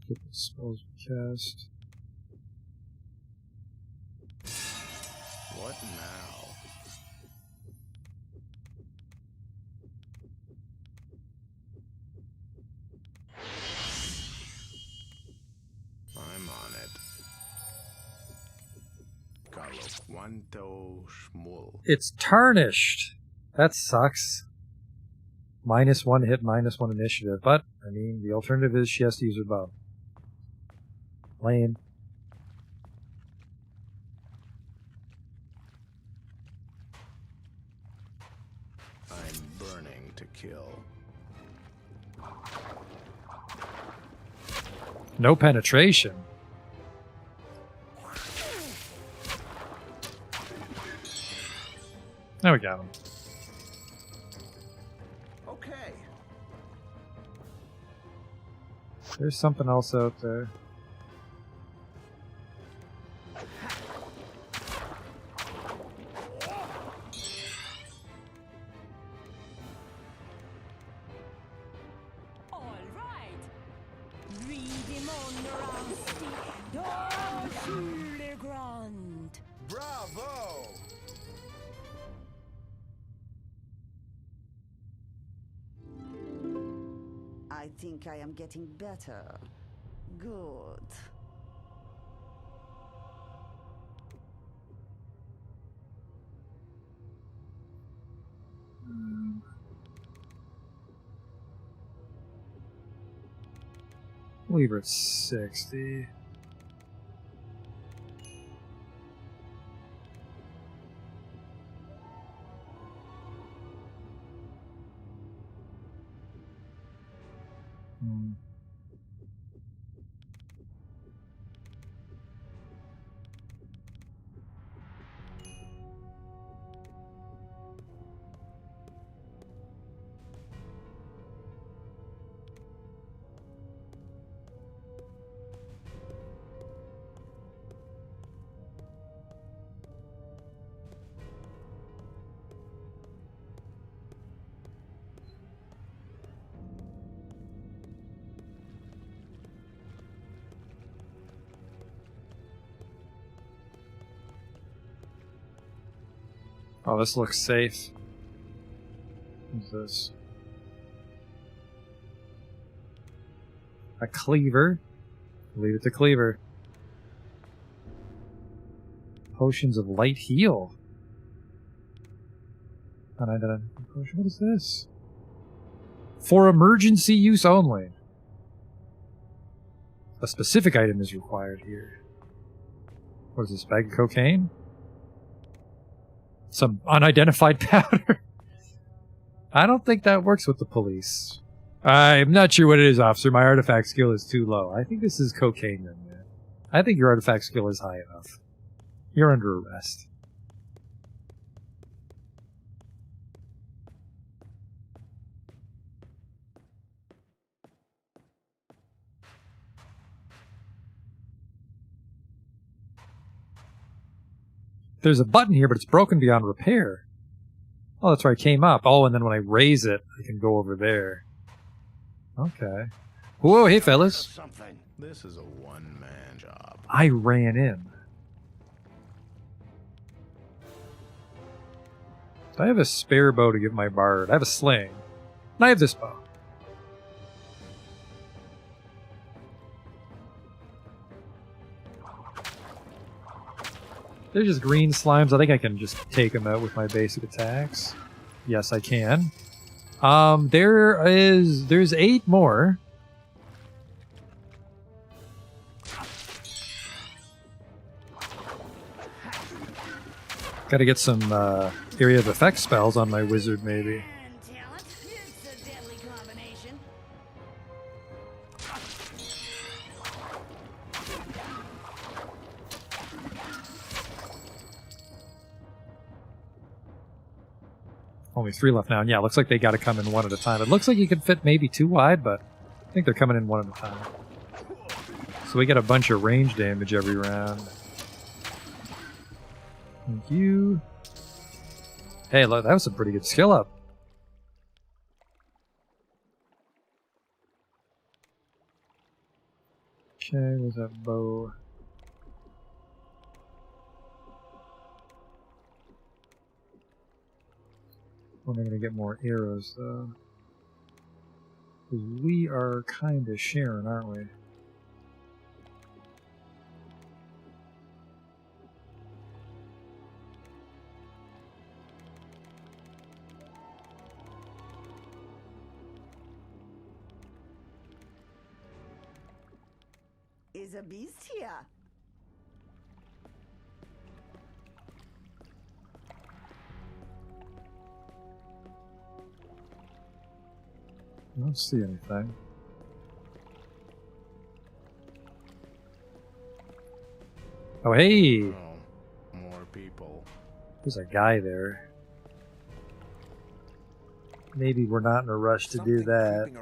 Get the spells cast. What now? I'm on it. Carlo Quanto Schmull. It's tarnished. That sucks. -1 hit, -1 initiative. But, I mean, the alternative is she has to use her bow. Lame. I'm burning to kill. No penetration. There we got him. Okay. There's something else out there. Bravo! I think I am getting better. Good. Leave her at 60. Oh, this looks safe. What's this? A cleaver. Leave it to cleaver. Potions of light heal. Unidentified potion. What is this? For emergency use only. A specific item is required here. What is this? Bag of cocaine? Some unidentified powder. I don't think that works with the police. I'm not sure what it is, officer. My artifact skill is too low. I think this is cocaine, then, man. I think your artifact skill is high enough. You're under arrest. There's a button here, but it's broken beyond repair. Oh, that's where I came up. Oh, and then when I raise it, I can go over there. Okay. Whoa, hey, fellas. This is a one-man job. I ran in. So I have a spare bow to give my bard. I have a sling. And I have this bow. They're just green slimes. I think I can just take them out with my basic attacks. Yes, I can. There's 8 more. Gotta get some area of effect spells on my wizard, maybe. Only 3 left now, and yeah, it looks like they gotta come in one at a time. It looks like you can fit maybe 2 wide, but I think they're coming in one at a time. So we get a bunch of range damage every round. Thank you. Hey, look, that was a pretty good skill up. Okay, where's that bow? When am I going to get more arrows, though? 'Cause we are kind of sharing, aren't we? Is a beast here? I don't see anything. Oh, hey! Oh, more people. There's a guy there. Maybe we're not in a rush to do that.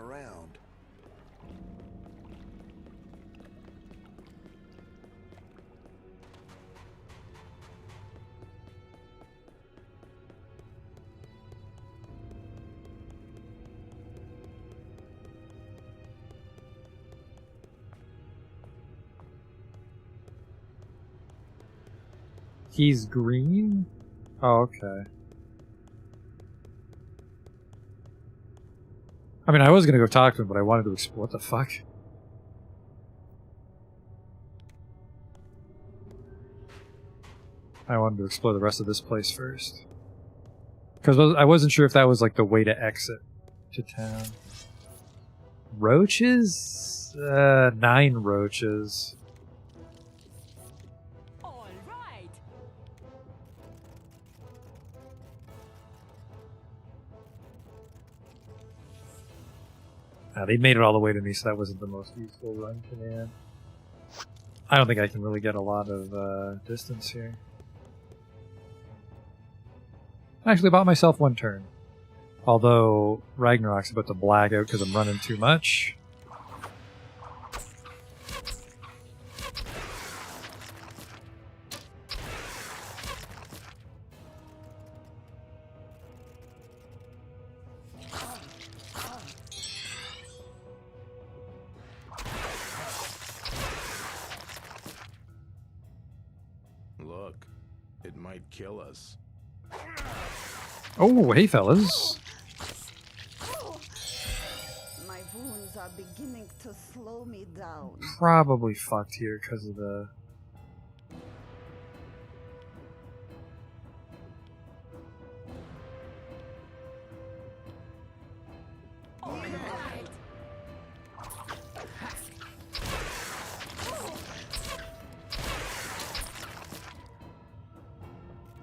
He's green? Oh, okay. I mean, I was gonna go talk to him, but I wanted to explore. What the fuck? I wanted to explore the rest of this place first. Because I wasn't sure if that was like the way to exit to town. Roaches? 9 roaches. They made it all the way to me, so that wasn't the most useful run command. I don't think I can really get a lot of distance here. I actually bought myself 1 turn. Although Ragnarok's about to blag out because I'm running too much. Look, it might kill us. Oh, hey fellas. My wounds are beginning to slow me down. Probably fucked here because of the...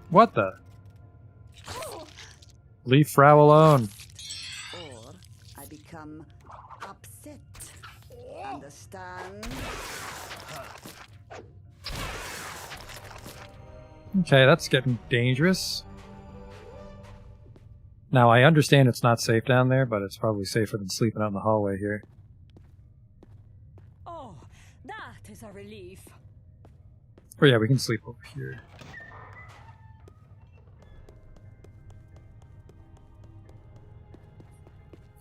What the? Leave Frau alone. Or I become upset. Understand? Okay, that's getting dangerous. Now, I understand it's not safe down there, but it's probably safer than sleeping out in the hallway here. Oh, that is a relief. Oh yeah, we can sleep over here.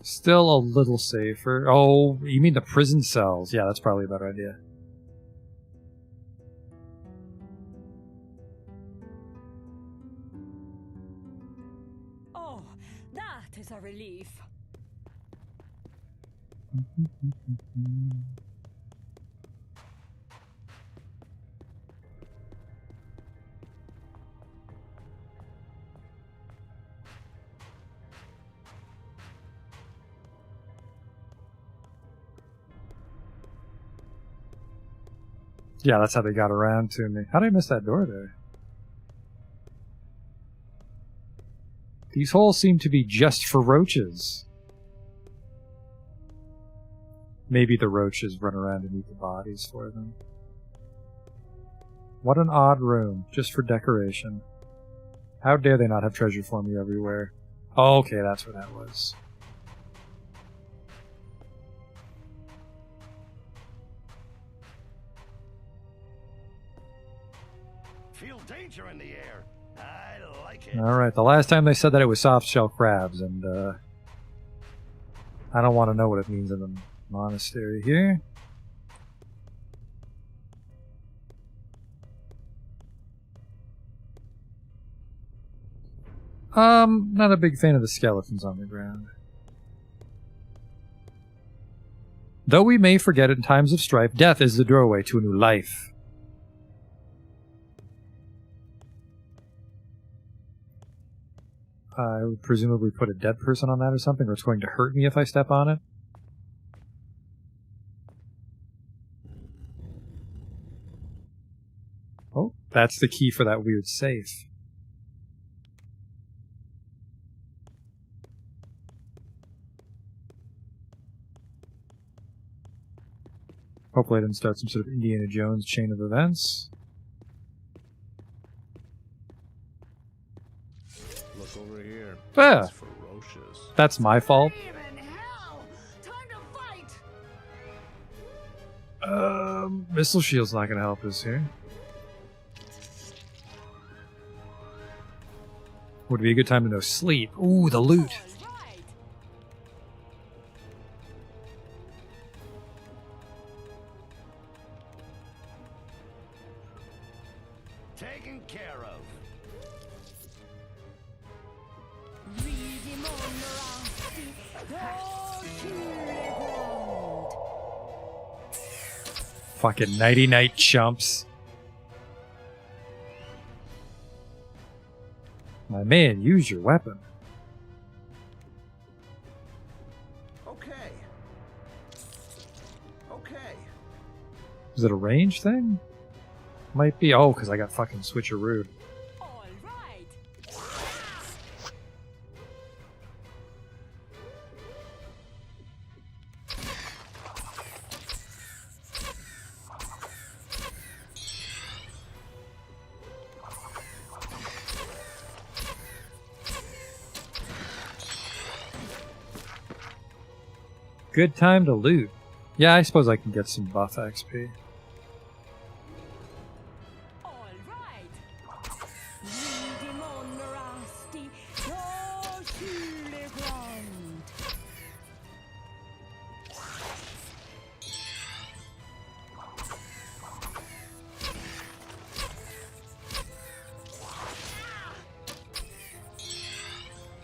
Still a little safer. Oh, you mean the prison cells? Yeah, that's probably a better idea. Oh, that is a relief. Yeah, that's how they got around to me. How did I miss that door there? These holes seem to be just for roaches. Maybe the roaches run around and eat the bodies for them. What an odd room, just for decoration. How dare they not have treasure for me everywhere? Oh, okay, that's what that was. Feel danger in the air. I like it. Alright, the last time they said that it was soft shell crabs, and I don't want to know what it means in the monastery here. Not a big fan of the skeletons on the ground. Though we may forget in times of strife, death is the doorway to a new life. I would presumably put a dead person on that or something, or it's going to hurt me if I step on it. Oh, that's the key for that weird safe. Hopefully I didn't start some sort of Indiana Jones chain of events. Look over here. Ah, It's ferocious. that's my fault. Missile shield's not gonna help us here. Would be a good time to know sleep. Ooh, the loot. Taken care of. Fucking nighty-night chumps. My man, use your weapon. Okay. Okay. Is it a range thing? Might be. Oh, because I got fucking switcherooed. Good time to loot. Yeah, I suppose I can get some buff XP.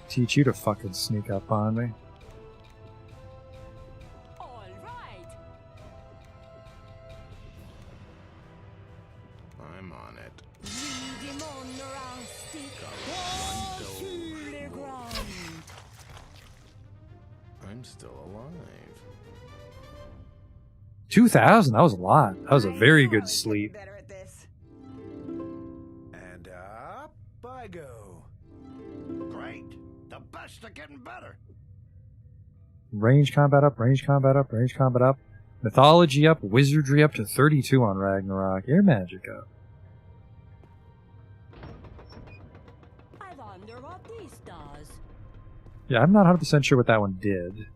Teach you to fucking sneak up on me. I'm on it. I'm still alive. 2,000? That was a lot. That was a very good sleep. And up I go. Great. The best are getting better. Range combat up, range combat up, range combat up. Mythology up, wizardry up to 32 on Ragnarok. Air magic up. I wonder what this does. Yeah, I'm not 100% sure what that one did.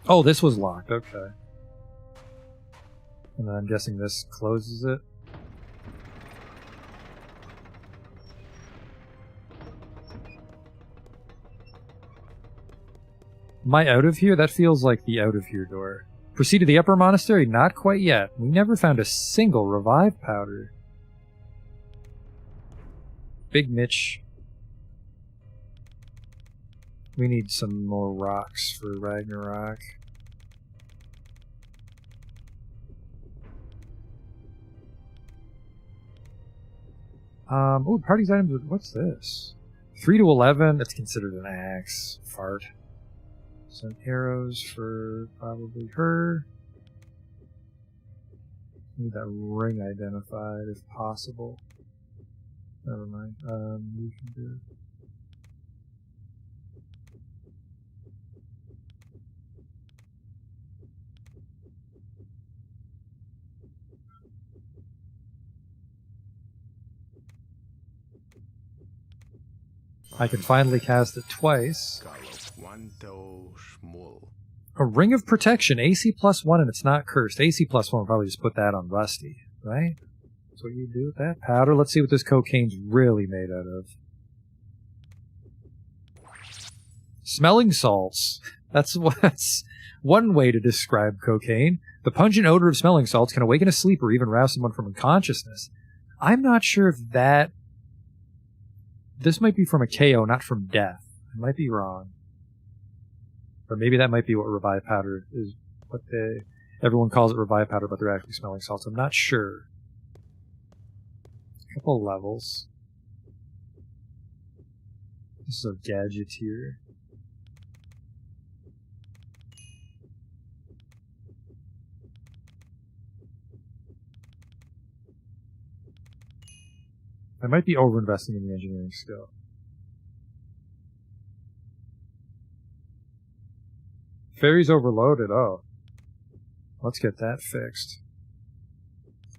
Oh, this was locked. Okay. And then I'm guessing this closes it. Am I out of here? That feels like the out of here door. Proceed to the upper monastery? Not quite yet. We never found a single revive powder. Big niche. We need some more rocks for Ragnarok. Oh, party's items. What's this? 3 to 11. That's considered an axe. Fart. Some arrows for probably her. Need that ring identified if possible. Never mind. You can do it. I can finally cast it twice. A ring of protection, AC +1, and it's not cursed. AC +1 will probably just put that on Rusty, right? That's what you do with that powder. Let's see what this cocaine's really made out of. Smelling salts. That's one way to describe cocaine. The pungent odor of smelling salts can awaken a sleeper or even rouse someone from unconsciousness. I'm not sure if that... This might be from a KO, not from death. I might be wrong. Or maybe that might be what revive powder is. What everyone calls it revive powder, but they're actually smelling salts. I'm not sure. A couple levels. This is a Gadgeteer. I might be over-investing in the engineering skill. Fairy's overloaded. Oh. Let's get that fixed.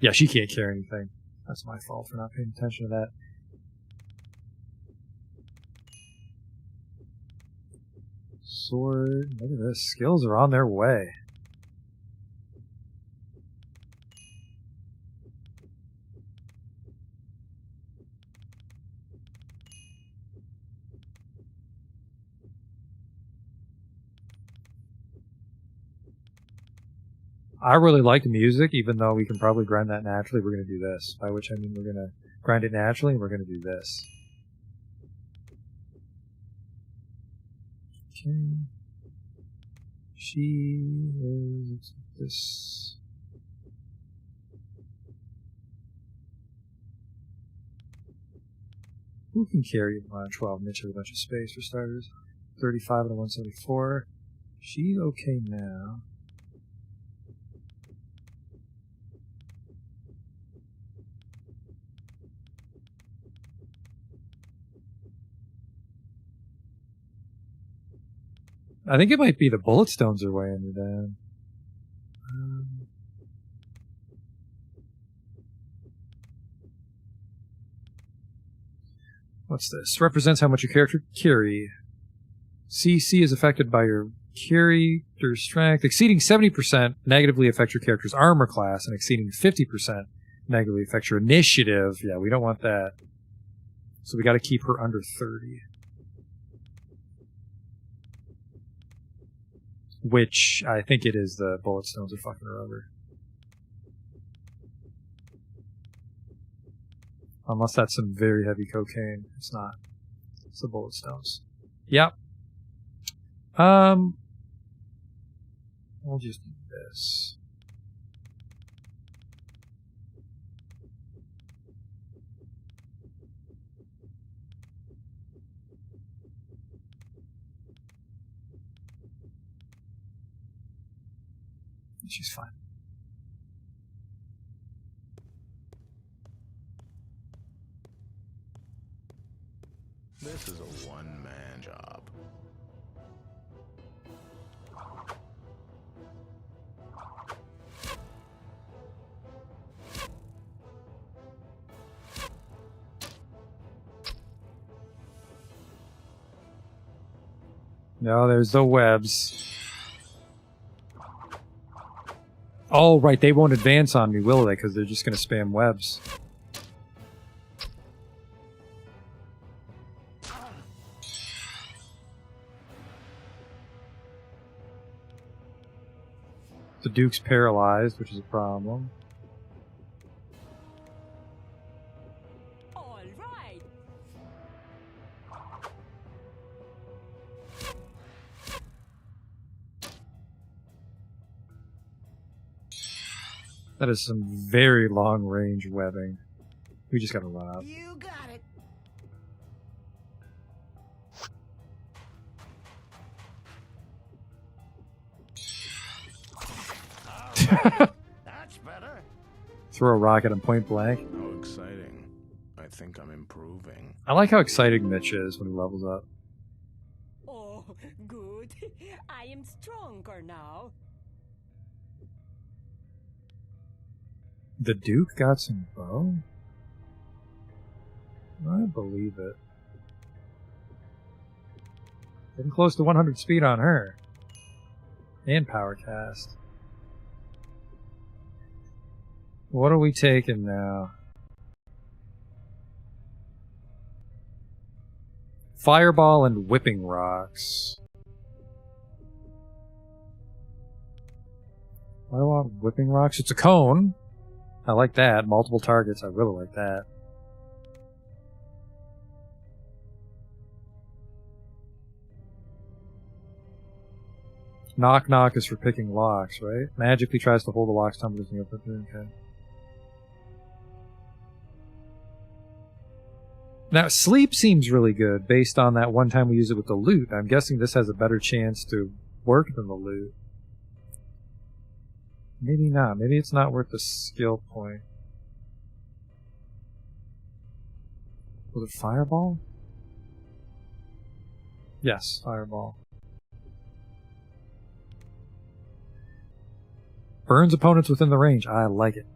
Yeah, she can't carry anything. That's my fault for not paying attention to that. Sword. Look at this. Skills are on their way. I really like the music, even though we can probably grind that naturally. We're going to do this. By which I mean we're going to grind it naturally, and we're going to do this. Okay. She is this. Who can carry 12? Mitch has a bunch of space for starters. 35 and a 174. She's okay now. I think it might be the bullet stones are weighing me down. What's this? Represents how much your character carry. CC is affected by your character strength. Exceeding 70% negatively affects your character's armor class, and exceeding 50% negatively affects your initiative. Yeah, we don't want that. So we got to keep her under 30. Which, I think it is the bullet stones are fucking her over. Unless that's some very heavy cocaine. It's not. It's the bullet stones. Yep. We'll just do this. She's fine. This is a one-man job. No, there's the webs. Oh, right, they won't advance on me, will they? Because they're just going to spam webs. The Duke's paralyzed, which is a problem. All right. That is some very long-range webbing. We just gotta run up. You got it. That's better. Throw a rock at him point blank. How exciting. I think I'm improving. I like how exciting Mitch is when he levels up. Oh, good. I am stronger now. The Duke got some bow? I believe it. Getting close to 100 speed on her. And power cast. What are we taking now? Fireball and whipping rocks. I want whipping rocks. It's a cone. I like that. Multiple targets. I really like that. Knock knock is for picking locks, right? Magically tries to hold the lock's tumblers in the open. Okay. Now, sleep seems really good based on that one time we used it with the loot. I'm guessing this has a better chance to work than the loot. Maybe not. Maybe it's not worth the skill point. Was it Fireball? Yes, Fireball. Burns opponents within the range. I like it.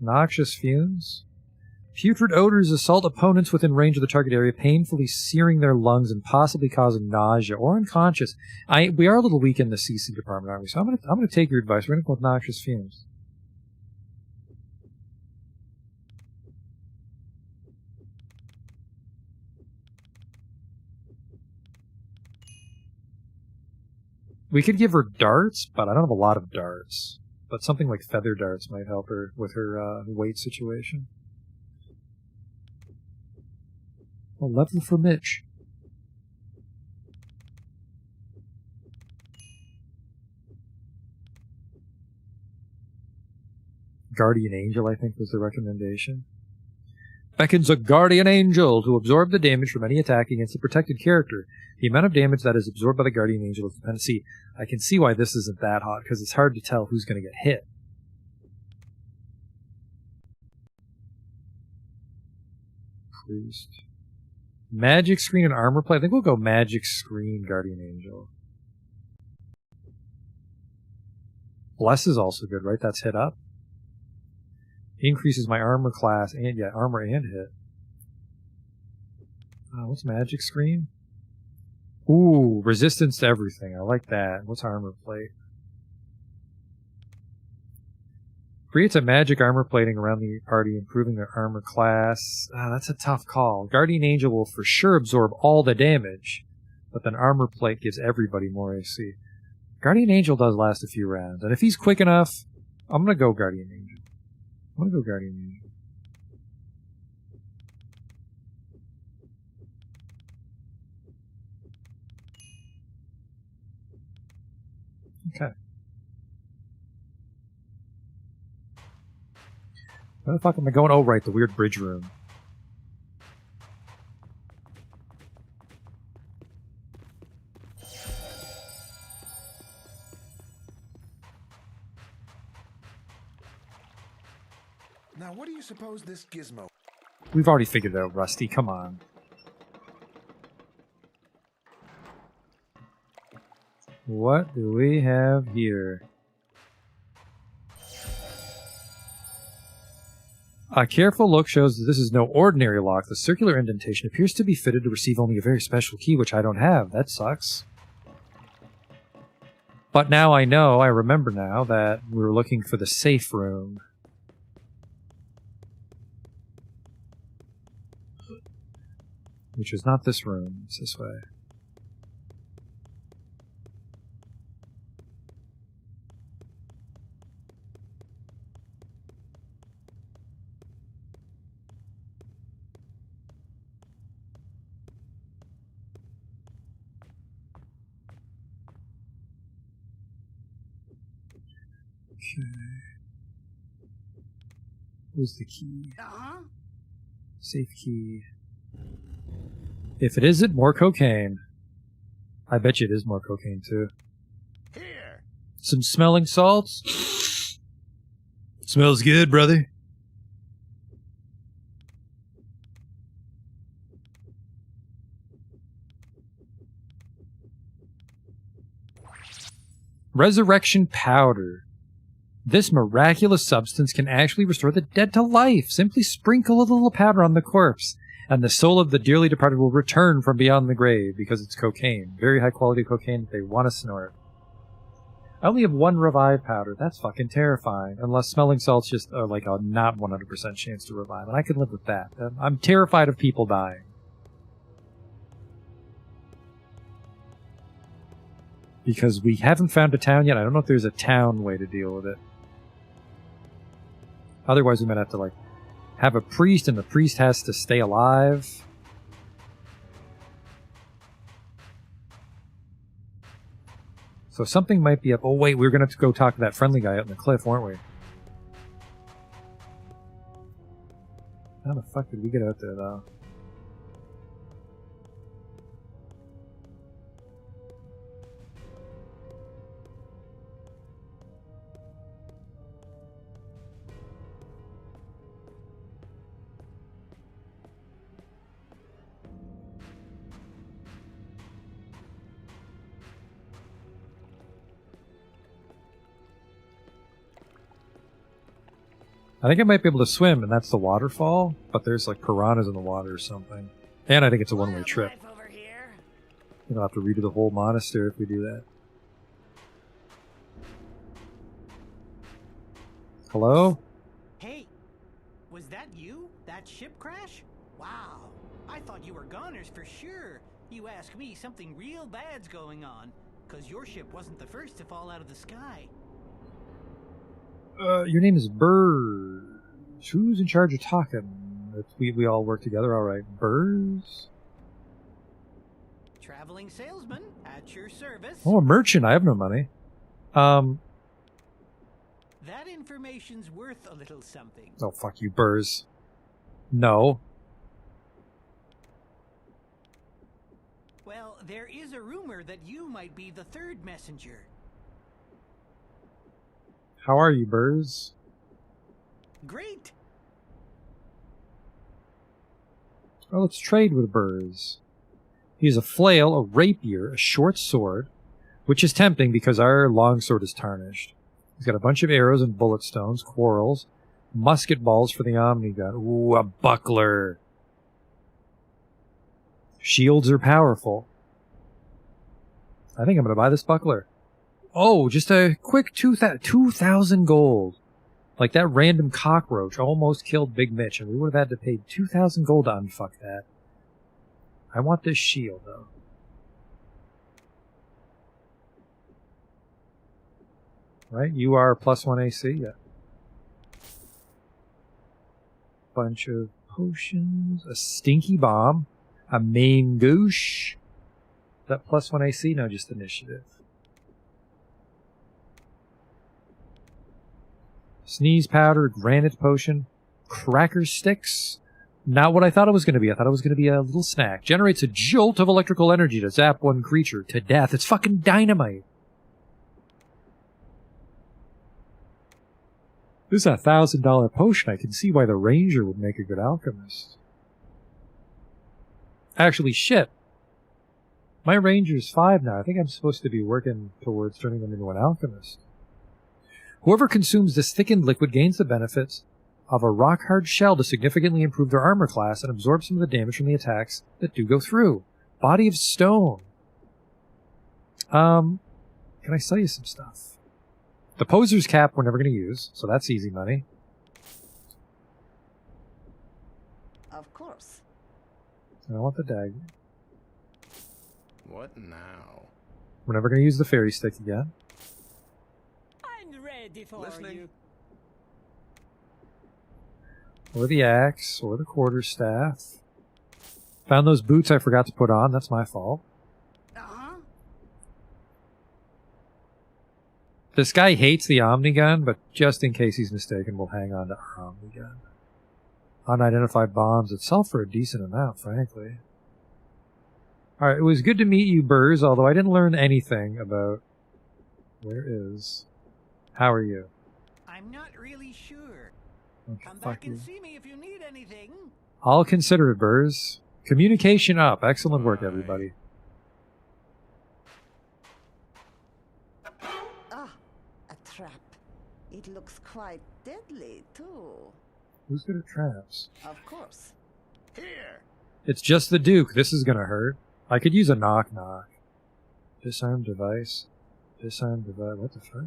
Noxious fumes. Putrid odors assault opponents within range of the target area, painfully searing their lungs and possibly causing nausea or unconscious. We are a little weak in the CC department, aren't we? So I'm gonna take your advice. We're gonna go with noxious fumes. We could give her darts, but I don't have a lot of darts. But something like feather darts might help her with her weight situation. A level for Mitch. Guardian Angel, I think, was the recommendation. Beckons a Guardian Angel to absorb the damage from any attack against a protected character. The amount of damage that is absorbed by the Guardian Angel is dependent. See, I can see why this isn't that hot, because it's hard to tell who's going to get hit. Priest. Magic Screen and Armor Plate. I think we'll go Magic Screen, Guardian Angel. Bless is also good, right? That's hit up. Increases my armor class and, yeah, armor and hit. What's Magic Screen? Ooh, resistance to everything. I like that. What's Armor Plate? Creates a magic armor plating around the party, improving their armor class. That's a tough call. Guardian Angel will for sure absorb all the damage, but then Armor Plate gives everybody more AC. Guardian Angel does last a few rounds, and if he's quick enough, I'm going to go Guardian Angel. I'm going to go Guardian Angel. Okay. Where the fuck am I going? Oh, right, the weird bridge room. Now, what do you suppose this gizmo... We've already figured it out, Rusty. Come on. What do we have here? A careful look shows that this is no ordinary lock. The circular indentation appears to be fitted to receive only a very special key, which I don't have. That sucks. But now I know, I remember now, that we were looking for the safe room. Which is not this room. It's this way. Okay. Where's the key? Safe key. If it isn't, more cocaine. I bet you it is more cocaine, too. Here. Some smelling salts? Smells good, brother. Resurrection powder. This miraculous substance can actually restore the dead to life. Simply sprinkle a little powder on the corpse, and the soul of the dearly departed will return from beyond the grave, because it's cocaine. Very high quality cocaine that they want to snort. I only have one revive powder. That's fucking terrifying. Unless smelling salts just are like a not 100% chance to revive, and I can live with that. I'm terrified of people dying. Because we haven't found a town yet. I don't know if there's a town way to deal with it. Otherwise, we might have to, like, have a priest, and the priest has to stay alive. So something might be up. Oh, wait, we're going to have to go talk to that friendly guy out in the cliff, weren't we? How the fuck did we get out there, though? I think I might be able to swim, and that's the waterfall, but there's like piranhas in the water or something. And I think it's a one-way trip. We'll have to redo the whole monastery if we do that. Hello? Hey, was that you? That ship crash? Wow, I thought you were goners for sure. You ask me, something real bad's going on, 'cause your ship wasn't the first to fall out of the sky. Your name is Burrs. Who's in charge of talking? We all work together, alright. Burrs? Traveling salesman, at your service. Oh, a merchant. I have no money. That information's worth a little something. Oh, fuck you, Burrs. No. Well, there is a rumor that you might be the third messenger. How are you, Burrs? Great. Well, let's trade with Burrs. He has a flail, a rapier, a short sword, which is tempting because our long sword is tarnished. He's got a bunch of arrows and bullet stones, quarrels, musket balls for the Omni gun. Ooh, a buckler. Shields are powerful. I think I'm going to buy this buckler. Oh, just a quick 2,000 gold. Like that random cockroach almost killed Big Mitch, and we would have had to pay 2,000 gold to unfuck that. I want this shield, though. Right? You are +1 AC? Yeah. Bunch of potions. A stinky bomb. A main goosh. Is that +1 AC? No, just initiative. Sneeze powder, granite potion, cracker sticks. Not what I thought it was going to be. I thought it was going to be a little snack. Generates a jolt of electrical energy to zap one creature to death. It's fucking dynamite. This is a $1,000 potion. I can see why the ranger would make a good alchemist. Actually, shit. My ranger's 5 now. I think I'm supposed to be working towards turning them into an alchemist. Whoever consumes this thickened liquid gains the benefits of a rock-hard shell to significantly improve their armor class and absorb some of the damage from the attacks that do go through. Body of stone. Can I sell you some stuff? The poser's cap we're never going to use, so that's easy money. Of course. And I want the dagger. What now? We're never going to use the fairy stick again. I'm ready for you. Or the axe, or the quarterstaff. Found those boots I forgot to put on. That's my fault. This guy hates the Omnigun, but just in case he's mistaken, we'll hang on to our Omnigun. Unidentified bombs itself for a decent amount, frankly. Alright, it was good to meet you, Burrs, although I didn't learn anything about... Where is... How are you? I'm not really sure. Okay, Come fuck back and you. see me if you need anything. I'll consider it, Burrs. Communication up. Excellent work, everybody. Ah, a trap. It looks quite deadly, too. Who's good at traps? Of course. Here. It's just the Duke. This is gonna hurt. I could use a knock-knock. Disarm device. Disarm device. What the fuck?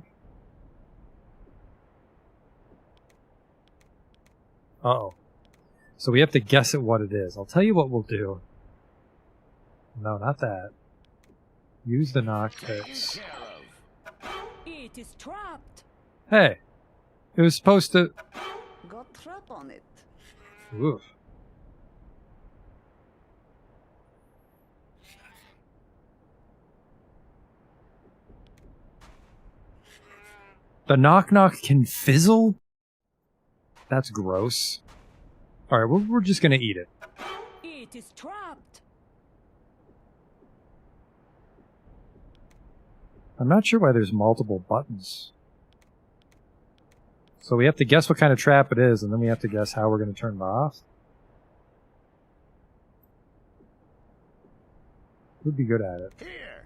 Uh-oh. So we have to guess at what it is. I'll tell you what we'll do. No, not that. Use the knock picks. It is trapped. Hey! It was supposed to... Got trap on it. Oof. The knock-knock can fizzle? That's gross. Alright, we're just gonna eat it. It is trapped. I'm not sure why there's multiple buttons. So we have to guess what kind of trap it is, and then we have to guess how we're going to turn it off. We'd be good at it. Here.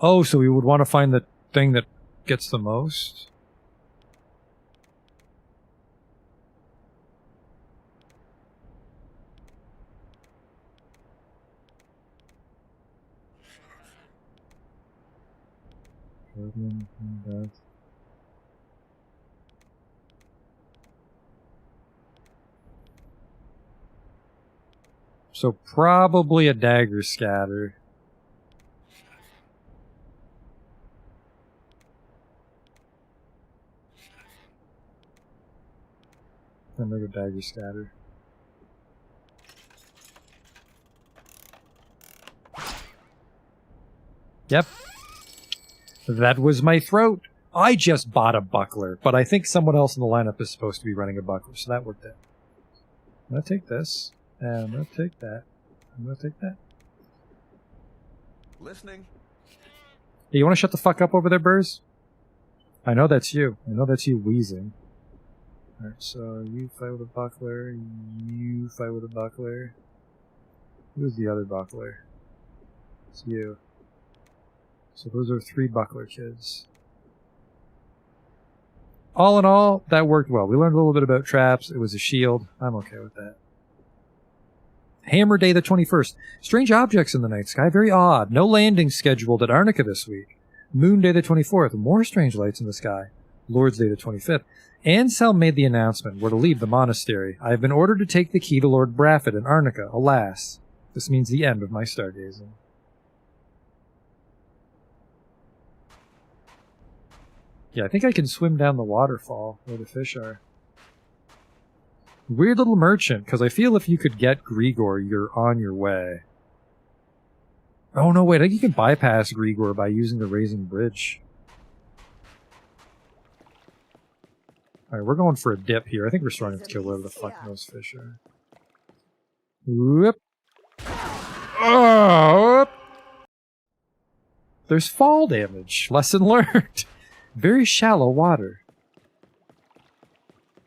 Oh, so we would want to find the thing that gets the most? So probably a dagger scatter. And make a dagger scatter. Yep. That was my throat. I just bought a buckler, but I think someone else in the lineup is supposed to be running a buckler, so that worked out. I'm gonna take this, and I'm gonna take that. I'm gonna take that. Listening. Hey, you wanna shut the fuck up over there, Burrs? I know that's you. I know that's you wheezing. Alright, so you fight with a buckler, you fight with a buckler. Who's the other buckler? It's you. So those are 3 buckler kids. All in all, that worked well. We learned a little bit about traps. It was a shield. I'm okay with that. Hammer Day the 21st. Strange objects in the night sky. Very odd. No landing scheduled at Arnica this week. Moon Day the 24th. More strange lights in the sky. Lord's Day the 25th. Ansel made the announcement. We're to leave the monastery. I have been ordered to take the key to Lord Brafford in Arnica. Alas. This means the end of my stargazing. Yeah, I think I can swim down the waterfall where the fish are. Weird little merchant, because I feel if you could get Grigor, you're on your way. Oh no, wait, I think you can bypass Grigor by using the Raising Bridge. Alright, we're going for a dip here. I think we're strong enough to kill whatever the fuck those fish are. Whoop. Oh, whoop. There's fall damage. Lesson learned. Very shallow water.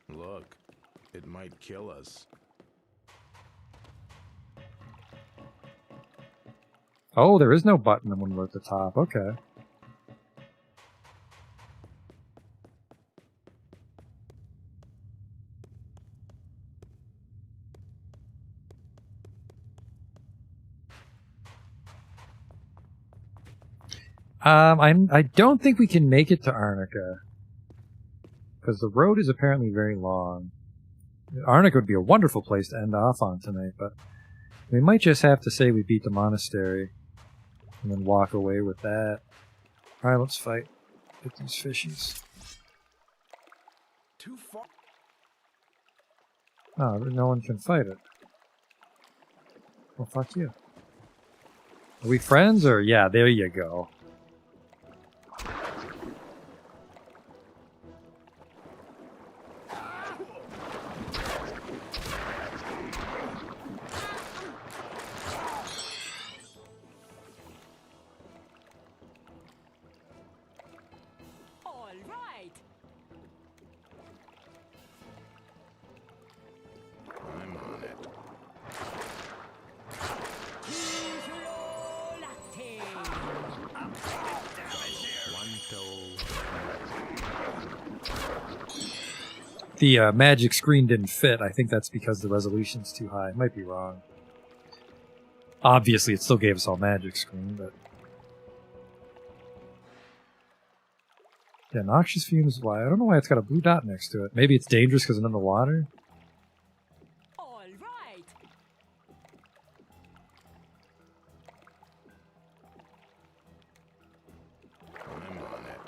Look, it might kill us. Oh, there is no button when we're at the top. Okay. I don't think we can make it to Arnica. Because the road is apparently very long. Arnica would be a wonderful place to end off on tonight, but we might just have to say we beat the Monastery and then walk away with that. Alright, let's fight. Get these fishies. Too far. Oh, no one can fight it. Well, fuck you. Are we friends, or... Yeah, there you go. The magic screen didn't fit. I think that's because the resolution's too high. Might be wrong. Obviously, it still gave us all magic screen, but... Yeah, noxious fumes. Why? I don't know why it's got a blue dot next to it. Maybe it's dangerous because I'm in the water? All right. I'm on it.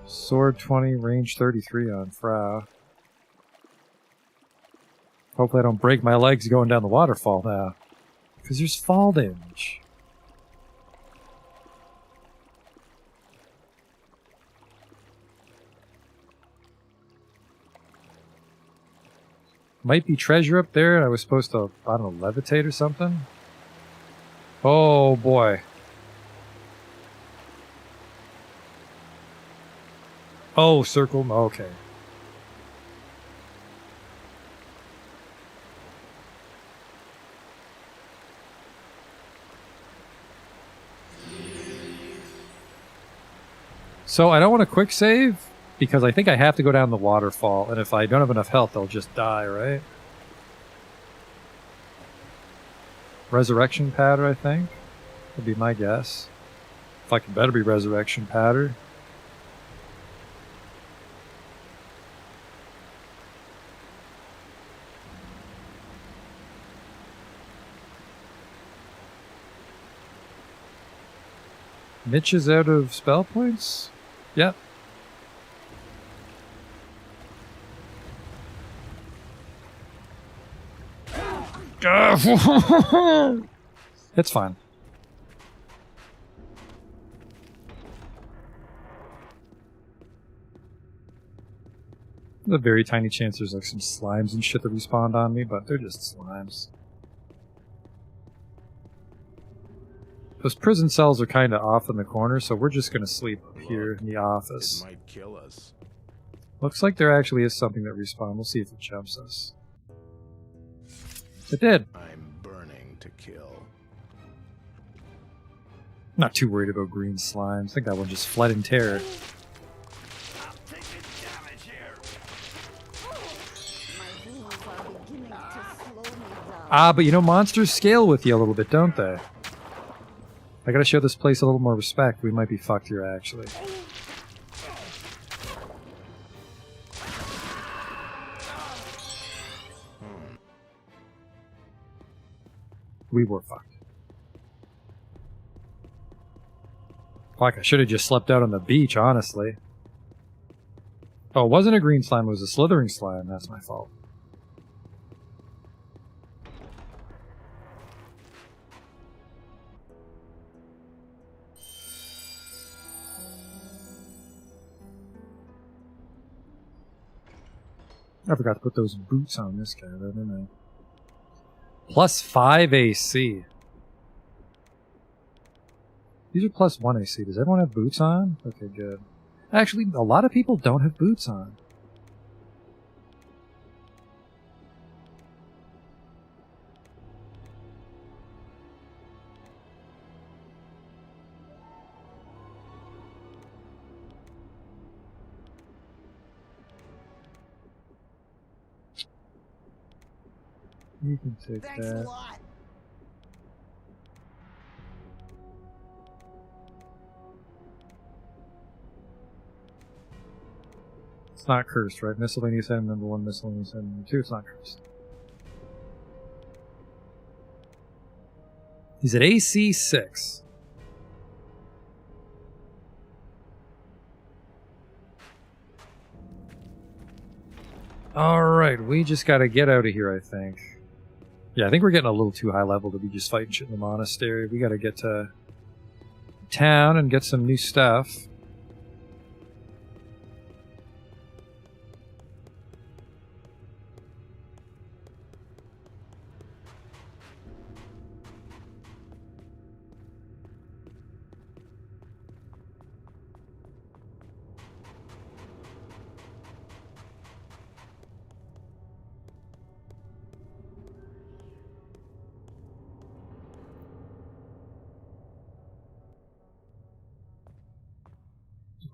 Sword 20, range 33 on Frau. Hopefully I don't break my legs going down the waterfall now. Because there's fall damage. Might be treasure up there, and I was supposed to, I don't know, levitate or something? Oh boy. Oh, circle, okay. So I don't want to quick save, because I think I have to go down the waterfall, and if I don't have enough health, I'll just die, right? Resurrection Powder, I think. Would be my guess. If I can better be Resurrection Powder. Mitch is out of spell points? Yep. It's fine. There's a very tiny chance there's like some slimes and shit that respawned on me, but they're just slimes. Those prison cells are kind of off in the corner, so we're just going to sleep up here in the office. It might kill us. Looks like there actually is something that respawned. We'll see if it jumps us. It did. I'm burning to kill. Not too worried about green slimes. I think that one just fled in terror. Ah, but you know, monsters scale with you a little bit, don't they? I gotta show this place a little more respect. We might be fucked here, actually. We were fucked. Fuck, I should have just slept out on the beach, honestly. Oh, it wasn't a green slime, it was a slithering slime. That's my fault. I forgot to put those boots on this guy, though, didn't I? +5 AC. These are +1 AC. Does everyone have boots on? Okay, good. Actually, a lot of people don't have boots on. You can take Thanks that. a lot. It's not cursed, right? Miscellaneous item number 1, miscellaneous item number 2. It's not cursed. He's at AC 6. Alright, we just gotta get out of here, I think. Yeah, I think we're getting a little too high level to be just fighting shit in the monastery. We gotta get to town and get some new stuff.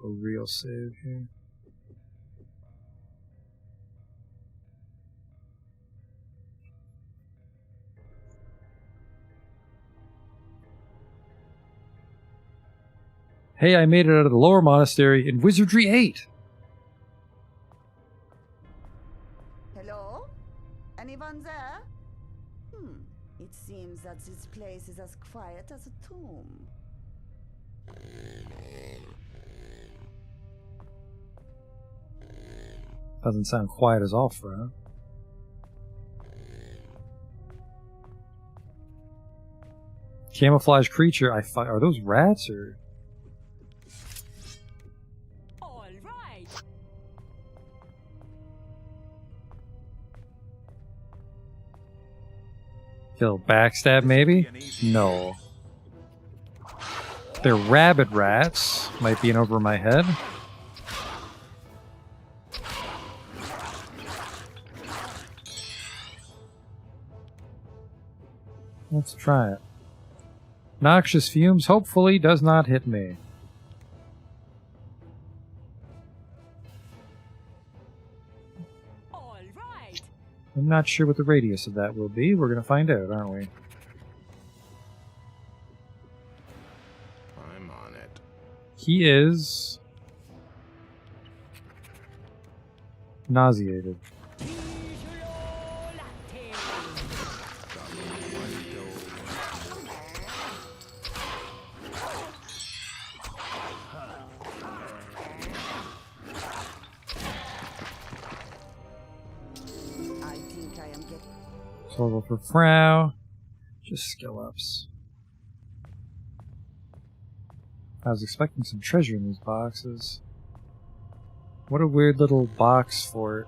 A real save here. Hey, I made it out of the lower monastery in Wizardry 8. Hello? Anyone there? It seems that this place is as quiet as a tomb. Doesn't sound quiet as all for huh? Camouflage creature. Are those rats or? All right. Kill backstab maybe? No. They're rabbit rats. Might be in over my head. Let's try it. Noxious fumes hopefully does not hit me. All right. I'm not sure what the radius of that will be. We're going to find out, aren't we? I'm on it. He is nauseated. Level for Frau. Just skill ups. I was expecting some treasure in these boxes. What a weird little box for it.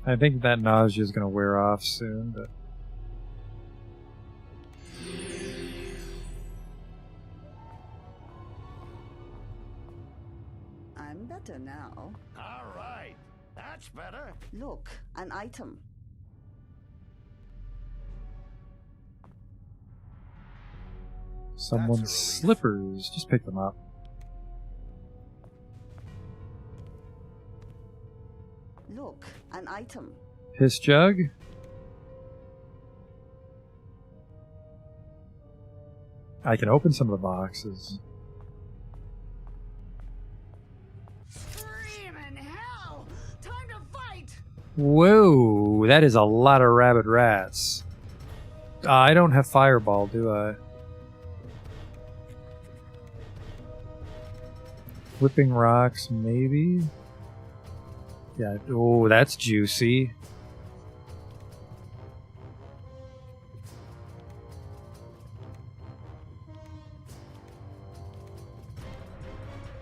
I think that nausea is going to wear off soon, but I'm better now. All right, that's better. Look, an item. someone's slippers. Just pick them up. Look, an item. Piss jug. I can open some of the boxes. Screaming hell! Time to fight! Whoa, that is a lot of rabbit rats. I don't have fireball, do I? Whipping rocks, maybe? Yeah, oh, that's juicy.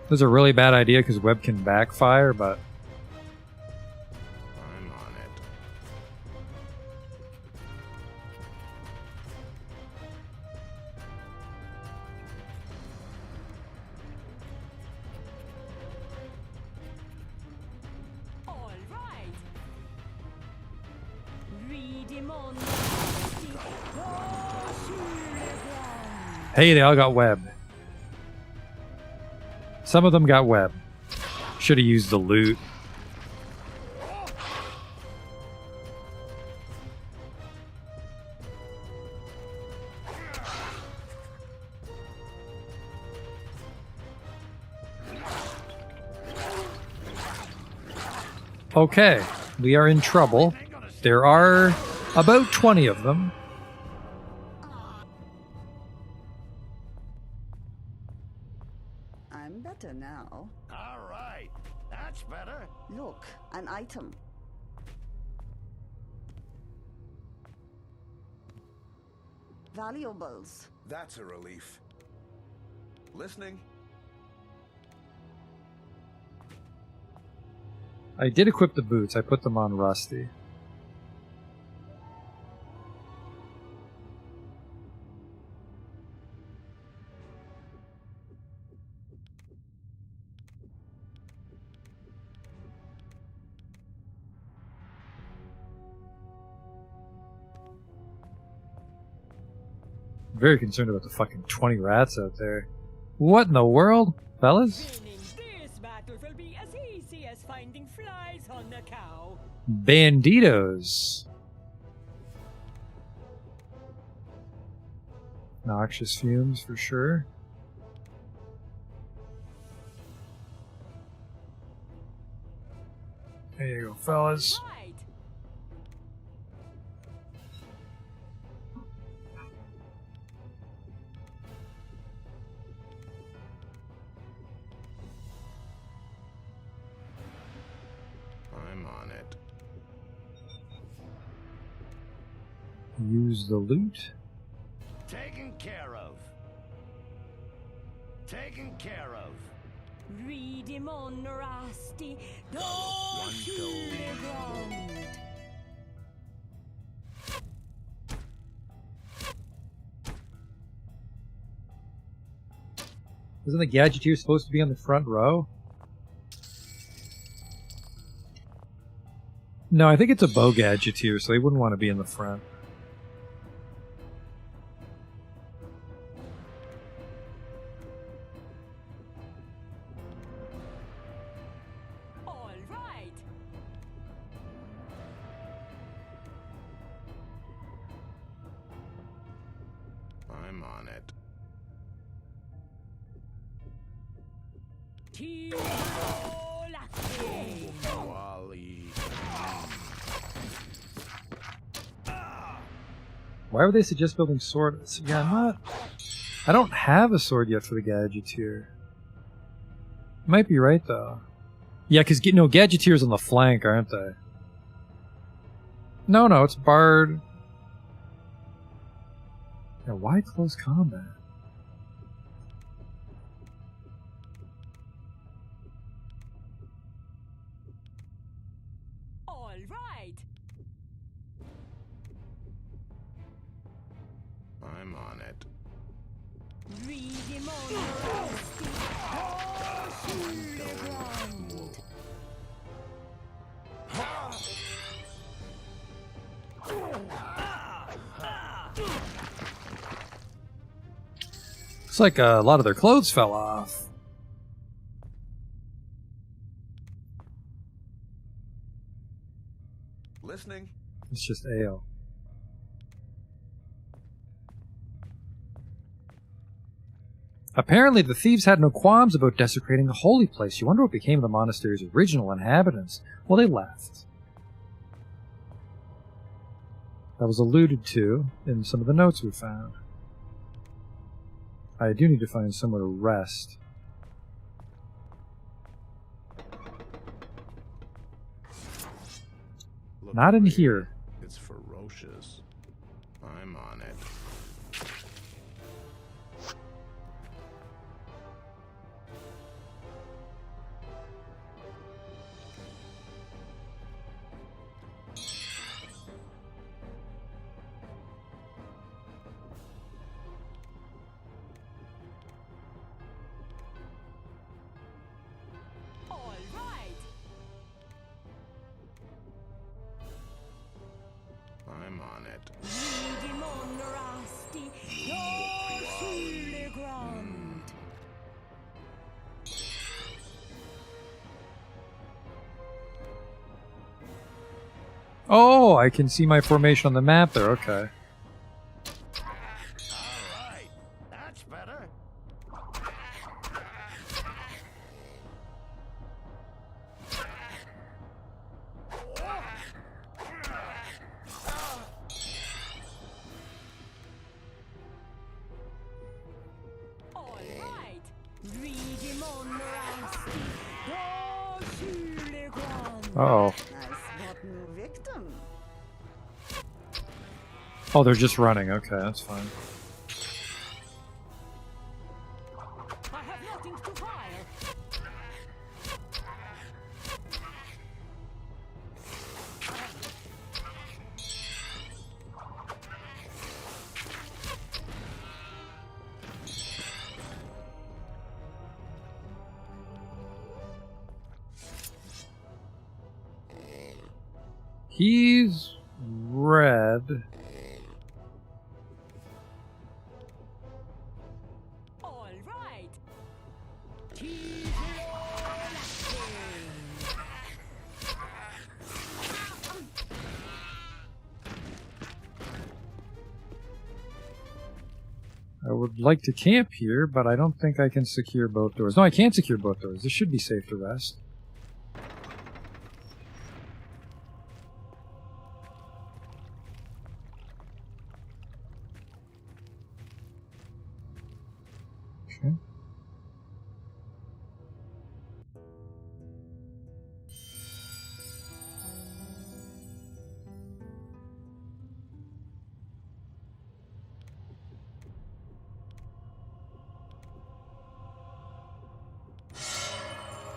This is a really bad idea because web can backfire, but I'm on it. All right. Read him on. hey, they all got web. Some of them got web. Should have used the loot. Okay, we are in trouble. There are about 20 of them. I'm better now. All right, that's better. Look, an item. Valuables. That's a relief. Listening. I did equip the boots. I put them on Rusty. Very concerned about the fucking 20 rats out there. What in the world, fellas? Winning this battle will be as easy as finding flies on a cow. Banditos. Noxious fumes for sure. There you go, fellas. Right. I'm on it. Use the loot. Taken care of. Taken care of. Read him on, Rusty. Don't you ground. Isn't the Gadgeteer supposed to be on the front row? No, I think it's a bow Gadgeteer, so he wouldn't want to be in the front. All right. I'm on it. Wally. Why would they suggest building swords? Yeah, I don't have a sword yet for the Gadgeteer. Might be right though. Yeah, because Gadgeteer's on the flank, aren't they? No, it's Bard. Yeah, why close combat? All right. I'm on it. Read him on, Rusty. Don't ground. Looks like a lot of their clothes fell off. Listening. It's just ale. Apparently, the thieves had no qualms about desecrating the holy place. You wonder what became of the monastery's original inhabitants. Well, they left. That was alluded to in some of the notes we found. I do need to find somewhere to rest. Look Not in over here. It's ferocious. I'm on it. Oh, I can see my formation on the map there. Okay. Alright, that's better. All right. Read him on Monastery. Dans sur les grands. Uh-oh. Nice spot, new victim. Oh, they're just running. Okay, that's fine. I have nothing to fire. He's red. All right. I would like to camp here, but I don't think I can secure both doors. No, I can't secure both doors. This should be safe to rest. Okay.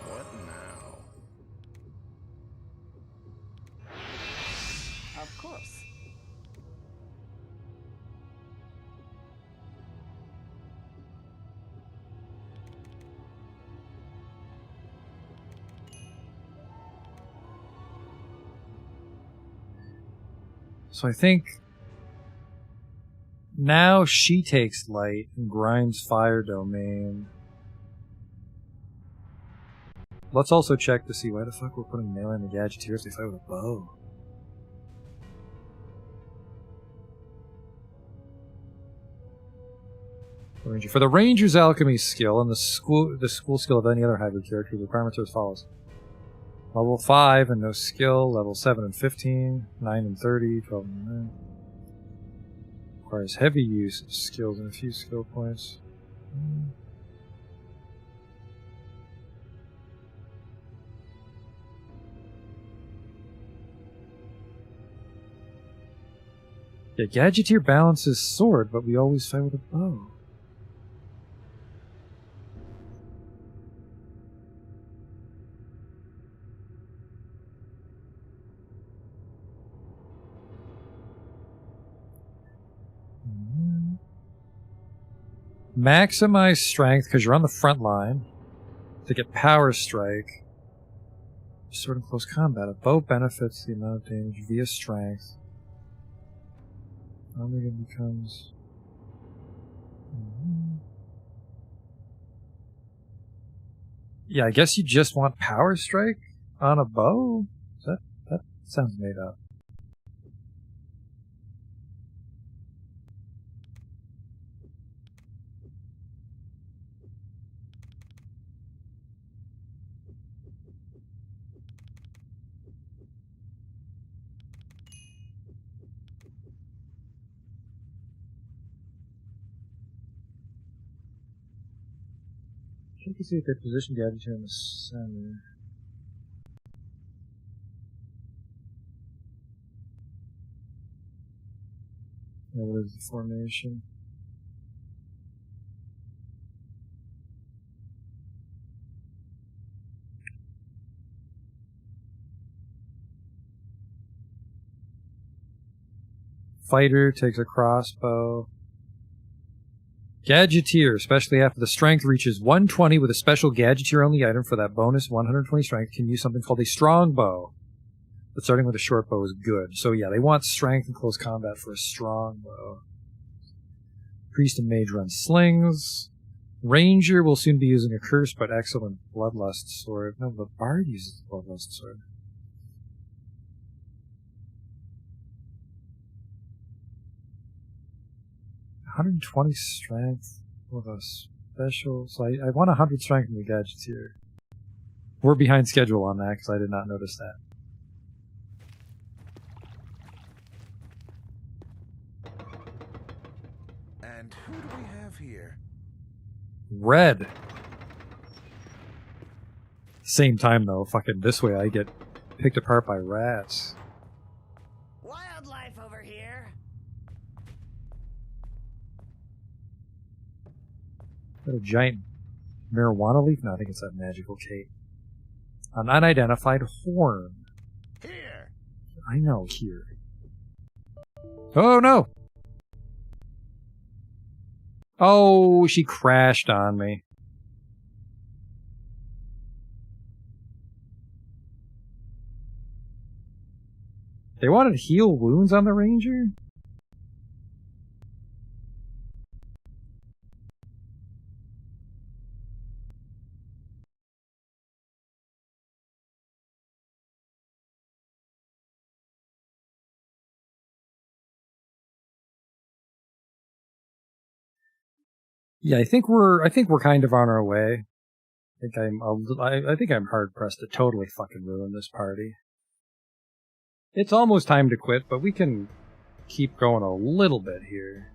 What now? Of course. So I think now she takes light and grinds fire domain. Let's also check to see why the fuck we're putting melee in the Gadgeteer if they fight with a bow. Ranger. For the Ranger's Alchemy skill and the school skill of any other hybrid character, the requirements are as follows. Level 5 and no skill, level 7 and 15, 9 and 30, 12 and 9. Requires heavy use of skills and a few skill points. Yeah, Gadgeteer balances sword, but we always fight with a bow. Maximize strength because you're on the front line to get power strike. Sword in close combat. A bow benefits the amount of damage via strength. Armor becomes. Yeah, I guess you just want power strike on a bow. That sounds made up. Check to see if they position Gadgeteer in the center. Yeah, what is the formation? Fighter takes a crossbow. Gadgeteer, especially after the strength reaches 120 with a special Gadgeteer only item for that bonus 120 strength, can use something called a strong bow. But starting with a short bow is good. So yeah, they want strength in close combat for a strong bow. Priest and mage run slings. Ranger will soon be using a curse but excellent bloodlust sword. No, the bard uses the bloodlust sword. 120 strength with a special. So I want 100 strength from the Gadgeteer. We're behind schedule on that because I did not notice that. And who do we have here? Red. Same time though, fucking this way I get picked apart by rats. Wildlife over here. Is that a giant marijuana leaf? No, I think it's that magical cape. An unidentified horn. Here. I know, here. Oh no! Oh, she crashed on me. They wanted to heal wounds on the ranger? Yeah, I think we're kind of on our way. I think I'm hard pressed to totally fucking ruin this party. It's almost time to quit, but we can keep going a little bit here.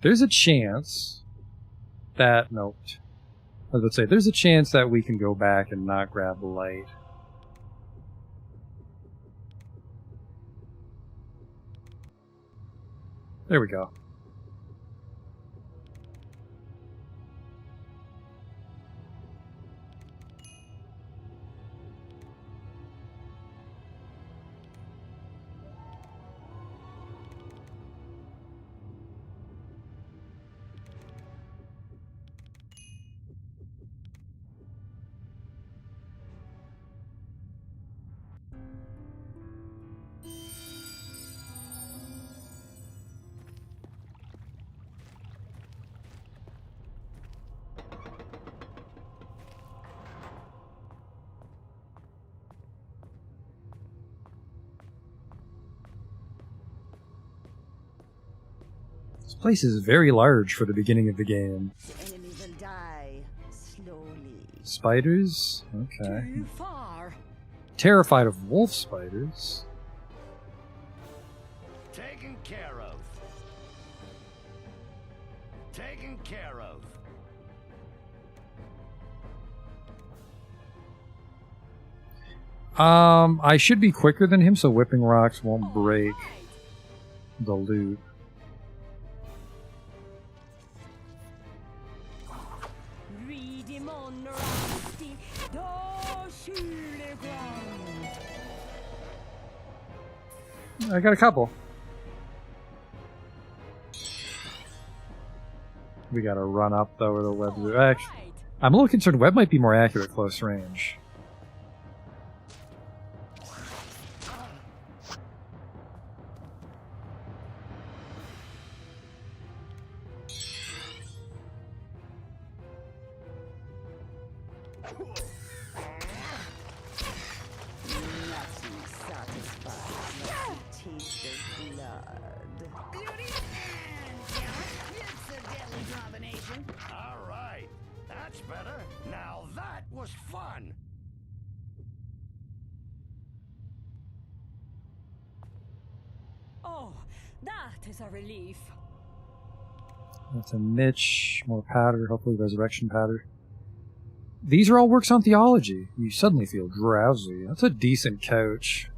There's a chance that I was about to say there's a chance that we can go back and not grab the light. There we go. This place is very large for the beginning of the game. The enemy will die slowly. Spiders? Okay. Too far. Terrified of wolf spiders. Taken care of. Taken care of. I should be quicker than him, so whipping rocks won't break the loot. I got a couple. We gotta run up though where the webs are. Actually, I'm a little concerned web might be more accurate close range. Oh, that is a relief. That's a niche, more powder, hopefully resurrection powder. These are all works on theology. You suddenly feel drowsy. That's a decent couch.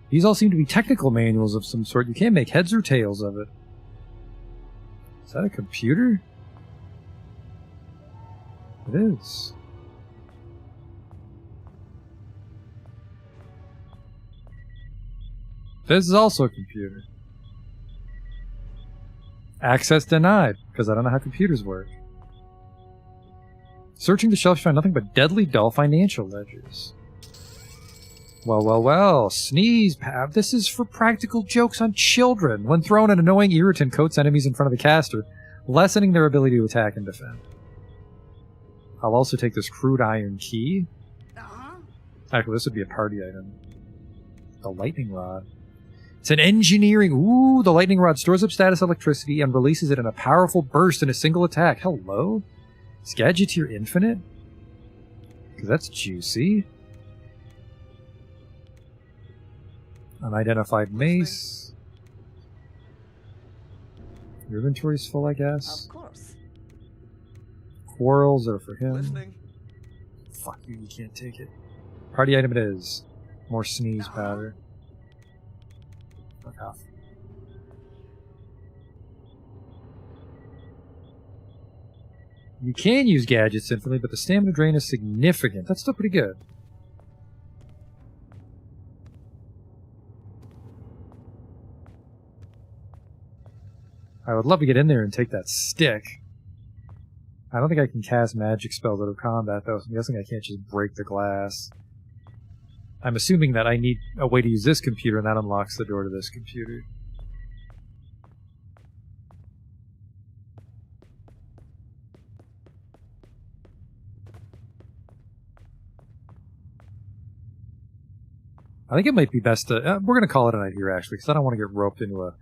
These all seem to be technical manuals of some sort. You can't make heads or tails of it. Is that a computer? It is. This is also a computer. Access denied, because I don't know how computers work. Searching the shelf, you find nothing but deadly dull financial ledgers. Well, well, well. Sneeze, Pav. This is for practical jokes on children. When thrown, an annoying irritant coats enemies in front of the caster, lessening their ability to attack and defend. I'll also take this crude iron key. Actually, this would be a party item. The lightning rod. It's an engineering... Ooh, the lightning rod stores up status electricity and releases it in a powerful burst in a single attack. Hello? Is Gadgeteer infinite? Because that's juicy. Unidentified mace. Your inventory's full, I guess. Of course. Quarrels are for him. Listening. Fuck you, you can't take it. Party item it is. More sneeze powder. Fuck off. You can use gadgets infinitely, but the stamina drain is significant. That's still pretty good. I would love to get in there and take that stick. I don't think I can cast magic spells out of combat, though. So I'm guessing I can't just break the glass. I'm assuming that I need a way to use this computer, and that unlocks the door to this computer. I think it might be best to... we're going to call it a night here, actually, because I don't want to get roped into a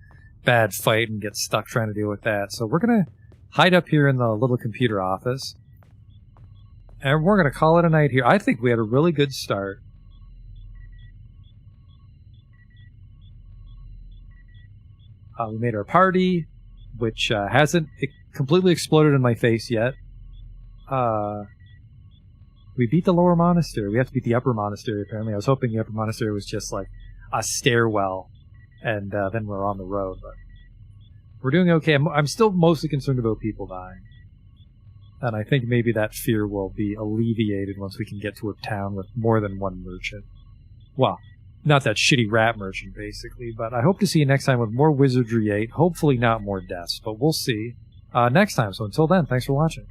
bad fight and get stuck trying to deal with that. So we're going to hide up here in the little computer office. And we're going to call it a night here. I think we had a really good start. We made our party, which hasn't completely exploded in my face yet. We beat the lower monastery. We have to beat the upper monastery, apparently. I was hoping the upper monastery was just like a stairwell, and then we're on the road. But we're doing okay. I'm still mostly concerned about people dying. And I think maybe that fear will be alleviated once we can get to a town with more than one merchant. Well, not that shitty rat merchant, basically. But I hope to see you next time with more Wizardry 8. Hopefully not more deaths, but we'll see next time. So until then, thanks for watching.